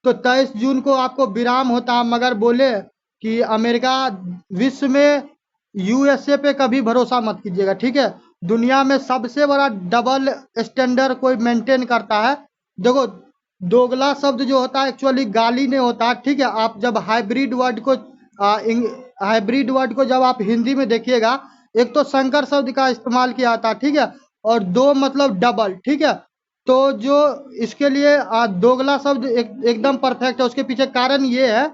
तो 23 जून को आपको विराम होता है, मगर बोले कि अमेरिका विश्व में USA पे कभी भरोसा मत कीजिएगा, ठीक है। दुनिया में सबसे बड़ा डबल स्टैंडर्ड कोई मेंटेन करता है। देखो, दोगला शब्द जो होता है एक्चुअली गाली नहीं होता, ठीक है। आप जब हाइब्रिड वर्ड को जब आप हिंदी में देखिएगा, एक तो संकर शब्द का इस्तेमाल किया जाता है, ठीक है, और दो मतलब डबल, ठीक है। तो जो इसके लिए दोगला शब्द एकदम परफेक्ट है। उसके पीछे कारण ये है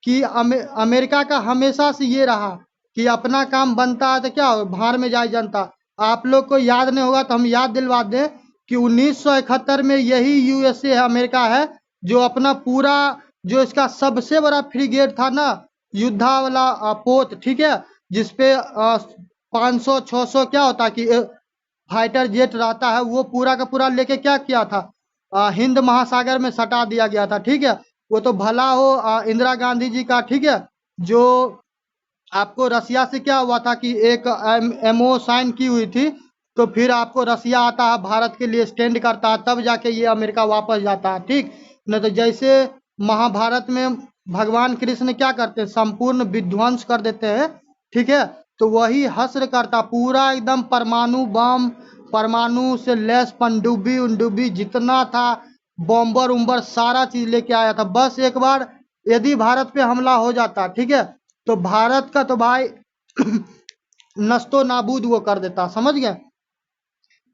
कि अमेरिका का हमेशा से ये रहा कि अपना काम बनता है तो क्या हो, भाड़ में जाए जनता। आप लोग को याद नहीं होगा तो हम याद दिलवा दें कि 1971 में यही USA है, अमेरिका है, जो अपना पूरा जो इसका सबसे बड़ा फ्रिगेट था ना, युद्धा वाला पोत, ठीक है, जिसपे 500-600 क्या होता कि फाइटर जेट रहता है, वो पूरा का पूरा लेके क्या किया था, हिंद महासागर में सटा दिया गया था, ठीक है। वो तो भला हो इंदिरा गांधी जी का, ठीक है, जो आपको रसिया से क्या हुआ था कि एक MO साइन की हुई थी, तो फिर आपको रसिया आता है, भारत के लिए स्टैंड करता है, तब जाके ये अमेरिका वापस जाता है, ठीक। नहीं तो जैसे महाभारत में भगवान कृष्ण क्या करते हैं, संपूर्ण विध्वंस कर देते हैं, ठीक है। तो वही हश्र करता, पूरा एकदम परमाणु बम, परमाणु से लेस पनडुब्बी उनडुब्बी जितना था, बॉम्बर उम्बर सारा चीज लेके आया था। बस एक बार यदि भारत पे हमला हो जाता, ठीक है, तो भारत का तो भाई नस्तो नाबूद वो कर देता, समझ गए।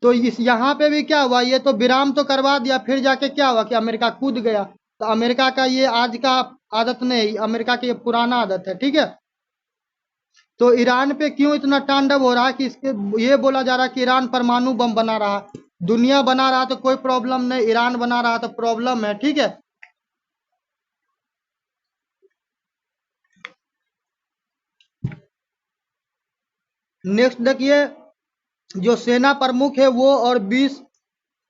तो इस यहाँ पे भी क्या हुआ, ये तो विराम तो करवा दिया, फिर जाके क्या हुआ कि अमेरिका कूद गया। तो अमेरिका का ये आज का आदत नहीं, अमेरिका की ये पुराना आदत है, ठीक है। तो ईरान पे क्यों इतना तांडव हो रहा है कि इसके ये बोला जा रहा है कि ईरान परमाणु बम बना रहा है। दुनिया बना रहा तो कोई प्रॉब्लम नहीं, ईरान बना रहा तो प्रॉब्लम है, ठीक है। नेक्स्ट देखिए, जो सेना प्रमुख है वो और 20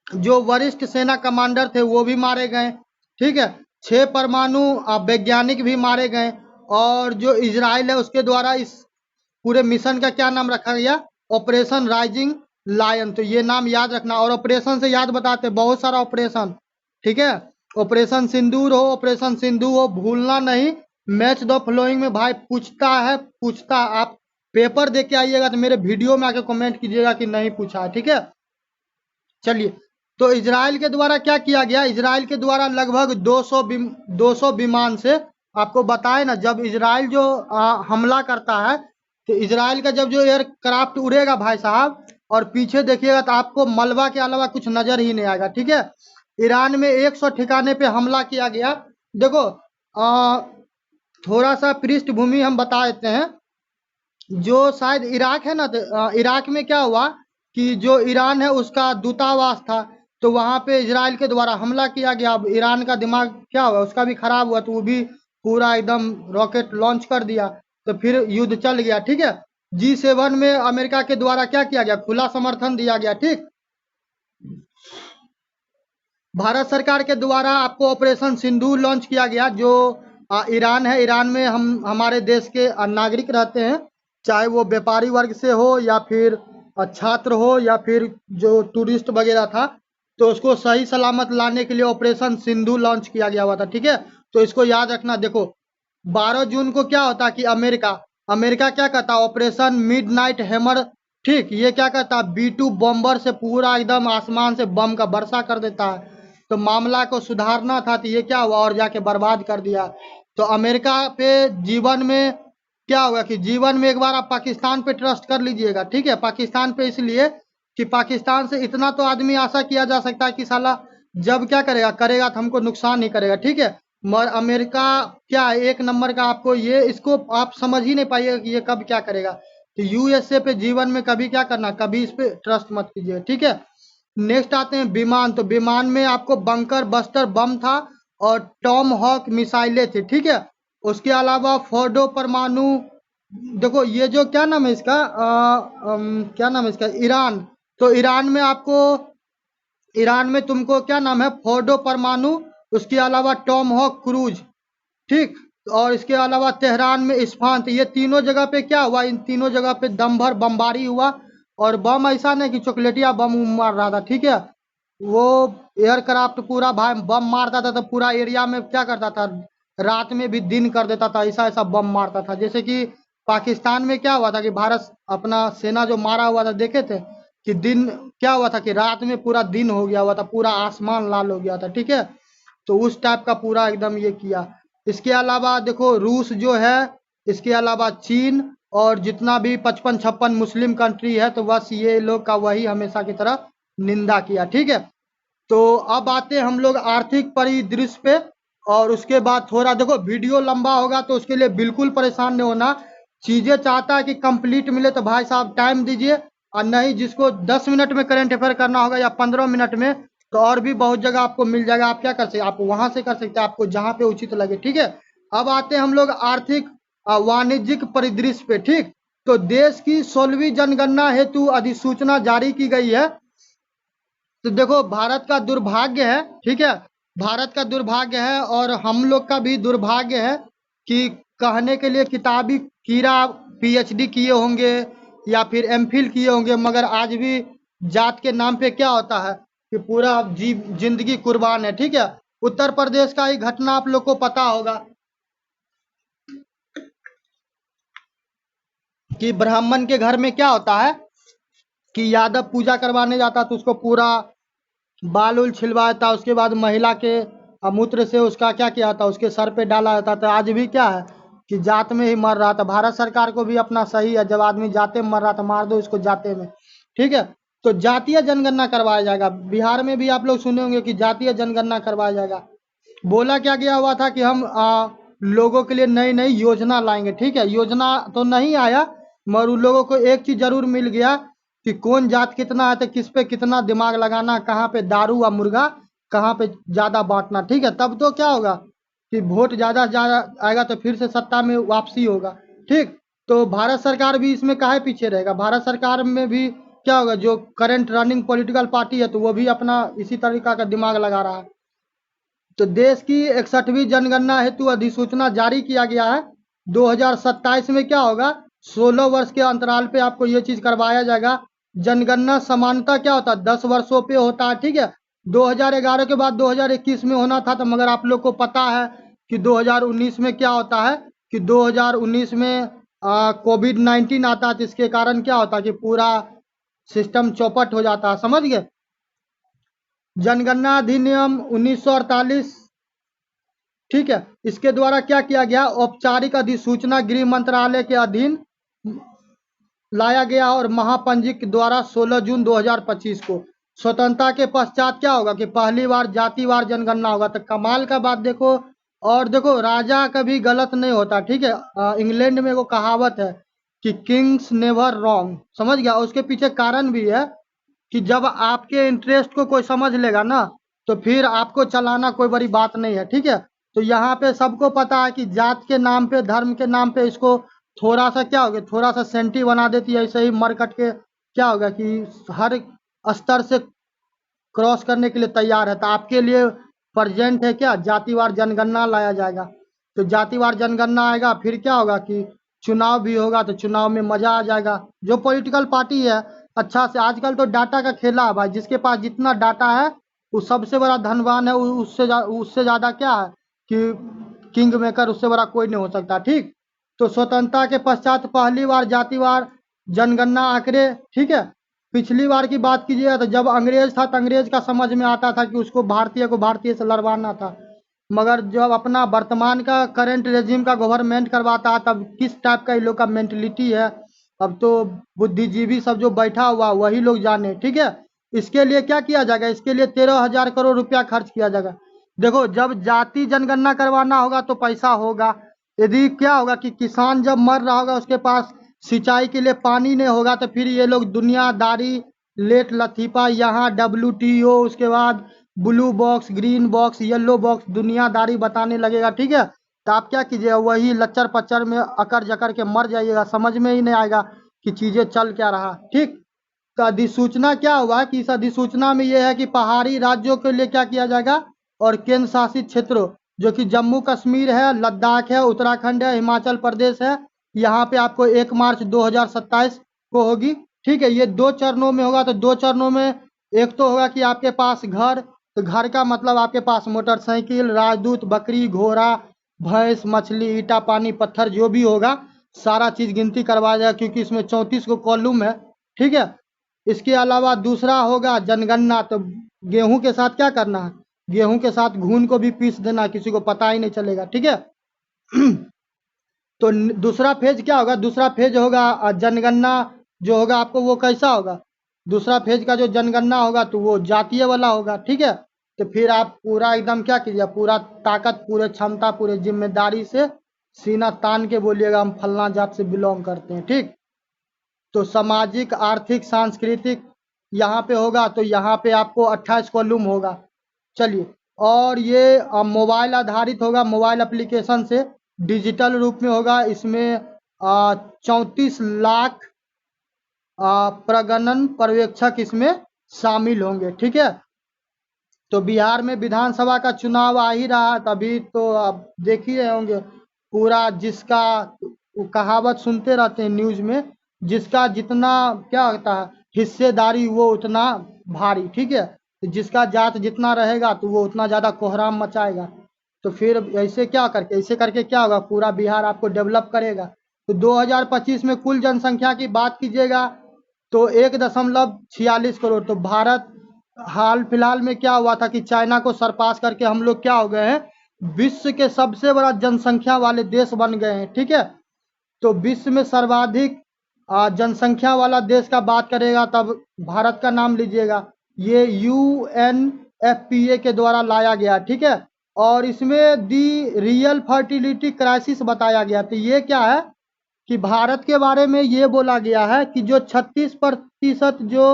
जो वरिष्ठ सेना कमांडर थे वो भी मारे गए, ठीक है। 6 परमाणु वैज्ञानिक भी मारे गए। और जो इजराइल है उसके द्वारा इस पूरे मिशन का क्या नाम रखा गया, ऑपरेशन राइजिंग लायन। तो ये नाम याद रखना। और ऑपरेशन से याद बताते बहुत सारा ऑपरेशन, ठीक है। ऑपरेशन सिंदूर हो, ऑपरेशन सिंधु हो, भूलना नहीं। मैच द फ्लोइंग में भाई पूछता है। आप पेपर दे के आइएगा तो मेरे वीडियो में आके कमेंट कीजिएगा कि नहीं पूछा है, ठीक है। चलिए, तो इजराइल के द्वारा क्या किया गया, इजराइल के द्वारा लगभग 200 विमान से, आपको बताए ना, जब इजराइल जो हमला करता है, तो इजराइल का जब जो एयरक्राफ्ट उड़ेगा भाई साहब, और पीछे देखिएगा तो आपको मलबा के अलावा कुछ नजर ही नहीं आएगा। ठीक है, ईरान में 100 ठिकाने पे हमला किया गया। देखो थोड़ा सा पृष्ठभूमि हम बता देते हैं। जो शायद इराक है ना, तो इराक में क्या हुआ कि जो ईरान है उसका दूतावास था, तो वहां पे इजराइल के द्वारा हमला किया गया। अब ईरान का दिमाग क्या हुआ, उसका भी खराब हुआ, तो वो भी पूरा एकदम रॉकेट लॉन्च कर दिया, तो फिर युद्ध चल गया। ठीक है, G7 में अमेरिका के द्वारा क्या किया गया, खुला समर्थन दिया गया। ठीक, भारत सरकार के द्वारा आपको ऑपरेशन सिंदूर लॉन्च किया गया। जो ईरान है, ईरान में हम हमारे देश के नागरिक रहते हैं, चाहे वो व्यापारी वर्ग से हो या फिर छात्र हो या फिर जो टूरिस्ट वगैरह था, तो उसको सही सलामत लाने के लिए ऑपरेशन सिंधु लॉन्च किया गया हुआ था। ठीक है, तो इसको याद रखना। देखो 12 जून को क्या होता कि अमेरिका अमेरिका क्या कहता, ऑपरेशन मिडनाइट हैमर। ठीक, ये क्या कहता, B2 बॉम्बर से पूरा एकदम आसमान से बम का वर्षा कर देता है। तो मामला को सुधारना था, तो ये क्या हुआ और जाके बर्बाद कर दिया। तो अमेरिका पे जीवन में क्या होगा कि जीवन में एक बार आप पाकिस्तान पे ट्रस्ट कर लीजिएगा। ठीक है, पाकिस्तान पे इसलिए कि पाकिस्तान से इतना तो आदमी आशा किया जा सकता है कि साला जब क्या करेगा करेगा तो हमको नुकसान नहीं करेगा। ठीक है, मगर अमेरिका क्या है, एक नंबर का। आपको ये इसको आप समझ ही नहीं पाइएगा कि ये कब क्या करेगा। तो USA पे जीवन में कभी क्या करना, कभी इस पे ट्रस्ट मत कीजिए। ठीक है, नेक्स्ट आते हैं विमान। तो विमान में आपको बंकर बस्टर बम था और टॉम हॉक मिसाइलें थी। ठीक है, उसके अलावा फोर्डो परमाणु, देखो ये जो क्या नाम है इसका, क्या नाम है इसका, ईरान। तो ईरान में तुमको क्या नाम है, फोर्डो परमाणु, उसके अलावा टॉम हॉक क्रूज। ठीक, और इसके अलावा तेहरान में इस्फान। तो ये तीनों जगह पे क्या हुआ, इन तीनों जगह पे दम भर बमबारी हुआ। और बम ऐसा नहीं कि चॉकलेटिया बम मार रहा था। ठीक है, वो एयरक्राफ्ट पूरा भाई बम मारता था, तो पूरा एरिया में क्या करता था, रात में भी दिन कर देता था, ऐसा ऐसा बम मारता था। जैसे कि पाकिस्तान में क्या हुआ था कि भारत अपना सेना जो मारा हुआ था, देखे थे कि दिन क्या हुआ था कि रात में पूरा दिन हो गया हुआ था, पूरा आसमान लाल हो गया था। ठीक है, तो उस टाइप का पूरा एकदम ये किया। इसके अलावा देखो रूस जो है, इसके अलावा चीन और जितना भी 55-56 मुस्लिम कंट्री है, तो बस ये लोग का वही हमेशा की तरह निंदा किया। ठीक है, तो अब आते हैं हम लोग आर्थिक परिदृश्य पे। और उसके बाद थोड़ा देखो वीडियो लंबा होगा, तो उसके लिए बिल्कुल परेशान नहीं होना। चीजें चाहता है कि कंप्लीट मिले तो भाई साहब टाइम दीजिए, और नहीं जिसको 10 मिनट में करंट अफेयर करना होगा या 15 मिनट में, तो और भी बहुत जगह आपको मिल जाएगा। आप क्या कर सकते, आप वहां से कर सकते हैं, आपको जहां पे उचित लगे। ठीक है, अब आते हैं हम लोग आर्थिक वाणिज्यिक परिदृश्य पे। ठीक, तो देश की 16वीं जनगणना हेतु अधिसूचना जारी की गई है। तो देखो भारत का दुर्भाग्य है, ठीक है, भारत का दुर्भाग्य है और हम लोग का भी दुर्भाग्य है कि कहने के लिए किताबी कीड़ा PhD किए होंगे या फिर MPhil किए होंगे, मगर आज भी जात के नाम पे क्या होता है कि पूरा जिंदगी कुर्बान है। ठीक है, उत्तर प्रदेश का ही घटना आप लोग को पता होगा कि ब्राह्मण के घर में क्या होता है कि यादव पूजा करवाने जाता तो उसको पूरा बाल उल छिलवाया था, उसके बाद महिला के मूत्र से उसका क्या किया था, उसके सर पे डाला जाता था। आज भी क्या है कि जात में ही मर रहा था। भारत सरकार को भी अपना सही है, जब आदमी जाते में मर रहा था मार दो इसको जाते में। ठीक है, तो जातीय जनगणना करवाया जाएगा। बिहार में भी आप लोग सुने होंगे कि जातीय जनगणना करवाया जाएगा। बोला क्या गया हुआ था कि हम लोगों के लिए नई नई योजना लाएंगे। ठीक है, योजना तो नहीं आया, मगर उन लोगों को एक चीज जरूर मिल गया कि कौन जात कितना है, तो किस पे कितना दिमाग लगाना, कहाँ पे दारू व मुर्गा कहाँ पे ज्यादा बांटना। ठीक है, तब तो क्या होगा कि वोट ज्यादा ज्यादा आएगा तो फिर से सत्ता में वापसी होगा। ठीक, तो भारत सरकार भी इसमें काहे पीछे रहेगा, भारत सरकार में भी क्या होगा, जो करंट रनिंग पॉलिटिकल पार्टी है तो वो भी अपना इसी तरीका का दिमाग लगा रहा है। तो देश की 61वीं जनगणना हेतु अधिसूचना जारी किया गया है। 2027 में क्या होगा, 16 वर्ष के अंतराल पे आपको ये चीज करवाया जाएगा। जनगणना समानता क्या होता है, 10 वर्षों पे होता है। ठीक है, 2011 के बाद 2021 में होना था, तो मगर आप लोग को पता है कि 2019 में क्या होता है कि 2019 में COVID-19 आता है, तो इसके कारण क्या होता है कि पूरा सिस्टम चौपट हो जाता है। समझ गए, जनगणना अधिनियम 1948। ठीक है, इसके द्वारा क्या किया गया, औपचारिक अधिसूचना गृह मंत्रालय के अधीन लाया गया और महापंजिक द्वारा 16 जून 2025 को। स्वतंत्रता के पश्चात क्या होगा कि पहली बार जातिवार जनगणना होगा। तो कमाल का बात देखो। और देखो, राजा कभी गलत नहीं होता, ठीक है। इंग्लैंड में वो कहावत है कि किंग्स नेवर रॉन्ग, समझ गया। उसके पीछे कारण भी है कि जब आपके इंटरेस्ट को कोई समझ लेगा ना, तो फिर आपको चलाना कोई बड़ी बात नहीं है, ठीक है। तो यहाँ पे सबको पता है कि जात के नाम पे, धर्म के नाम पे इसको थोड़ा सा क्या हो गया, थोड़ा सा सेंटी बना देती है। ऐसे ही मर कट के क्या होगा कि हर स्तर से क्रॉस करने के लिए तैयार है। तो आपके लिए प्रजेंट है क्या, जातिवार जनगणना लाया जाएगा। तो जातिवार जनगणना आएगा, फिर क्या होगा कि चुनाव भी होगा। तो चुनाव में मजा आ जाएगा। जो पॉलिटिकल पार्टी है अच्छा से, आजकल तो डाटा का खेला है भाई, जिसके पास जितना डाटा है वो सबसे बड़ा धनवान है। उससे ज्यादा क्या है कि किंग मेकर, उससे बड़ा कोई नहीं हो सकता, ठीक। तो स्वतंत्रता के पश्चात पहली बार जातिवार जनगणना आंकड़े, ठीक है। पिछली बार की बात कीजिए तो जब अंग्रेज था तो अंग्रेज का समझ में आता था कि उसको भारतीय को भारतीय से लड़वाना था। मगर जब अपना वर्तमान का करंट रेजिम का गवर्नमेंट करवाता है, तब किस टाइप का इन लोग का मेंटलिटी है, अब तो बुद्धिजीवी सब जो बैठा हुआ वही लोग जाने, ठीक है। इसके लिए क्या किया जाएगा, इसके लिए 13,000 करोड़ रुपया खर्च किया जाएगा। देखो, जब जाति जनगणना करवाना होगा तो पैसा होगा। यदि क्या होगा कि किसान जब मर रहा होगा, उसके पास सिंचाई के लिए पानी नहीं होगा, तो फिर ये लोग दुनियादारी, लेट लतीफा, यहाँ WTO, उसके बाद blue box, green box, yellow box, दुनियादारी बताने लगेगा, ठीक है। तो आप क्या कीजिएगा, वही लच्चर पच्चर में अकड़ जकड़ के मर जाइएगा, समझ में ही नहीं आएगा कि चीजें चल क्या रहा, ठीक। तो अधिसूचना क्या हुआ कि इस अधिसूचना में यह है कि पहाड़ी राज्यों के लिए क्या किया जाएगा, और केंद्र शासित क्षेत्रों, जो कि जम्मू कश्मीर है, लद्दाख है, उत्तराखंड है, हिमाचल प्रदेश है, यहाँ पे आपको 1 मार्च 2027 को होगी, ठीक है। ये 2 चरणों में होगा। तो 2 चरणों में एक तो होगा कि आपके पास घर, तो घर का मतलब आपके पास मोटरसाइकिल, राजदूत, बकरी, घोड़ा, भैंस, मछली, ईटा, पानी, पत्थर, जो भी होगा सारा चीज गिनती करवाया जाएगा, क्योंकि इसमें 34 को कॉलम है, ठीक है। इसके अलावा दूसरा होगा जनगणना। तो गेहूं के साथ क्या करना है, गेहूं के साथ घून को भी पीस देना, किसी को पता ही नहीं चलेगा, ठीक है। तो दूसरा फेज क्या होगा, दूसरा फेज होगा जनगणना जो होगा आपको, वो कैसा होगा, दूसरा फेज का जो जनगणना होगा तो वो जातीय वाला होगा, ठीक है। तो फिर आप पूरा एकदम क्या कीजिए, पूरा ताकत, पूरे क्षमता, पूरे जिम्मेदारी से सीना तान के बोलिएगा हम फलना जात से बिलोंग करते हैं, ठीक। तो सामाजिक, आर्थिक, सांस्कृतिक यहाँ पे होगा। तो यहाँ पे आपको 28 कॉलम होगा। चलिए, और ये मोबाइल आधारित होगा, मोबाइल एप्लीकेशन से डिजिटल रूप में होगा। इसमें 34 लाख प्रगणन पर्यवेक्षक इसमें शामिल होंगे, ठीक है। तो बिहार में विधानसभा का चुनाव आ ही रहा है, तभी तो आप देख ही रहे होंगे पूरा, जिसका वो कहावत सुनते रहते हैं न्यूज में, जिसका जितना क्या होता है हिस्सेदारी, वो उतना भारी, ठीक है। तो जिसका जात जितना रहेगा तो वो उतना ज्यादा कोहराम मचाएगा। तो फिर ऐसे करके क्या होगा, पूरा बिहार आपको डेवलप करेगा। तो 2025 में कुल जनसंख्या की बात कीजिएगा तो 1.46 करोड़। तो भारत हाल फिलहाल में क्या हुआ था कि चाइना को सरपास करके हम लोग क्या हो गए हैं, विश्व के सबसे बड़ा जनसंख्या वाले देश बन गए हैं, ठीक है। तो विश्व में सर्वाधिक जनसंख्या वाला देश का बात करेगा तब भारत का नाम लीजिएगा। ये UNFPA के द्वारा लाया गया, ठीक है। और इसमें दी रियल फर्टिलिटी क्राइसिस बताया गया। तो ये क्या है कि भारत के बारे में ये बोला गया है कि जो 36% जो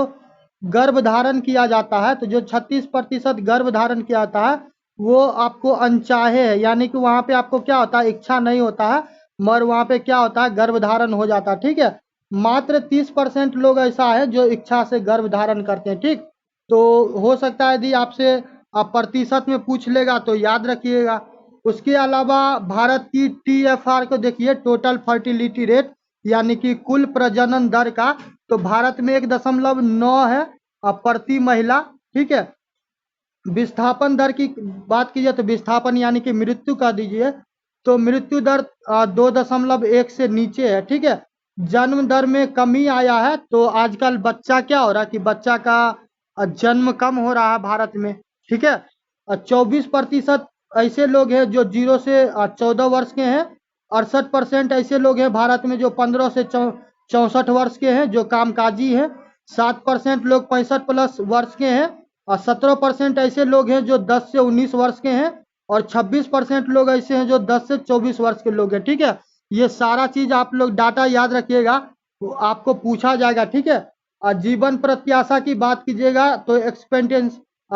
गर्भ धारण किया जाता है, तो जो 36% गर्भ धारण किया जाता है वो आपको अनचाहे है, यानी कि वहाँ पे आपको क्या होता है, इच्छा नहीं होता है, मगर वहाँ पे क्या होता है, गर्भ धारण हो जाता है, ठीक है। मात्र 30% लोग ऐसा है जो इच्छा से गर्भ धारण करते हैं, ठीक। तो हो सकता है यदि आपसे आप प्रतिशत में पूछ लेगा तो याद रखिएगा। उसके अलावा भारत की TFR को देखिए, टोटल फर्टिलिटी रेट, यानी कि कुल प्रजनन दर का। तो भारत में 1.9 है प्रति महिला, ठीक है। विस्थापन दर की बात कीजिए तो विस्थापन यानी कि मृत्यु का दीजिए, तो मृत्यु दर 2.1 से नीचे है, ठीक है। जन्म दर में कमी आया है। तो आजकल बच्चा क्या हो रहा है कि बच्चा का जन्म कम हो रहा है भारत में, ठीक है। 24% ऐसे लोग हैं जो 0 से 14 वर्ष के हैं। 68% ऐसे लोग हैं भारत में जो 15 से 64 वर्ष के हैं जो कामकाजी हैं, 7% लोग 65 प्लस वर्ष के हैं, और 17% ऐसे लोग हैं जो 10 से 19 वर्ष के हैं, और 26% लोग ऐसे हैं जो 10 से 24 वर्ष के लोग हैं। ठीक है, ये सारा चीज आप लोग डाटा याद रखिएगा, तो आपको पूछा जाएगा। ठीक है, और जीवन प्रत्याशा की बात कीजिएगा तो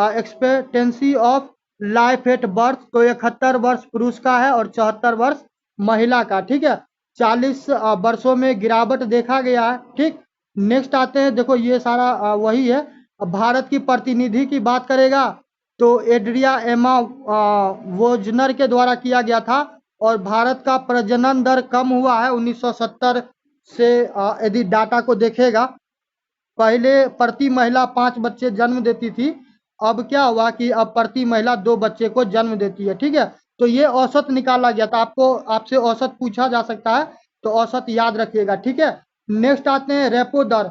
expectancy of life at birth तो 71 वर्ष पुरुष का है और 74 वर्ष महिला का। ठीक है, 40 वर्षों में गिरावट देखा गया है। ठीक, नेक्स्ट आते हैं, देखो ये सारा वही है। अब भारत की प्रतिनिधि की बात करेगा तो एड्रिया एमा वोजनर के द्वारा किया गया था, और भारत का प्रजनन दर कम हुआ है 1970 से। यदि डाटा को देखेगा, पहले प्रति महिला 5 बच्चे जन्म देती थी, अब क्या हुआ कि अब प्रति महिला 2 बच्चे को जन्म देती है। ठीक है, तो ये औसत निकाला गया था, आपको आपसे औसत पूछा जा सकता है, तो औसत याद रखिएगा। ठीक है, नेक्स्ट आते हैं रेपो दर।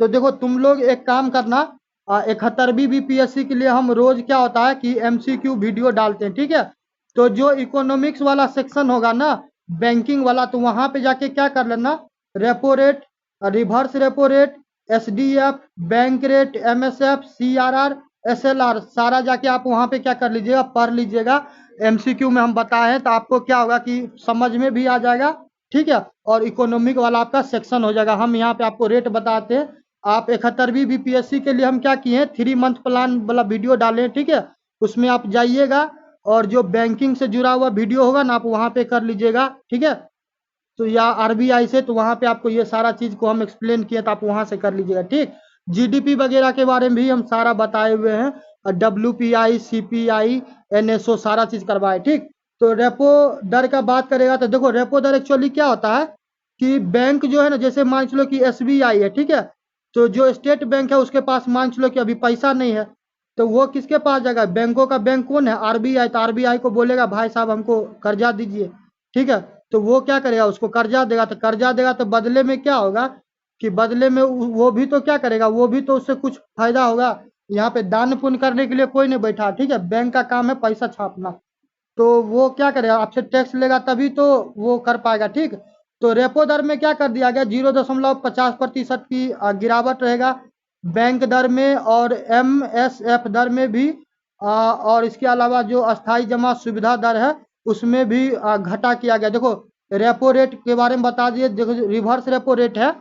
तो देखो तुम लोग एक काम करना, 71वीं बीपीएससी के लिए हम रोज क्या होता है कि एमसीक्यू वीडियो डालते हैं। ठीक है, तो जो इकोनॉमिक्स वाला सेक्शन होगा ना, बैंकिंग वाला, तो वहां पे जाके क्या कर लेना, repo rate, reverse repo rate, SDF, bank rate, MSF, CRR, SLR, सारा जाके आप वहां पे क्या कर लीजिएगा, पढ़ लीजिएगा। एमसीक्यू में हम बताए हैं तो आपको क्या होगा कि समझ में भी आ जाएगा। ठीक है, और इकोनॉमिक वाला आपका सेक्शन हो जाएगा। हम यहाँ पे आपको रेट बताते हैं। आप 71वीं बीपीएससी के लिए हम क्या किए हैं, 3 मंथ प्लान वाला वीडियो डाले हैं। ठीक है, उसमें आप जाइएगा और जो बैंकिंग से जुड़ा हुआ वीडियो होगा ना, आप वहां पे कर लीजिएगा। ठीक है, तो या आरबीआई से, तो वहां पे आपको ये सारा चीज को हम एक्सप्लेन किए, तो आप वहां से कर लीजिएगा। ठीक, जीडीपी वगैरह के बारे में भी हम सारा बताए हुए हैं, डब्ल्यूपीआई, सीपीआई, एनएसओ, सारा चीज करवाए। ठीक, तो रेपो दर का बात करेगा तो देखो रेपो दर एक्चुअली क्या होता है कि बैंक जो है ना, जैसे मान चलो कि एसबीआई है। ठीक है, तो जो स्टेट बैंक है उसके पास मान चलो कि अभी पैसा नहीं है, तो वो किसके पास जाएगा, बैंकों का बैंक कौन है, आरबीआई। तो आरबीआई को बोलेगा भाई साहब हमको कर्जा दीजिए। ठीक है, तो वो क्या करेगा, उसको कर्जा देगा। तो कर्जा देगा तो बदले में क्या होगा कि बदले में वो भी तो क्या करेगा, वो भी तो उससे कुछ फायदा होगा। यहाँ पे दान पुण्य करने के लिए कोई नहीं बैठा। ठीक है, बैंक का काम है पैसा छापना, तो वो क्या करेगा, आपसे टैक्स लेगा तभी तो वो कर पाएगा। ठीक, तो रेपो दर में क्या कर दिया गया, 0.50% की गिरावट रहेगा बैंक दर में, और एमएसएफ दर में भी, और इसके अलावा जो अस्थाई जमा सुविधा दर है उसमें भी घटा किया गया। देखो रेपो रेट के बारे में बता दिए। देखो रिवर्स रेपो रेट है,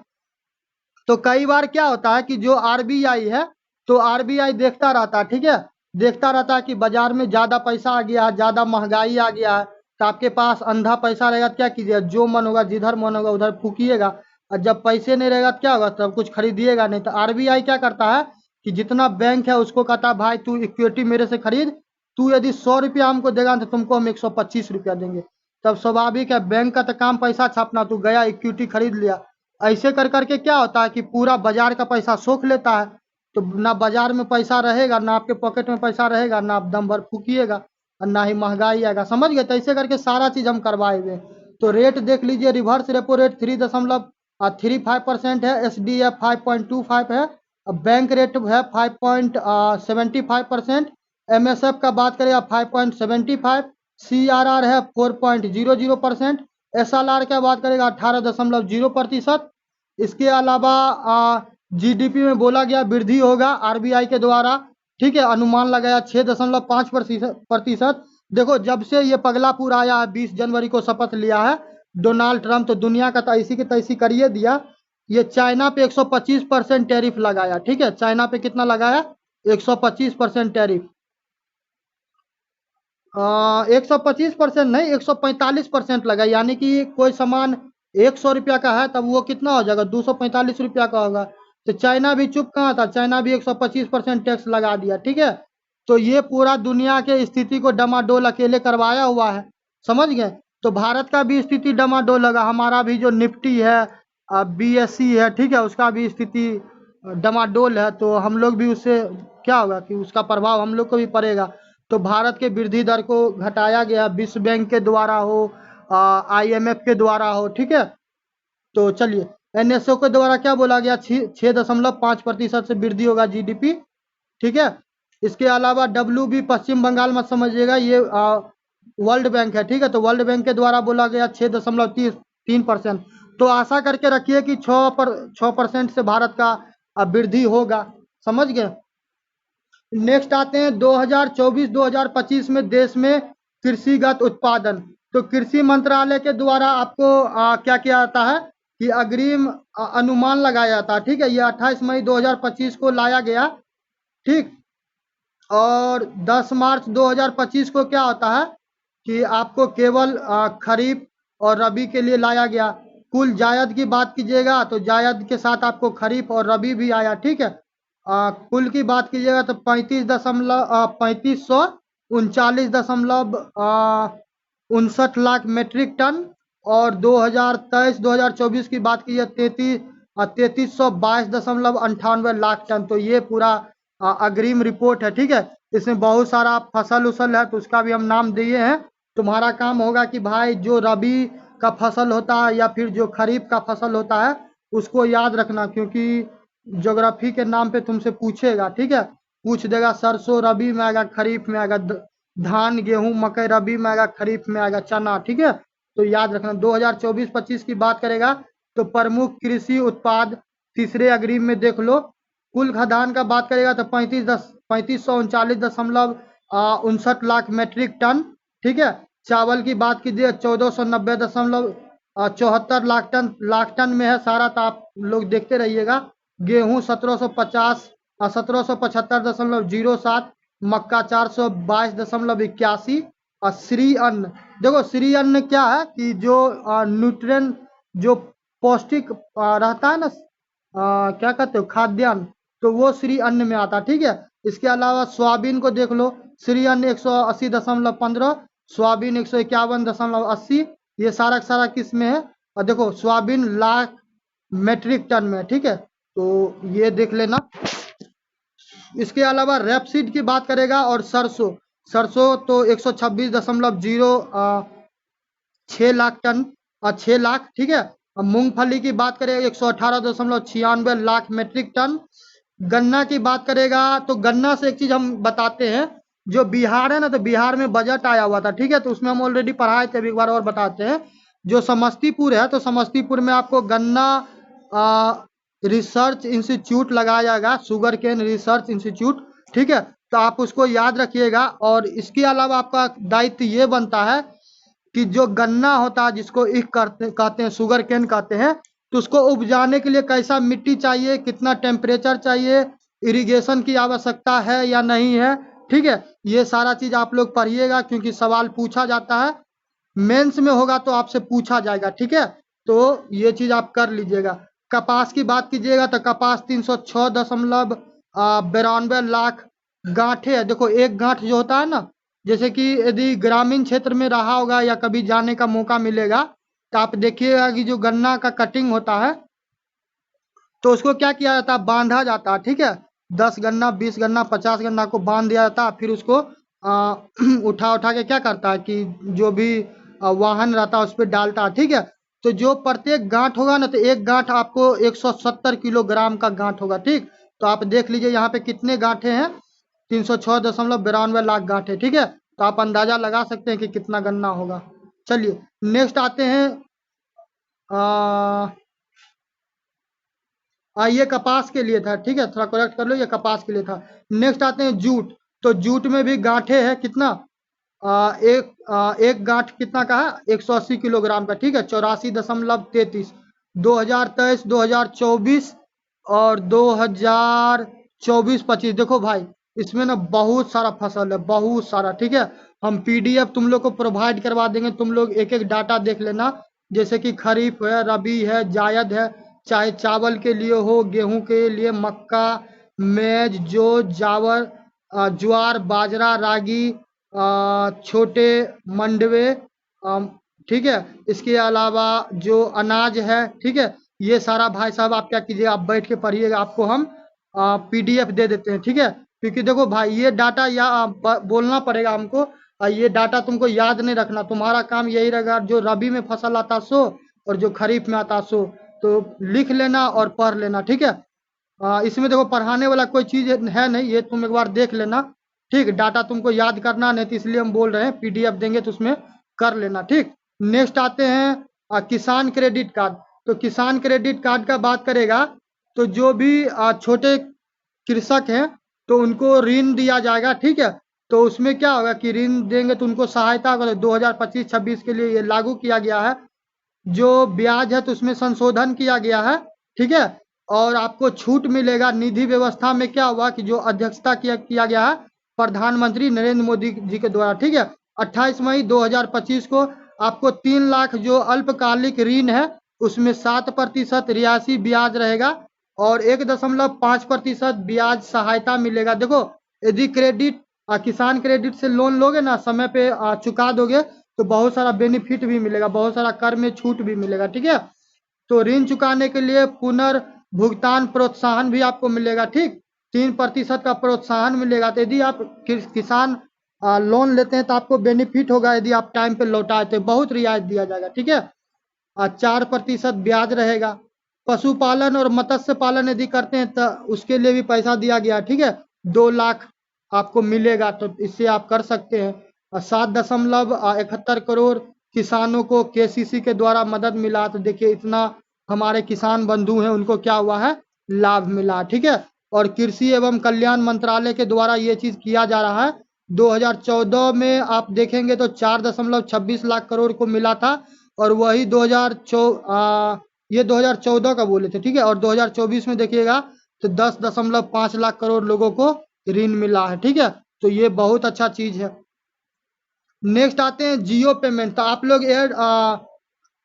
तो कई बार क्या होता है कि जो आरबीआई है, तो आरबीआई देखता रहता है। ठीक है, देखता रहता है कि बाजार में ज्यादा पैसा आ गया है, ज्यादा महंगाई आ गया है, तो आपके पास अंधा पैसा रहेगा तो क्या कीजिएगा, जो मन होगा जिधर मन होगा उधर फूकिएगा, और जब पैसे नहीं रहेगा तो क्या होगा, तब कुछ खरीदिएगा नहीं। तो आरबीआई क्या करता है कि जितना बैंक है उसको कहता है भाई तू इक्विटी मेरे से खरीद, तू यदि 100 रुपया हमको देगा तो तुमको हम 125 रुपया देंगे। तब स्वाभाविक है, बैंक का तो काम पैसा छापना, तू गया इक्विटी खरीद लिया। ऐसे कर करके क्या होता है कि पूरा बाजार का पैसा सोख लेता है, तो ना बाजार में पैसा रहेगा, ना आपके पॉकेट में पैसा रहेगा, ना आप दम भर फूकिएगा, और ना ही महंगाई आएगा। समझ गए, तो ऐसे करके सारा चीज हम करवाए हुए हैं। तो रेट देख लीजिए, रिवर्स रेपो रेट 3.35% है, एसडीएफ 5.25 है, बैंक रेट है 5.75%, एमएसएफ का बात करें 5.75, सीआरआर है 4.00%, एसएलआर की बात करेगा 18.0%। इसके अलावा जीडीपी में बोला गया वृद्धि होगा आरबीआई के द्वारा। ठीक है, अनुमान लगाया 6.5%। देखो जब से ये पगलापुर आया है, 20 जनवरी को शपथ लिया है डोनाल्ड ट्रंप, तो दुनिया का तैसी की तैसी करिए दिया। ये चाइना पे 125% टैरिफ लगाया। ठीक है, चाइना पे कितना लगाया, 125% टैरिफ। 125% नहीं, 145% लगा, यानी कि कोई सामान 100 रुपया का है तब वो कितना हो जाएगा, 245 रुपया का होगा। तो चाइना भी चुप कहाँ था, चाइना भी 125% टैक्स लगा दिया। ठीक है, तो ये पूरा दुनिया के स्थिति को डमाडोल अकेले करवाया हुआ है। समझ गए, तो भारत का भी स्थिति डमाडोल लगा, हमारा भी जो निफ्टी है, बीएससी है, ठीक है, उसका भी स्थिति डमाडोल है। तो हम लोग भी उससे क्या होगा कि उसका प्रभाव हम लोग को भी पड़ेगा। तो भारत के वृद्धि दर को घटाया गया, विश्व बैंक के द्वारा हो, आईएमएफ के द्वारा हो। ठीक है, तो चलिए, एनएसओ के द्वारा क्या बोला गया, 6.5% से वृद्धि होगा जीडीपी। ठीक है, इसके अलावा डब्ल्यूबी पश्चिम बंगाल मत समझिएगा, ये वर्ल्ड बैंक है। ठीक है, तो वर्ल्ड बैंक के द्वारा बोला गया 6.3%। तो आशा करके रखिए कि 6% से भारत का वृद्धि होगा। समझ गए। नेक्स्ट आते हैं 2024-2025 में देश में कृषिगत उत्पादन। तो कृषि मंत्रालय के द्वारा आपको क्या किया जाता है कि अग्रिम अनुमान लगाया जाता है। ठीक है, ये 28 मई 2025 को लाया गया। ठीक, और 10 मार्च 2025 को क्या होता है कि आपको केवल खरीफ और रबी के लिए लाया गया। कुल जायद की बात कीजिएगा तो जायद के साथ आपको खरीफ और रबी भी आया। ठीक है, कुल की बात कीजिएगा तो 35,39,59 लाख मीट्रिक टन, और 2023-2024 की बात कीजिए 33,22,98 लाख टन। तो ये पूरा अग्रिम रिपोर्ट है। ठीक है, इसमें बहुत सारा फसल उसल है तो उसका भी हम नाम दिए हैं। तुम्हारा काम होगा कि भाई जो रबी का फसल होता है या फिर जो खरीफ का फसल होता है उसको याद रखना, क्योंकि ज्योग्राफी के नाम पे तुमसे पूछेगा। ठीक है, पूछ देगा सरसों रबी में आएगा, खरीफ में आएगा, धान गेहूं मकई रबी में आएगा, खरीफ में आएगा चना। ठीक है, तो याद रखना। 2024-25 की बात करेगा तो प्रमुख कृषि उत्पाद तीसरे अग्रिम में देख लो। कुल खाद्यान्न का बात करेगा तो 35,39,59 लाख मीट्रिक टन। ठीक है, चावल की बात कीजिए 1490,74 लाख टन में है सारा, तो आप लोग देखते रहिएगा। गेहूं 1775,07, मक्का 422,81। और श्री अन्न, देखो श्री अन्न क्या है कि जो न्यूट्रिएंट जो पौष्टिक रहता है ना, क्या कहते हो, खाद्यान्न, तो वो श्री अन्न में आता। ठीक है, इसके अलावा सोयाबीन को देख लो, श्री अन्न 180.15, सोयाबीन 151.80। ये सारा सारा किस में है, और देखो सोयाबीन लाख मेट्रिक टन में। ठीक है, तो ये देख लेना। इसके अलावा रेपसीड की बात करेगा और सरसों तो 126.06 लाख टन, 6 लाख। ठीक है, अब मूंगफली की बात करेगा 118.96 लाख मीट्रिक टन। गन्ना की बात करेगा तो गन्ना से एक चीज हम बताते हैं, जो बिहार है ना, तो बिहार में बजट आया हुआ था। ठीक है, तो उसमें हम ऑलरेडी पढ़ाए थे, एक बार और बताते हैं। जो समस्तीपुर है तो समस्तीपुर में आपको गन्ना रिसर्च इंस्टीट्यूट लगाया जाएगा, शुगर केन रिसर्च इंस्टीट्यूट। ठीक है, तो आप उसको याद रखिएगा। और इसके अलावा आपका दायित्व ये बनता है कि जो गन्ना होता है जिसको इक कहते हैं, शुगर केन कहते हैं, तो उसको उपजाने के लिए कैसा मिट्टी चाहिए, कितना टेम्परेचर चाहिए, इरिगेशन की आवश्यकता है या नहीं है। ठीक है, ये सारा चीज आप लोग पढ़िएगा, क्योंकि सवाल पूछा जाता है, मेंस में होगा तो आपसे पूछा जाएगा। ठीक है, तो ये चीज आप कर लीजिएगा। कपास की बात कीजिएगा तो कपास 306.92 लाख गांठे है। देखो एक गांठ जो होता है ना, जैसे कि यदि ग्रामीण क्षेत्र में रहा होगा या कभी जाने का मौका मिलेगा तो आप देखिएगा कि जो गन्ना का कटिंग होता है तो उसको क्या किया जाता है, बांधा जाता है। ठीक है, 10 गन्ना 20 गन्ना 50 गन्ना को बांध दिया जाता है, फिर उसको उठा उठा के क्या करता है कि जो भी वाहन रहता है उस पर डालता है। ठीक है, तो जो प्रत्येक गांठ होगा ना, तो एक गांठ आपको 170 किलोग्राम का गांठ होगा। ठीक, तो आप देख लीजिए यहाँ पे कितने गांठे हैं, 306.92 लाख गांठे। ठीक है, तो आप अंदाजा लगा सकते हैं कि कितना गन्ना होगा। चलिए नेक्स्ट आते हैं। ये कपास के लिए था। ठीक है, थोड़ा करेक्ट कर लो, ये कपास के लिए था। नेक्स्ट आते हैं जूट। तो जूट में भी गांठे है कितना, एक गांठ कितना का है, 180 किलोग्राम का। ठीक है, 84.33। 2023 2024 और 2024-25 देखो भाई, इसमें ना बहुत सारा फसल है, बहुत सारा। ठीक है, हम पीडीएफ तुम लोग को प्रोवाइड करवा देंगे, तुम लोग एक एक डाटा देख लेना। जैसे कि खरीफ है, रबी है, जायद है, चाहे चावल के लिए हो, गेहूं के लिए, मक्का, मेज, जो जावर, ज्वार, बाजरा, रागी, छोटे मंडवे। ठीक है, इसके अलावा जो अनाज है। ठीक है, ये सारा भाई साहब आप क्या कीजिए, आप बैठ के पढ़िएगा, आपको हम पीडीएफ दे देते हैं। ठीक है, क्योंकि देखो भाई ये डाटा या बोलना पड़ेगा हमको, ये डाटा तुमको याद नहीं रखना, तुम्हारा काम यही रहेगा, जो रबी में फसल आता सो और जो खरीफ में आता सो, तो लिख लेना और पढ़ लेना। ठीक है, इसमें देखो पढ़ाने वाला कोई चीज है नहीं, ये तुम एक बार देख लेना। ठीक, डाटा तुमको याद करना नहीं, तो इसलिए हम बोल रहे हैं पीडीएफ देंगे तो उसमें कर लेना। ठीक, नेक्स्ट आते हैं किसान क्रेडिट कार्ड। तो किसान क्रेडिट कार्ड का बात करेगा तो जो भी छोटे कृषक हैं तो उनको ऋण दिया जाएगा, ठीक है। तो उसमें क्या होगा कि ऋण देंगे तो उनको सहायता होगा। 2025-26 के लिए ये लागू किया गया है। जो ब्याज है तो उसमें संशोधन किया गया है, ठीक है। और आपको छूट मिलेगा। निधि व्यवस्था में क्या हुआ कि जो अध्यक्षता किया गया है प्रधानमंत्री नरेंद्र मोदी जी के द्वारा, ठीक है। 28 मई 2025 को आपको 3 लाख जो अल्पकालिक ऋण है उसमें 7% रियायती ब्याज रहेगा और 1.5% ब्याज सहायता मिलेगा। देखो, यदि किसान क्रेडिट से लोन लोगे ना, समय पे चुका दोगे तो बहुत सारा बेनिफिट भी मिलेगा, बहुत सारा कर में छूट भी मिलेगा, ठीक है। तो ऋण चुकाने के लिए पुनर्भुगतान प्रोत्साहन भी आपको मिलेगा, ठीक। 3% का प्रोत्साहन मिलेगा। तो यदि आप किसान लोन लेते हैं तो आपको बेनिफिट होगा यदि आप टाइम पे लौटाए तो बहुत रियायत दिया जाएगा, ठीक है। 4% ब्याज रहेगा। पशुपालन और मत्स्य पालन यदि करते हैं तो उसके लिए भी पैसा दिया गया, ठीक है। 2 लाख आपको मिलेगा, तो इससे आप कर सकते हैं। 7.71 करोड़ किसानों को केसीसी के द्वारा मदद मिला। तो देखिए, इतना हमारे किसान बंधु हैं उनको क्या हुआ है, लाभ मिला, ठीक है। और कृषि एवं कल्याण मंत्रालय के द्वारा ये चीज किया जा रहा है। 2014 में आप देखेंगे तो 4.26 लाख करोड़ को मिला था और वही ये 2014 का बोले थे, ठीक है। और 2024 में देखिएगा तो 10.5 लाख करोड़ लोगों को ऋण मिला है, ठीक है। तो ये बहुत अच्छा चीज है। नेक्स्ट आते हैं जियो पेमेंट। तो आप लोग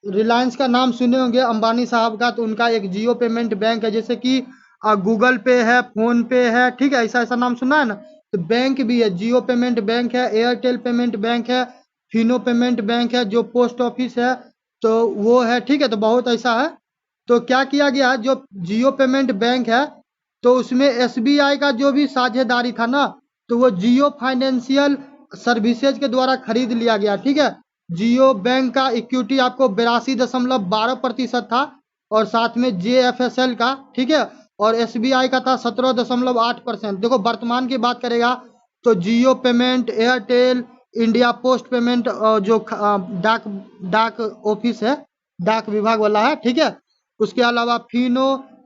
रिलायंस का नाम सुने होंगे, अंबानी साहब का। तो उनका एक जियो पेमेंट बैंक है, जैसे कि गूगल पे है, फोन पे है, ठीक है। ऐसा ऐसा नाम सुना है ना। तो बैंक भी है, जियो पेमेंट बैंक है, एयरटेल पेमेंट बैंक है, फिनो पेमेंट बैंक है, जो पोस्ट ऑफिस है तो वो है, ठीक है। तो बहुत ऐसा है। तो क्या किया गया है, जो जियो पेमेंट बैंक है तो उसमें एसबीआई का जो भी साझेदारी था ना, तो वो जियो फाइनेंशियल सर्विसेज के द्वारा खरीद लिया गया, ठीक है। जियो बैंक का इक्विटी आपको 82.12% था और साथ में जेएफएसएल का, ठीक है। और एसबीआई का था 17.8%। देखो, वर्तमान की बात करेगा तो Jio payment, Airtel, India post payment जो डाक डाक ऑफिस है, डाक विभाग वाला है, ठीक है। उसके अलावा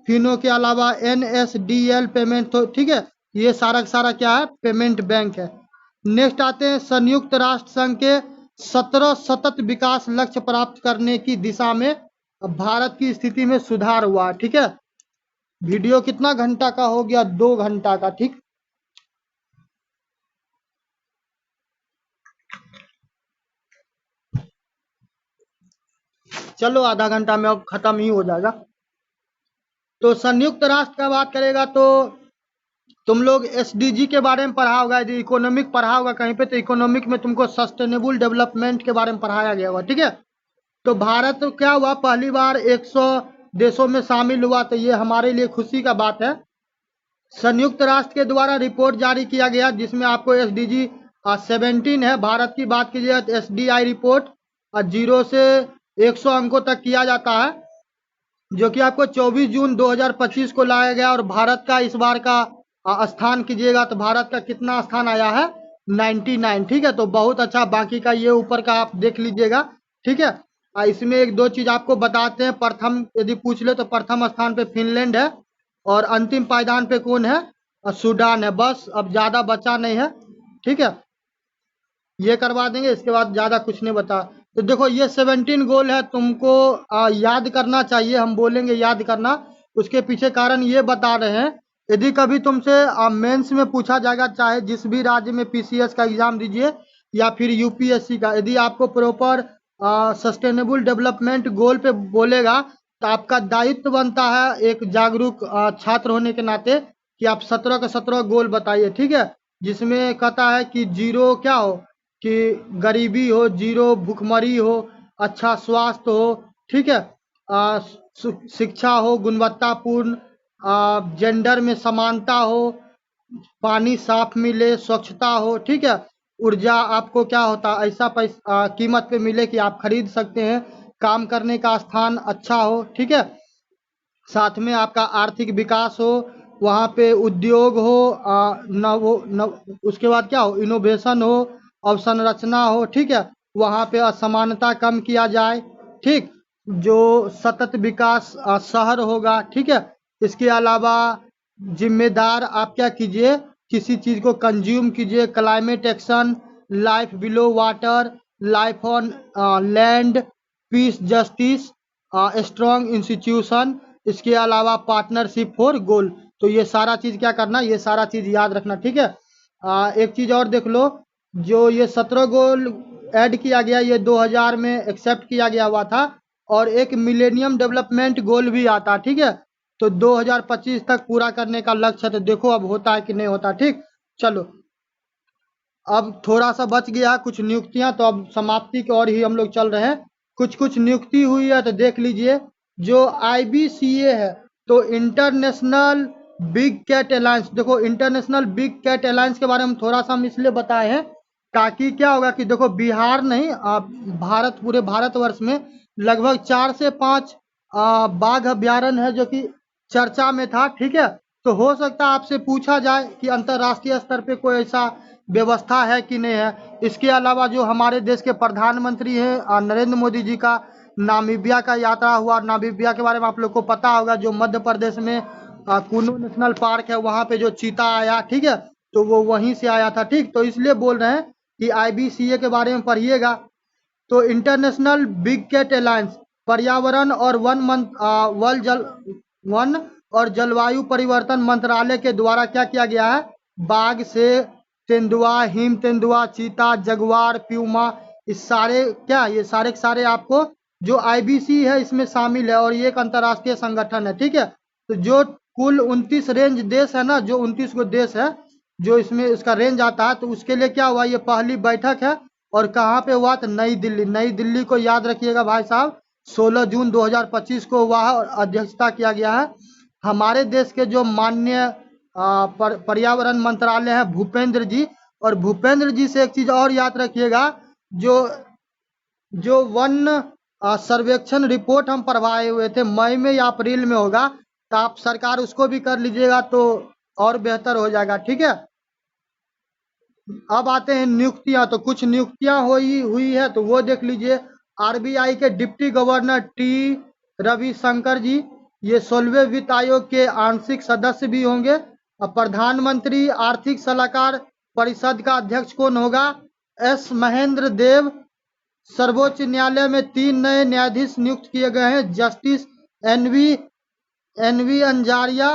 फिनो के अलावा एनएसडीएल पेमेंट, तो ठीक है। ये सारा का सारा क्या है, पेमेंट बैंक है। नेक्स्ट आते हैं संयुक्त राष्ट्र संघ के 17 सतत विकास लक्ष्य प्राप्त करने की दिशा में भारत की स्थिति में सुधार हुआ, ठीक है। वीडियो कितना घंटा का हो गया, 2 घंटा का, ठीक। चलो, आधा घंटा में अब खत्म ही हो जाएगा। तो संयुक्त राष्ट्र का बात करेगा तो तुम लोग एसडीजी के बारे में पढ़ा होगा। यदि इकोनॉमिक पढ़ा होगा कहीं पे तो इकोनॉमिक में तुमको सस्टेनेबल डेवलपमेंट के बारे में पढ़ाया गया होगा, ठीक है। तो भारत क्या हुआ, पहली बार 100 देशों में शामिल हुआ। तो ये हमारे लिए खुशी का बात है। संयुक्त राष्ट्र के द्वारा रिपोर्ट जारी किया गया जिसमें आपको एसडीजी 17 है। भारत की बात कीजिए तो एसडीआई रिपोर्ट 0 से 100 अंकों तक किया जाता है, जो कि आपको 24 जून 2025 को लाया गया। और भारत का इस बार का स्थान कीजिएगा तो भारत का कितना स्थान आया है, 99, ठीक है। तो बहुत अच्छा। बाकी का ये ऊपर का आप देख लीजिएगा, ठीक है। इसमें एक दो चीज आपको बताते हैं। प्रथम यदि पूछ ले तो प्रथम स्थान पे फिनलैंड है और अंतिम पायदान पे कौन है, सूडान है। बस, अब ज्यादा बचा नहीं है, ठीक है। ये करवा देंगे, इसके बाद ज्यादा कुछ नहीं बता। तो देखो, ये 17 गोल है, तुमको याद करना चाहिए। हम बोलेंगे याद करना, उसके पीछे कारण ये बता रहे हैं। यदि कभी तुमसे मेंस में पूछा जाएगा, चाहे जिस भी राज्य में पीसीएस का एग्जाम दीजिए या फिर यूपीएससी का, यदि आपको प्रॉपर सस्टेनेबल डेवलपमेंट गोल पे बोलेगा तो आपका दायित्व बनता है एक जागरूक छात्र होने के नाते कि आप 17 का 17 गोल बताइए, ठीक है। जिसमें कहता है कि 0 क्या हो, कि गरीबी हो, 0 भुखमरी हो, अच्छा स्वास्थ्य हो, ठीक है। शिक्षा हो गुणवत्तापूर्ण, जेंडर में समानता हो, पानी साफ मिले, स्वच्छता हो, ठीक है। ऊर्जा आपको क्या होता है, ऐसा पैसा कीमत पे मिले कि आप खरीद सकते हैं। काम करने का स्थान अच्छा हो, ठीक है। साथ में आपका आर्थिक विकास हो, वहाँ पे उद्योग हो, उसके बाद क्या हो, इनोवेशन हो, अवसंरचना हो, ठीक है। वहाँ पे असमानता कम किया जाए, ठीक। जो सतत विकास शहर होगा, ठीक है। इसके अलावा जिम्मेदार आप क्या कीजिए, किसी चीज को कंज्यूम कीजिए, climate action, life below water, life on land, piece justice, strong institution, इसके अलावा पार्टनरशिप फॉर गोल। तो ये सारा चीज क्या करना, ये सारा चीज याद रखना, ठीक है। एक चीज और देख लो, जो ये 17 गोल ऐड किया गया, ये 2000 में एक्सेप्ट किया गया हुआ था, और एक मिलेनियम डेवलपमेंट गोल भी आता, ठीक है। तो 2025 तक पूरा करने का लक्ष्य है, तो देखो अब होता है कि नहीं होता, ठीक। चलो, अब थोड़ा सा बच गया कुछ नियुक्तियां, तो अब समाप्ति की ओर ही हम लोग चल रहे हैं। कुछ कुछ नियुक्ति हुई है, तो देख लीजिए। जो IBCA है, तो इंटरनेशनल बिग कैट अलायंस, देखो इंटरनेशनल बिग कैट अलायंस के बारे में थोड़ा सा हम इसलिए बताए हैं, ताकि क्या होगा कि देखो बिहार नहीं, भारत, पूरे भारतवर्ष में लगभग 4 से 5 बाघ अभ्यारण्य है जो कि चर्चा में था, ठीक है। तो हो सकता है आपसे पूछा जाए कि अंतर्राष्ट्रीय स्तर पे कोई ऐसा व्यवस्था है कि नहीं है। इसके अलावा जो हमारे देश के प्रधानमंत्री हैं नरेंद्र मोदी जी का नामीबिया का यात्रा हुआ, नामीबिया के बारे में आप लोग को पता होगा, जो मध्य प्रदेश में कुल्लू नेशनल पार्क है, वहाँ पे जो चीता आया, ठीक है। तो वो वहीं से आया था, ठीक। तो इसलिए बोल रहे हैं कि IBCA के बारे में पढ़िएगा। तो इंटरनेशनल बिग कैट अलायंस पर्यावरण और वन और जलवायु परिवर्तन मंत्रालय के द्वारा क्या किया गया है, बाघ से तेंदुआ, हिम तेंदुआ, चीता, जगुआर, प्यूमा, इस सारे क्या, ये सारे के सारे आपको जो IBC है इसमें शामिल है, और ये एक अंतर्राष्ट्रीय संगठन है, ठीक है। तो जो कुल 29 रेंज देश है ना, जो 29 गो देश है जो इसमें इसका रेंज आता है, तो उसके लिए क्या हुआ, ये पहली बैठक है। और कहाँ पे हुआ, तो नई दिल्ली। नई दिल्ली को याद रखिएगा भाई साहब, 16 जून 2025 को हुआ है, और अध्यक्षता किया गया है हमारे देश के जो माननीय पर्यावरण मंत्रालय है, भूपेंद्र जी। और भूपेंद्र जी से एक चीज और याद रखिएगा, जो जो वन सर्वेक्षण रिपोर्ट हम पढ़वाए हुए थे, मई में या अप्रैल में होगा, तो आप सरकार उसको भी कर लीजिएगा, तो और बेहतर हो जाएगा, ठीक है। अब आते हैं नियुक्तियां, तो कुछ नियुक्तियां हुई है, तो वो देख लीजिए। RBI के डिप्टी गवर्नर T रविशंकर जी, ये 16वें वित्त आयोग के आंशिक सदस्य भी होंगे। और प्रधानमंत्री आर्थिक सलाहकार परिषद का अध्यक्ष कौन होगा, S महेंद्र देव। सर्वोच्च न्यायालय में 3 नए न्यायाधीश नियुक्त किए गए हैं, जस्टिस एनवी एनवी अंजारिया।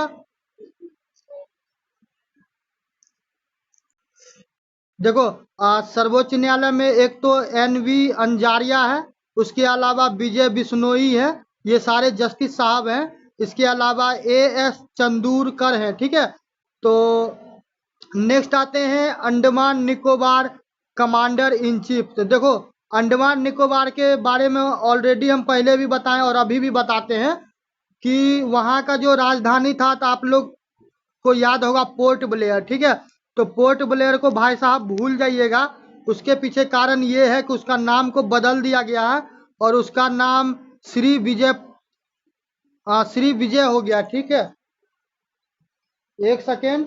देखो सर्वोच्च न्यायालय में एक तो NV अंजारिया है, उसके अलावा विजय बिश्नोई है, ये सारे जस्टिस साहब हैं। इसके अलावा AS चंदूरकर है, ठीक है। तो नेक्स्ट आते हैं Andaman Nicobar commander in chief. तो देखो अंडमान निकोबार के बारे में ऑलरेडी हम पहले भी बताएं और अभी भी बताते हैं कि वहाँ का जो राजधानी था, तो आप लोग को याद होगा पोर्ट ब्लेयर, ठीक है। तो पोर्ट ब्लेयर को भाई साहब भूल जाइएगा, उसके पीछे कारण ये है कि उसका नाम को बदल दिया गया है, और उसका नाम श्री विजय हो गया, ठीक है। एक second,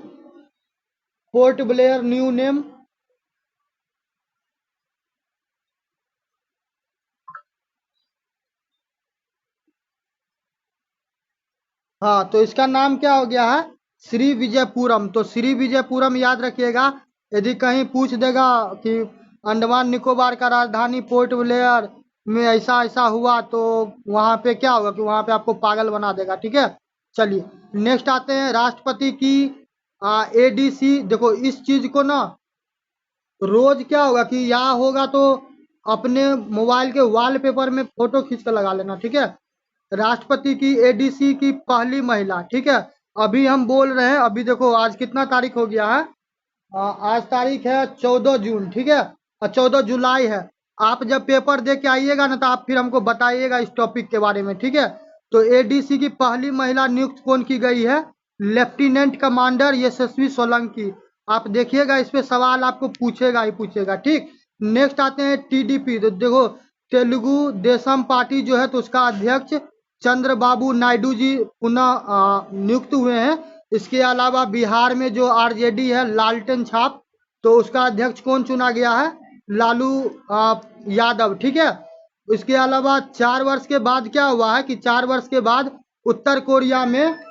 port Blair new name, हाँ, तो इसका नाम क्या हो गया है, श्री विजयपुरम। तो श्री विजयपुरम याद रखिएगा। यदि कहीं पूछ देगा कि अंडमान निकोबार का राजधानी पोर्ट ब्लेयर में ऐसा ऐसा हुआ, तो वहां पे क्या होगा कि वहां पे आपको पागल बना देगा, ठीक है। चलिए नेक्स्ट आते हैं राष्ट्रपति की ADC। देखो इस चीज को ना रोज क्या होगा कि यहाँ होगा, तो अपने मोबाइल के वॉलपेपर में फोटो खींच कर लगा लेना, ठीक है। राष्ट्रपति की ADC की पहली महिला, ठीक है। अभी हम बोल रहे हैं, अभी देखो आज कितना तारीख हो गया है, आज तारीख है 14 जून, ठीक है। 14 जुलाई है। आप जब पेपर दे के आइएगा ना, तो आप फिर हमको बताइएगा इस टॉपिक के बारे में, ठीक है। तो ADC की पहली महिला नियुक्त कौन की गई है, लेफ्टिनेंट कमांडर यशस्वी सोलंकी। आप देखिएगा, इस पे सवाल आपको पूछेगा ही पूछेगा, ठीक। नेक्स्ट आते हैं TDP। तो देखो तेलुगु देशम पार्टी जो है, तो उसका अध्यक्ष चंद्रबाबू नायडू जी पुनः नियुक्त हुए हैं। इसके अलावा बिहार में जो RJD है, लालटेन छाप, तो उसका अध्यक्ष कौन चुना गया है, लालू यादव, ठीक है। इसके अलावा 4 वर्ष के बाद क्या हुआ है कि 4 वर्ष के बाद उत्तर कोरिया में